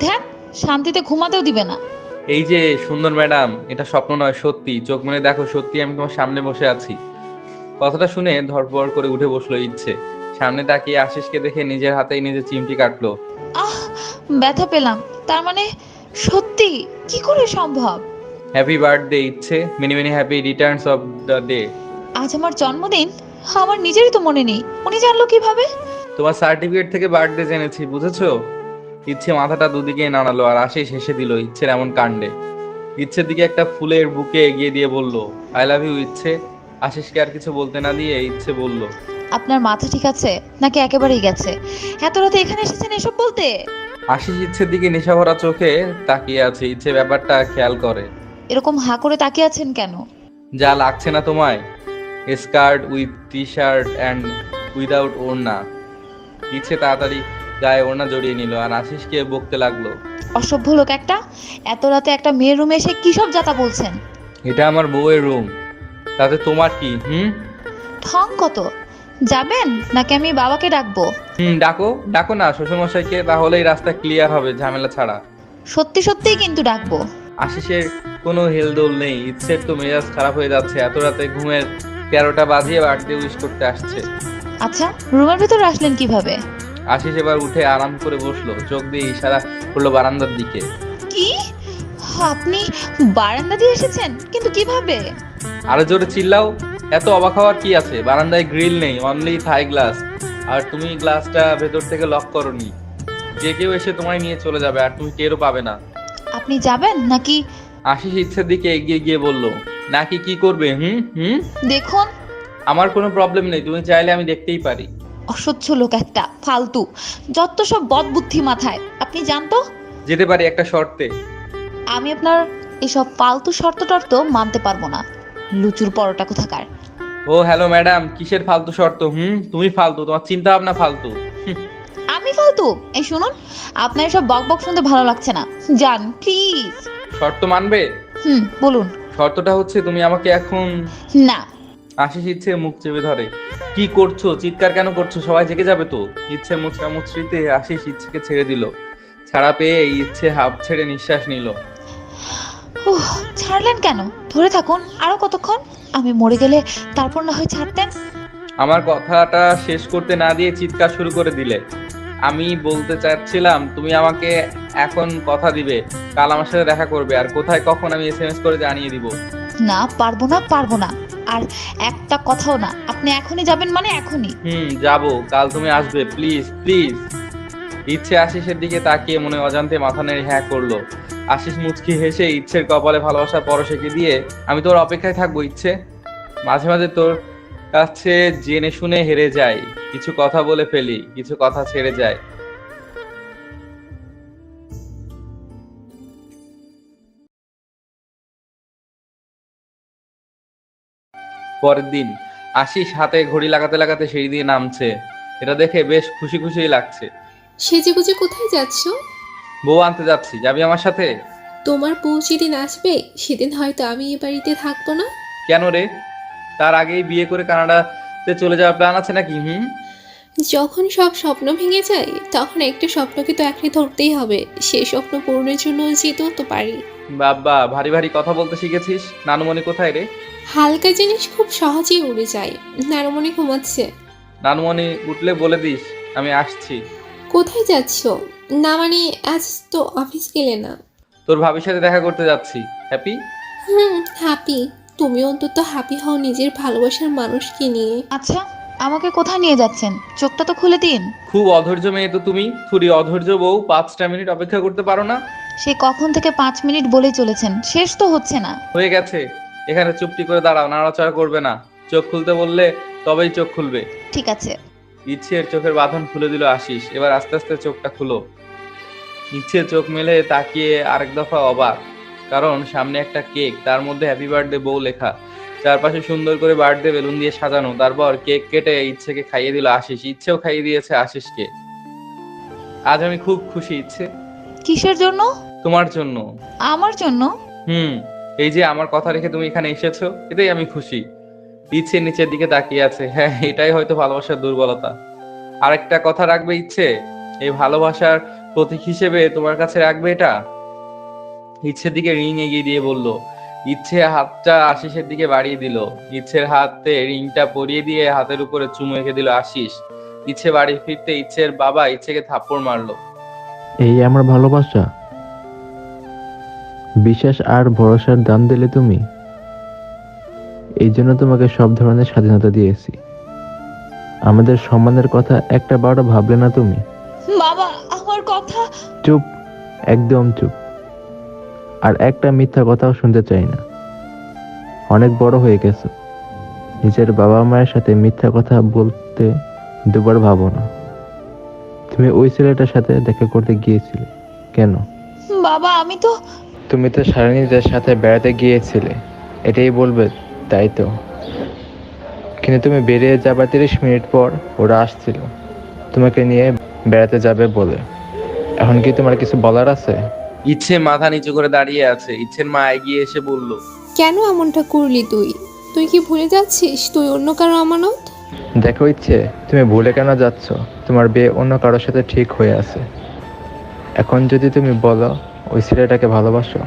ধ্যান, শান্তিতে ঘুমাতেও দিবে না। এই যে সুন্দর ম্যাডাম, এটা স্বপ্ন নয়, সত্যি। চোখ মেলে দেখো, সত্যি আমি তোমার সামনে বসে আছি। কথাটা শুনে ধরপড় করে উঠে বসলো ইচ্ছে। সামনে তাকিয়ে আশিসকে দেখে নিজের হাতেই নিজে চিমটি কাটলো। আহ, ব্যথা পেলাম। তার মানে সত্যি? কি করে সম্ভব? হ্যাপি বার্থডে ইচ্ছে, many many happy Returns of the day. আজ আমার জন্মদিন, আমার নিজেরই তো মনে নেই, উনি জানলো কিভাবে? তোমার সার্টিফিকেট থেকে বার্থডে জেনেছি, বুঝেছো? ইচ্ছে মাথাটা দুদিকে নাড়ালো, আর আশিস হেসে দিল ইচ্ছের এমন কাণ্ডে। ইচ্ছের দিকে একটা ফুলের বুকে এগিয়ে দিয়ে বলল, আই লাভ ইউ ইচ্ছে। আশিসকে আর কিছু বলতে না দিয়ে ইচ্ছে বলল, আপনার মাথা ঠিক আছে নাকি একেবারেই গেছে? এত রাতে এখানে এসেছেন এসব বলতে? আশিস ইচ্ছের দিকে নেশাভরা চোখে তাকিয়ে আছে। ইচ্ছে ব্যাপারটা খেয়াল করে। এরকম হাঁ করে তাকিয়ে আছেন কেন? যা লাগছে না তোমায়? Skirt with T shirt and without ওড়না। ইচ্ছে তাড়াতাড়ি গায়ে ওড়না জড়িয়ে নিল আর আশিসকে বকতে লাগলো, অসভ্য লোক একটা! এত রাতে একটা মেয়ের রুমে এসে কি সব যাতা বলছেন? এটা আমার বউয়ের রুম, তাতে তোমার কি? ঠং কত! যাবেন নাকি আমি বাবাকে ডাকবো? ডাকো ডাকো না শ্বশুরমশাইকে, তাহলেই রাস্তা ক্লিয়ার হবে ঝামেলা ছাড়া। সত্যি সত্যিই কিন্তু ডাকবো। আশিসের কোনো হেলদোল নেই। ইচ্ছের তো মেজাজ খারাপ হয়ে যাচ্ছে, এত রাতে ঘুমের 13টা বাজিয়ে বার্থডে উইশ করতে আসছে। আচ্ছা, রুমের ভিতরে আসলেন কিভাবে? আশিস এবার উঠে আরাম করে বসলো, চোখ দিয়ে ইশারা করলো বারান্দার দিকে। কি? আপনি বারান্দা দিয়ে এসেছেন? কিন্তু কিভাবে? আরো জোরে চিল্লাও। এত অবাক হওয়ার কি আছে? বারান্দায় গ্রিল নেই, অনলি থাই গ্লাস। আর তুমি গ্লাসটা ভেতর থেকে লক করোনি। যে কেউ এসে তোমায় নিয়ে চলে যাবে, আর তুমি টেরও পাবে না। আপনি যাবেন নাকি? আশিস ইচ্ছের দিকে এগিয়ে গিয়ে বলল, নাকি কি করবে? দেখুন, আমার কোনো প্রবলেম নেই, তুমি চাইলে আমি দেখতেই পারি। অসহ্য লোক একটা, ফালতু, যত সব বদ বুদ্ধি মাথায়। আপনি জানতো? যেতে পারি একটা শর্তে। আমি আপনার এসব ফালতু শর্ত টর্ত মানতে পারবো না, লুচুর পরোটা কোথাকার। ও হ্যালো ম্যাডাম, কিসের ফালতু শর্ত? তুমি ফালতু, তোমার চিন্তা ভাবনা ফালতু। আমি ফালতু? এই শুনুন, আপনার এসব বক বক শুনতে ভালো লাগছে না, যান প্লিজ। শর্ত মানবে? বলুন। শর্তটা হচ্ছে তুমি আমাকে এখন। না। আশিস ইচ্ছে মুখ চেপে ধরে। কি করছো? চিৎকার কেন করছো? সবাই জেগে যাবে তো। ইচ্ছে মুচড়া মুচড়িতে আশিস ইচ্ছেকে ছেড়ে দিল। ছাড়া পেয়ে ইচ্ছে হাঁপ ছেড়ে নিঃশ্বাস নিল। ছাড়লেন কেন? ধরে থাকুন আরো কতক্ষণ? আমি মরে গেলে তারপর না হয় ছাড়তেন। আমার কথাটা শেষ করতে না দিয়ে চিৎকার শুরু করে দিলে। আমি বলতে চাচ্ছিলাম তুমি আমাকে এখন কথা দিবে কাল আমার সাথে দেখা করবে, আর কোথায় কখন আমি এসএমএস করে জানিয়ে দিব। না, পারবো না, পারবো না। আর একটা কথাও না। আপনি এখনই যাবেন মানে এখনই? যাবো, কাল তুমি আসবে, প্লিজ প্লিজ। ইচ্ছে আশিসের দিকে তাকিয়ে মনে অজান্তে মাথা নেড়ে হ্যাঁ করলো। আশিস মুচকি হেসে ইচ্ছের কপালে ভালোবাসার পরশেকে দিয়ে, আমি তোর অপেক্ষায় থাকবো ইচ্ছে। মাঝে মাঝে তোর কাছে জেনে শুনে হেরে যাই, কিছু কথা বলে ফেলি, কিছু কথা ছেড়ে যায়। পরের দিন আশিস হাতে ঘড়ি লাগাতে লাগাতে সিঁড়ি দিয়ে নামছে। এটা দেখে বেশ খুশি খুশি লাগছে। সেজেগুজে কোথায় যাচ্ছ? বউ আনতে যাচ্ছি, যাবি আমার সাথে? তোমার বউ যেদিন আসবে সেদিন হয়তো আমি এ বাড়িতে থাকবো না। কেন রে? তার আগেই বিয়ে করে কানাডাতে চলে যাওয়ার প্ল্যান আছে নাকি? যখন সব স্বপ্ন ভেঙে যায় তখন একটা স্বপ্নকে তো আঁকড়ে ধরতেই হবে। সেই স্বপ্ন পূরণের জন্য যেতেও তো পারি। বাবা, ভারী ভারী কথা বলতে শিখেছিস। নানুমণি কোথায় রে? হালকা জিনিস খুব সহজেই উড়ে যায়। নারমণি ঘুমাচ্ছে। নানুমণি উঠলে বলে দিস আমি আসছি। কোথায় যাচ্ছ? না মানে আজ তো অফিস গেলে না। তোর ভাবির সাথে দেখা করতে যাচ্ছি। হ্যাপি? হ্যাপি। তুমি অন্তত হ্যাপি হও নিজের ভালোবাসার মানুষকে নিয়ে। আচ্ছা, আমাকে কোথায় নিয়ে যাচ্ছেন? চোখটা তো খুলে দিন। খুব অধৈর্য মেয়ে তো তুমি। থুরি অধৈর্য বউ, 5টা মিনিট অপেক্ষা করতে পারো না? সে কখন থেকে 5 মিনিট বলেই চলেছেন, শেষ তো হচ্ছে না। হয়ে গেছে। এখানে চুপটি করে দাঁড়াও, নাড়াচাড়া করবে না। চোখ খুলতে বললে তবেই চোখ খুলবে। ঠিক আছে। ইচ্ছের চোখের বাঁধন খুলে দিল আশিস। এবার আস্তে আস্তে চোখটা খুলো। ইচ্ছে চোখ মেলে তাকিয়ে আরেক দফা অবাক, কারণ সামনে একটা কেক, তার মধ্যে হ্যাপি বার্থডে বউ লেখা, চারপাশে সুন্দর করে বার্থডে বেলুন দিয়ে সাজানো। তারপর কেক কেটে ইচ্ছেকে খাইয়ে দিল আশিস, ইচ্ছেও খাইয়ে দিয়েছে আশিসকে। আজ আমি খুব খুশি ইচ্ছে, কিসের জন্য? তোমার জন্য। আমার জন্য? হুম, এই যে আমার কথা রেখে তুমি এখানে এসেছো, এটাই আমি খুশি। ইচ্ছে নিচের দিকে তাকিয়ে আছে। হ্যাঁ, এটাই হয়তো ভালোবাসার দুর্বলতা। আরেকটা কথা রাখবে ইচ্ছে, এই ভালোবাসার প্রতীক হিসেবে তোমার কাছে রাখবে এটা। ইচ্ছের দিকে রিং এগিয়ে দিয়ে বলল। ইচ্ছে হাতটা আশিসের দিকে বাড়িয়ে দিল। ইচ্ছের হাতে রিংটা পরিয়ে দিয়ে হাতের উপরে চুমু এঁকে দিল আশিস। ইচ্ছে বাড়ি ফিরতে ইচ্ছের বাবা ইচ্ছেকে থাপ্পড় মারলো। এই আমার ভালোবাসা, বিশ্বাস আর ভরসার দাম দিলে তুমি। এই জন্য তোমাকে সব ধরনের স্বাধীনতা দিয়েছি। আমাদের সম্মানের কথা একটা বারও ভাবলে না তুমি। বাবা, আমার কথা। চুপ, একদম চুপ। আর একটা মিথ্যা কথাও শুনতে চাই না। অনেক বড় হয়ে গেছো, নিজের বাবা মায়ের সাথে মিথ্যা কথা বলতে দুবার ভাবো না। তুমি ওই ছেলেটার সাথে দেখা করতে গিয়েছিলে কেন? বাবা, আমি তো। তুমি তো সারানীদের সাথে বেড়াতে গিয়েছিলে, এটাই বলবে তাই তো? কিন্তু তুমি বেরিয়ে যাবার 30 মিনিট পর ওরা আসছিল তোমাকে নিয়ে বেড়াতে যাবে বলে। এখন কি তোমার কিছু বলার আছে? ইচ্ছে মাথা নিচু করে দাঁড়িয়ে আছে। ইচ্ছের মা এগিয়ে এসে বলল। কেন এমনটা করলি তুই? তুই কি ভুলে যাচ্ছিস তুই অন্য কারো আমানত? দেখো ইচ্ছে, তুমি ভুলে কেন যাচ্ছ? তোমার বিয়ে অন্য কারোর সাথে ঠিক হয়ে আছে। এখন যদি তুমি বলো ওই ছেলেটাকে ভালোবাসো,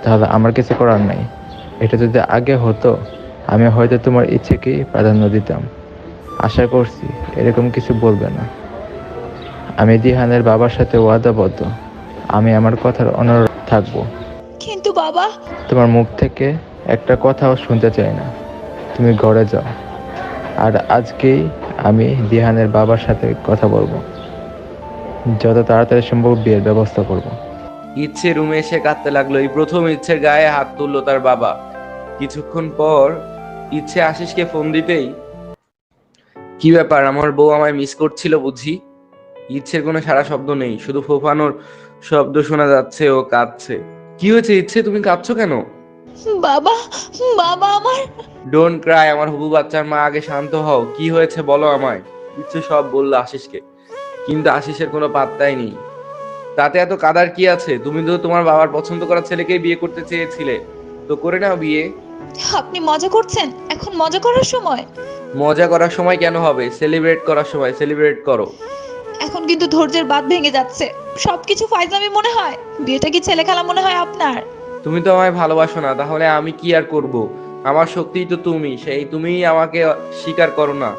তাহলে আমার কিছু করার নাই। এটা যদি আগে হতো, আমি হয়তো তোমার ইচ্ছেকেই প্রাধান্য দিতাম। আশা করছি এরকম কিছু বলবে না। আমি দিহানের বাবার সাথে ওয়াদাবদ্ধ, আমি আমার কথার অনুরোধ থাকবো। কিন্তু বাবা। তোমার মুখ থেকে একটা কথাও শুনতে চাই না। তুমি ঘরে যাও, আর আজকেই আমি দিহানের বাবার সাথে কথা বলবো। যত তাড়াতাড়ি সম্ভব বিয়ের ব্যবস্থা করব। ইচ্ছে রুমে এসে কাঁদতে লাগলো। এই প্রথম ইচ্ছের গায়ে হাত তুললো তার বাবা। কিছুক্ষণ পর ইচ্ছে আশিসকে ফোন দিতেই, কি ব্যাপার, আমার বউ আমায় মিস করছিল বুঝি? ইচ্ছের কোনো সারা শব্দ নেই, শুধু ফোফানোর শব্দ শোনা যাচ্ছে। ও কাঁদছে। কি হয়েছে ইচ্ছে, তুমি কাঁদছো কেন? বাবা, বাবা আমার। ডোন্ট ক্রাই আমার হবু বাচ্চার মা, আগে শান্ত হও। কি হয়েছে বলো আমায়। ইচ্ছে সব বললো আশিসকে, কিন্তু আশিসের কোনো পাত্তাই নেই। তাতে এত কাদার কি আছে? তুমি তো তোমার বাবার পছন্দ করা ছেলেকেই বিয়ে করতে চেয়েছিলে, তো করে নাও বিয়ে। আপনি মজা করছেন? এখন মজা করার সময়? মজা করার সময় কেন হবে? সেলিব্রেট করার সময় সেলিব্রেট করো। এখন কিন্তু ধৈর্যের বাঁধ ভেঙে যাচ্ছে। সবকিছু ফাইজলামি মনে হয়? বিয়েটা কি ছেলে খেলা মনে হয় আপনার? তুমি তো আমায় ভালোবাসো না, তাহলে আমি কি আর করব? আমার শক্তিই তো তুমি, সেই তুমিই আমাকে স্বীকার করো না।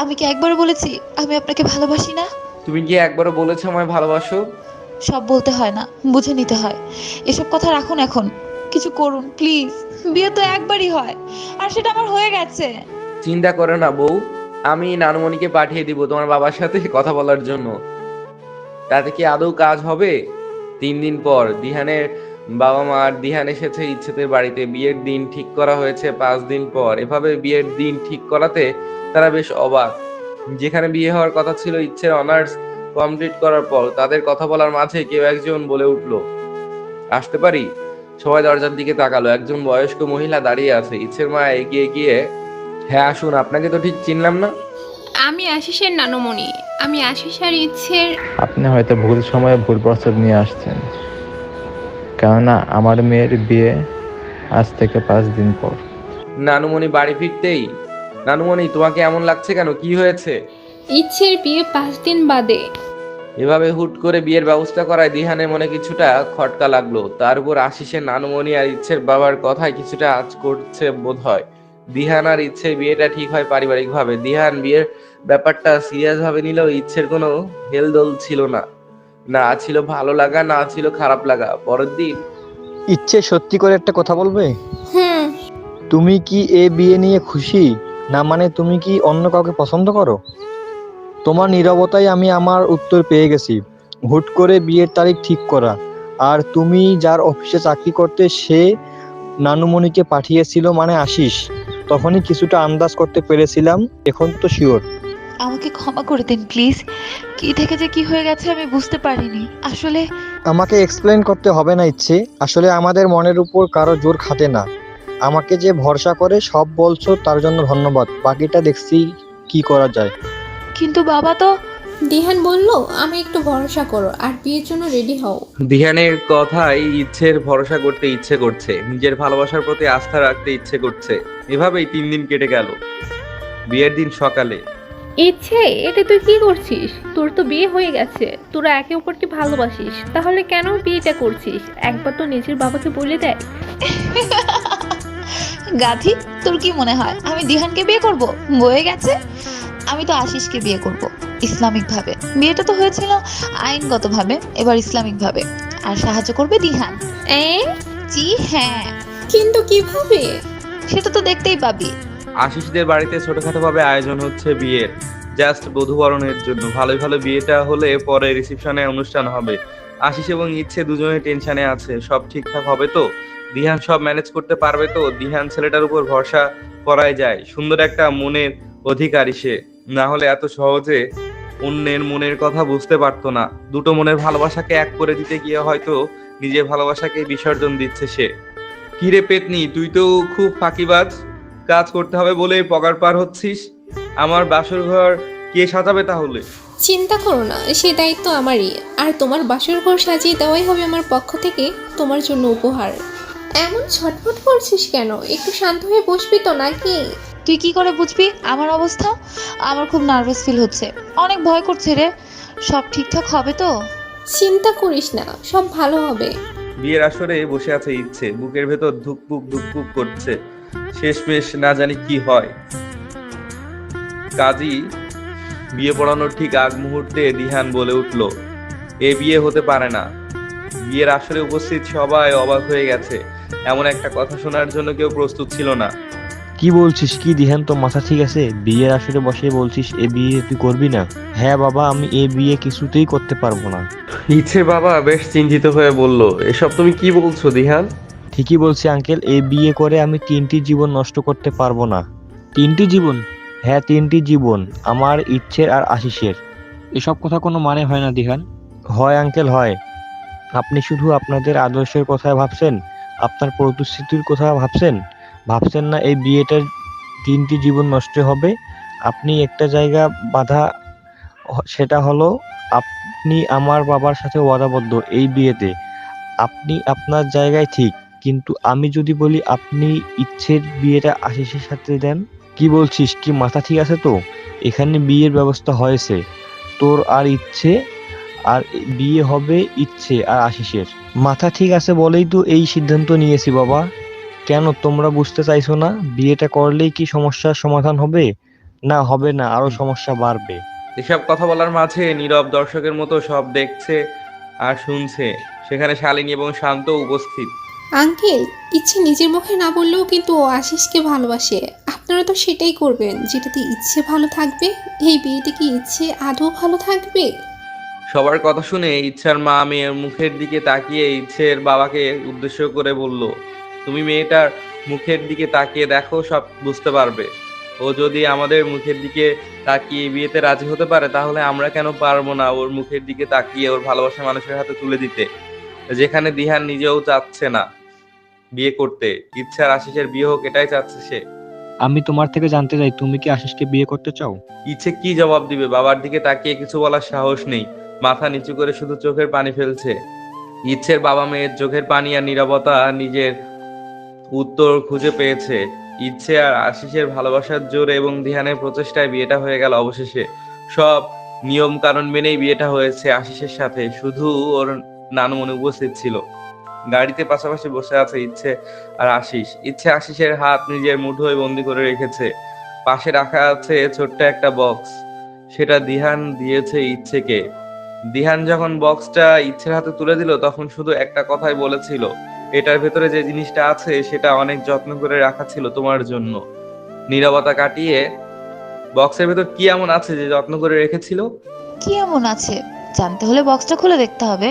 আমি কি একবার বলেছি আমি আপনাকে ভালোবাসি না? তুমি কি একবারও বলেছো আমায় ভালোবাসো? সব বলতে হয় না, বুঝে নিতে হয়। এসব কথা রাখুন, এখন কিছু করুন প্লিজ। বিয়ে তো একবারই হয়, আর সেটা আমার হয়ে গেছে। চিন্তা করো না বউ, আমি নানুমণিকে পাঠিয়ে দিব তোমার বাবার সাথে কথা বলার জন্য। তাতে কি আদৌ কাজ হবে? 3 দিন পর দিহানের বাবা মা আর দিহান এসেছে ইচ্ছেদের বাড়িতে। বিয়ের দিন ঠিক করা হয়েছে 5 দিন পর। এভাবে বিয়ের দিন ঠিক করাতে তারা বেশ অবাক। যেখানে বিয়ে হওয়ার কথা ছিল ইচ্ছের অনার্স কমপ্লিট করার পর, তাদের কথা বলার মাঝে কেউ একজন বলে উঠলো, আসতে পারি? সবাই দরজার দিকে তাকালো। একজন বয়স্ক মহিলা দাঁড়িয়ে আছে। ইচ্ছের মা এগিয়ে গিয়ে, হ্যাঁ আসুন, আপনাকে তো ঠিক চিনলাম না। আমি আশিসের নানুমণি। আমি আশিস আর ইচ্ছের। আপনি হয়তো ভুল সময়ে ভুল প্রস্তাব নিয়ে আসছেন, কেননা আমার মেয়ের বিয়ে আজ থেকে 5 দিন পর। নানুমণি বাড়ি ফিরতেই, নানুমণি তোমাকে এমন লাগছে কেন, কি হয়েছে? ইচ্ছের বিয়ে 5 দিন বাদে। এভাবে হুট করে বিয়ের ব্যবস্থা করায় দিহানের মনে কিছুটা খটকা লাগলো। তার উপর আশিসের নানুমণি আর ইচ্ছের বাবার কথায় কিছুটা আঁচ করছে বোধ হয়। দিহান আর ইচ্ছের বিয়েটা ঠিক হয় পারিবারিকভাবে। দিহান বিয়ের ব্যাপারটা সিরিয়াস ভাবে নিলেও ইচ্ছের কোনো হেলদোল ছিল না, না ছিল ভালো লাগা, না ছিল খারাপ লাগা। পরের দিন ইচ্ছে সত্যি করে একটা কথা বলবে? হুম। তুমি কি এ বিয়ে নিয়ে খুশি? না মানে তুমি কি অন্য কাউকে পছন্দ করো? তোমার নীরবতায় আমি আমার উত্তর পেয়ে গেছি। হুট করে বিয়ের তারিখ ঠিক করা, আর তুমি যার অফিসে চাকরি করতে সে নানুমণিকে পাঠিয়েছিল মানে আশিস। তখনই কিছুটা আন্দাজ করতে পেরেছিলাম, এখন তো শিওর। আমাকে ক্ষমা করে দিন প্লিজ। কি থেকে যে কি হয়ে গেছে আমি বুঝতে পারিনি আসলে। আমাকে এক্সপ্লেন করতে হবে না ইচ্ছে, আসলে আমাদের মনের উপর কারো জোর খাটে না। আমাকে যে ভরসা করে সব বলছো তার জন্য ধন্যবাদ, বাকিটা দেখছি কি করা যায়। কিন্তু বাবা তো। দিহান বলল, আমি একটু ভরসা করো আর বিয়ের জন্য রেডি হও। দিহানের কথাই ইচ্ছের ভরসা করতে ইচ্ছে করছে, নিজের ভালোবাসার প্রতি আস্থা রাখতে ইচ্ছে করছে। এভাবেই 3 দিন কেটে গেল। বিয়ের দিন সকালে ইচ্ছে, এটা তুই কি করছিস? তোর তো বিয়ে হয়ে গেছে, তোরা একে অপরকে ভালোবাসিস, তাহলে কেন বিয়েটা করছিস? একবার তো নিজের বাবাকে বলে দেয়। গাধি, তোর কি মনে হয় আমি দিহানকে বিয়ে করব? হয়ে গেছে। আমি তো আশিসকে বিয়ে করব ইসলামিক ভাবে। বিয়েটা তো হয়েছিল আইনগত ভাবে, এবার ইসলামিক ভাবে। আর সাহায্য করবে দিহান। এ? জি হ্যাঁ। কিন্তু কিভাবে? সেটা তো দেখতেই পাবি। আশিসদের বাড়িতে ছোটখাটো ভাবে আয়োজন হচ্ছে বিয়ের, জাস্ট বধূবরণের জন্য। ভালোই ভালো বিয়েটা হলে পরে রিসেপশনে অনুষ্ঠান হবে। আশিস এবং ইচ্ছে দুজনে টেনশনে আছে, সব ঠিকঠাক হবে তো? দিহান সব ম্যানেজ করতে পারবে তো? দিহান ছেলেটার উপর ভরসা করাই যায়, সুন্দর একটা মনের অধিকারী সে, না হলে এত সহজে অন্যের মনের কথা বুঝতে পারতো না। দুটো মনের ভালোবাসাকে এক করে দিতে গিয়ে হয়তো নিজের ভালোবাসাকে বিসর্জন দিচ্ছে সে। কিরে পেতনি, তুই তো খুব ফাঁকিবাজ। কাজ করতে হবে বলে পগার পার হচ্ছিস। আমার বাসর ঘর কে সাজাবে তাহলে? চিন্তা করো না, সে দায়িত্ব আমারই। আর তোমার বাসর ঘর সাজিয়ে দেওয়াই হবে আমার পক্ষ থেকে তোমার জন্য উপহার। এমন ছটফট করছিস কেন? একটু শান্ত হয়ে বসবি তো নাকি? তুই কি করে বুঝবি আমার অবস্থা? আমার খুব নার্ভাস ফিল হচ্ছে, অনেক ভয় করছে রে। সব ঠিকঠাক হবে তো? চিন্তা করিস না, সব ভালো হবে। বিয়ের আসরে বসে আছে ইচ্ছে, বুকের ভেতর ধুকপুক ধুকপুক করছে। শেষমেশ না জানি কি হয়। কাজী বিয়ে পড়ানোর ঠিক আগ মুহূর্তে দিহান বলে উঠল, এ বিয়ে হতে পারে না। বিয়ের আসরে উপস্থিত সবাই অবাক হয়ে গেছে, এমন একটা কথা শোনার জন্য কেউ প্রস্তুত ছিল না। কি বলছিস কি দিহান, তো মাথা ঠিক আছে? বিয়ের আসরে বসে বলছিস এ বিয়ে তুই করবি না? হ্যাঁ বাবা, আমি এ বিয়ে কিছুতেই করতে পারবো না। ইচ্ছে বাবা বেশ চিন্তিত হয়ে বলল, এসব তুমি কি বলছো দিহান? ঠিকই বলছি আঙ্কেল, এই বিয়ে করে আমি 3টি জীবন নষ্ট করতে পারবো না। 3টি জীবন? হ্যাঁ 3টি জীবন, আমার ইচ্ছের আর আশিসের। এসব কথা কোনো মানে হয় না দিহান। হয় আঙ্কেল হয়। আপনি শুধু আপনাদের আদর্শের কথা ভাবছেন, আপনার প্রতিশ্রুতির কথা ভাবছেন, ভাবছেন না এই বিয়েটার 3টি জীবন নষ্ট হবে। আপনি একটা জায়গা বাধা, সেটা হলো আপনি আমার বাবার সাথে ওয়াদাবদ্ধ এই বিয়েতে। আপনি আপনার জায়গায় ঠিক, কিন্তু আমি যদি বলি আপনি ইচ্ছের বিয়েটা আশিসের সাথে দেন। কি বলছিস, কি মাথা ঠিক আছে তো? এখানে বিয়ের ব্যবস্থা হয়েছে তোর আর ইচ্ছে, আর বিয়ে হবে ইচ্ছে আর আশিসের। মাথা ঠিক আছে বলেই তো এই সিদ্ধান্ত নিয়েছি বাবা। কেন তোমরা বুঝতে চাইছো না? বিয়েটা করলেই কি সমস্যার সমাধান হবে? না হবে না, আরো সমস্যা বাড়বে। এসব কথা বলার মাঝে নীরব দর্শকের মতো সব দেখছে আর শুনছে। সেখানে শালিনী এবং শান্ত উপস্থিত। আঙ্কেল, ইচ্ছে নিজের মুখে না বললেও কিন্তু ও আশিসকে ভালোবাসে। আপনারা তো সেটাই করবেন যেটাতে ইচ্ছে ভালো থাকবে। এই বিয়েতে কি ইচ্ছে আদৌ ভালো থাকবে? সবার কথা শুনে ইচ্ছার মা মেয়ের মুখের দিকে তাকিয়ে ইচ্ছের বাবাকে উদ্দেশ্য করে বলল, তুমি মেয়েটার মুখের দিকে তাকিয়ে দেখো, সব বুঝতে পারবে। ও যদি আমাদের মুখের দিকে তাকিয়ে বিয়েতে রাজি হতে পারে, তাহলে আমরা কেন পারবো না ওর মুখের দিকে তাকিয়ে ওর ভালোবাসা মানুষের হাতে তুলে দিতে? যেখানে দিহান নিজেও চাচ্ছে না বিয়ে করতে, ইচ্ছার আশিসের বিয়ে হোক এটাই চাচ্ছে সে। আমি তোমার থেকে জানতে চাই, তুমি কি আশিসকে বিয়ে করতে চাও? ইচ্ছে কি জবাব দিবে? বাবার দিকে তাকিয়ে কিছু বলার সাহস নেই, মাথা নিচু করে শুধু চোখের পানি ফেলছে। ইচ্ছের বাবা মেয়ের চোখের পানি আর নীরবতা নিজের উত্তর খুঁজে পেয়েছে। ইচ্ছে আর আশিসের ভালোবাসার জোরে এবং ধ্যানের প্রচেষ্টায় বিয়েটা হয়ে গেল অবশেষে। সব নিয়ম কানুন মেনেই বিয়েটা হয়েছে আশিসের সাথে, শুধু ওর নানুমণি উপস্থিত ছিল। গাড়িতে পাশাপাশি বসে আছে ইচ্ছে আর আশিস। ইচ্ছে আশিসের হাত নিজের মুঠোয় বন্দি করে রেখেছে। পাশে রাখা আছে ছোট্ট একটা বক্স, সেটা দিহান দিয়েছে ইচ্ছেকে। দিহান যখন বক্সটা ইচ্ছের হাতে তুলে দিল তখন শুধু একটা কথাই বলেছিল, এটার ভেতরে যে জিনিসটা আছে সেটা অনেক যত্ন করে রাখা ছিল তোমার জন্য। নীরবতা কাটিয়ে, বক্সের ভেতর কি এমন আছে যে যত্ন করে রেখেছিল? কি এমন আছে জানতে হলে বক্সটা খুলে দেখতে হবে।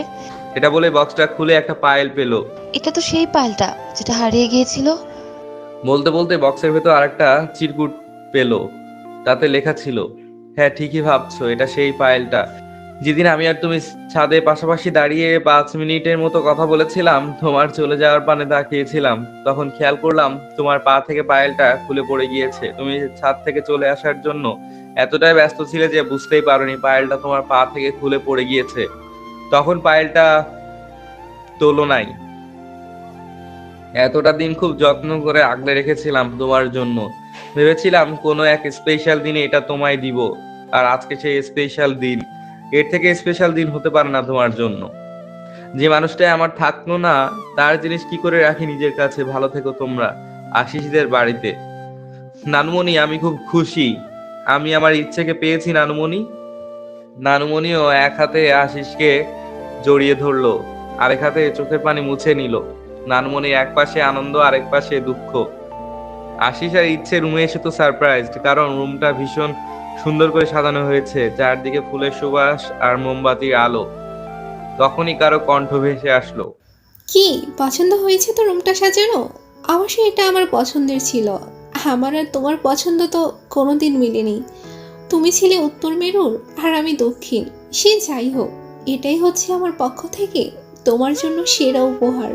এটা বলে বক্সটা খুলে একটা পায়েল পেল। এটা তো সেই পালটা যেটা হারিয়ে গিয়েছিল। বলতে বলতে বক্সের ভেতর আরেকটা চিরকুট পেল, তাতে লেখা ছিল, হ্যাঁ ঠিকই ভাবছো, এটা সেই পায়েলটা। যেদিন আমি আর তুমি ছাদে পাশাপাশি দাঁড়িয়ে 5 মিনিটের মতো কথা বলেছিলাম, তোমার চলে যাওয়ার পানে তাকিয়েছিলাম, তখন খেয়াল করলাম তোমার পা থেকে পায়েলটা খুলে পড়ে গিয়েছে। তুমি ছাদ থেকে চলে আসার জন্য এতটাই ব্যস্ত ছিলে যে বুঝতেই পারোনি পায়েলটা তোমার পা থেকে খুলে পড়ে গিয়েছে। তখন পায়েলটা তোলো নাই। এতটা দিন খুব যত্ন করে আগলে রেখেছিলাম তোমার জন্য। ভেবেছিলাম কোনো এক স্পেশাল দিনে এটা তোমায় দিব, আর আজকে সেই স্পেশাল দিন। এর থেকে স্পেশাল দিন হতে পারে না তোমার জন্য। যে মানুষটাই আমার থাকলো না, তার জিনিস কি করে রাখি নিজের কাছে। ভালো থেকো তোমরা, আশিসদের বাড়িতে। নানুমণি, আমি খুব খুশি, আমি আমার ইচ্ছেকে পেয়েছি নানুমণি। নানুমণিও এক হাতে আশিসকে জড়িয়ে ধরলো, আরেক হাতে চোখের পানি মুছে নিল। নানুমণির এক পাশে আনন্দ, আরেক পাশে দুঃখ। আশিস আর ইচ্ছে রুমে এসে তো সারপ্রাইজড, কারণ রুমটা ভীষণ সুন্দর করে সাজানো হয়েছে, চারদিকে ফুলের সুবাস আর মোমবাতির আলো। তখনই কারো কণ্ঠ ভেসে আসলো, কি পছন্দ হয়েছে তো রুমটা সাজানো? অবশ্যই এটা আমার পছন্দের ছিল। আমার আর তোমার পছন্দ তো কোনোদিন মিলেনি। তুমি ছিলে উত্তর মেরুর আর আমি দক্ষিণ। সে যাই হোক, এটাই হচ্ছে আমার পক্ষ থেকে তোমার জন্য সেরা উপহার।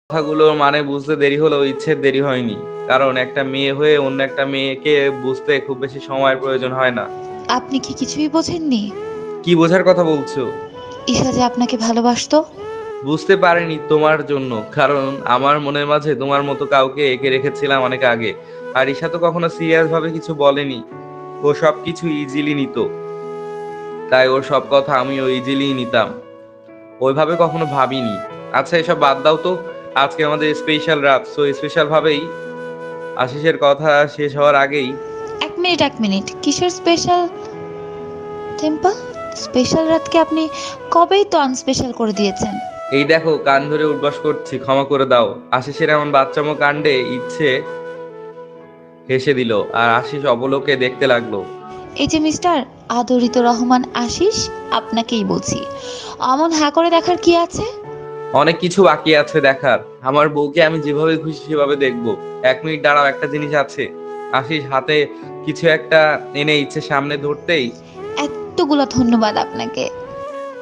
কথাগুলোর মানে বুঝতে দেরি হলেও ইচ্ছের দেরি হয়নি, কারণ একটা মেয়ে হয়ে অন্য একটা মেয়েকে বুঝতে খুব বেশি সময়ের প্রয়োজন হয় না। আপনি কি কিছুই বোঝেননি? কি বোঝার কথা বলছো? ঈশা যে আপনাকে ভালোবাসতো। বুঝতে পারিনি তোমার জন্য, কারণ আমার মনের মাঝে তোমার মতো কাউকে এঁকে রেখেছিলাম অনেক আগে। আর ঈশা তো কখনো সিরিয়াস ভাবে কিছু বলেনি, ও সবকিছু ইজিলি নিত, তাই ওর সব কথা আমিও ইজিলি নিতাম, ওইভাবে কখনো ভাবিনি। আচ্ছা এসব বাদ দাও তো, আজকে আমাদের স্পেশাল রাত, সো স্পেশাল ভাবেই আশিসের কথা শেষ হওয়ার আগেই। এক মিনিট, কিসের স্পেশাল? টেম্পল স্পেশাল রাতকে আপনি কবেই তো আনস্পেশাল করে দিয়েছেন। এই দেখো, কান ধরে উঠবাস করছি, ক্ষমা করে দাও। আশিসের এমন বাচ্চামো কাণ্ডে ইচ্ছে হেসে দিল, আর আশিস অবলোকে দেখতে লাগলো। এই যে মিস্টার আদরিত রহমান আশিস, আপনাকেই বলছি, অমন হ্যাঁ করে দেখার কি আছে? অনেক কিছু বাকি আছে দেখার। আমার বউকে আমি যেভাবে খুশি সেভাবে দেখবো। 1 মিনিট দাঁড়াও, একটা জিনিস আছে। আশিস হাতে কিছু একটা এনে ইচ্ছে সামনে ধরতেই, এতগুলো ধন্যবাদ আপনাকে।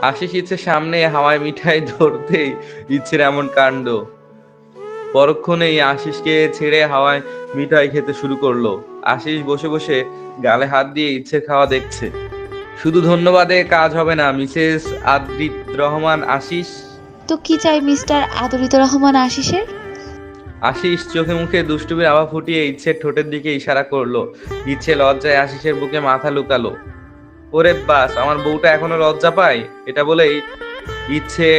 আশিস ইচ্ছের সামনে হাওয়ায় মিঠাই ধরতেই ইচ্ছের এমন কাণ্ড। পরক্ষণেই আশিসকে ছেড়ে হাওয়ায় মিঠাই খেতে শুরু করলো। আশিস বসে বসে গালে হাত দিয়ে ইচ্ছের খাওয়া দেখছে। শুধু ধন্যবাদে কাজ হবে না মিসেস আদ্রিত রহমান আশিস। তো কি চাই মিস্টার আদরিত রহমান আশিসের? আশিস চোখে মুখে দুষ্টুমির আভা ফুটিয়ে ইচ্ছের ঠোঁটের দিকে ইশারা করলো। ইচ্ছে লজ্জায় আশিসের বুকে মাথা লুকালো। ওরে বাস, আমার বউটা এখনো লজ্জা পায়। এটা বলেই ইচ্ছে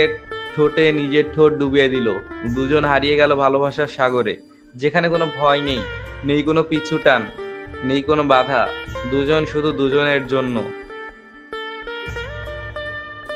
ঠোঁটে নিজের ঠোঁট ডুবিয়ে দিল। দুজন হারিয়ে গেল ভালোবাসার সাগরে, যেখানে কোনো ভয় নেই, নেই কোনো পিছু টান, নেই কোনো বাধা। দুজন শুধু দুজনের জন্য।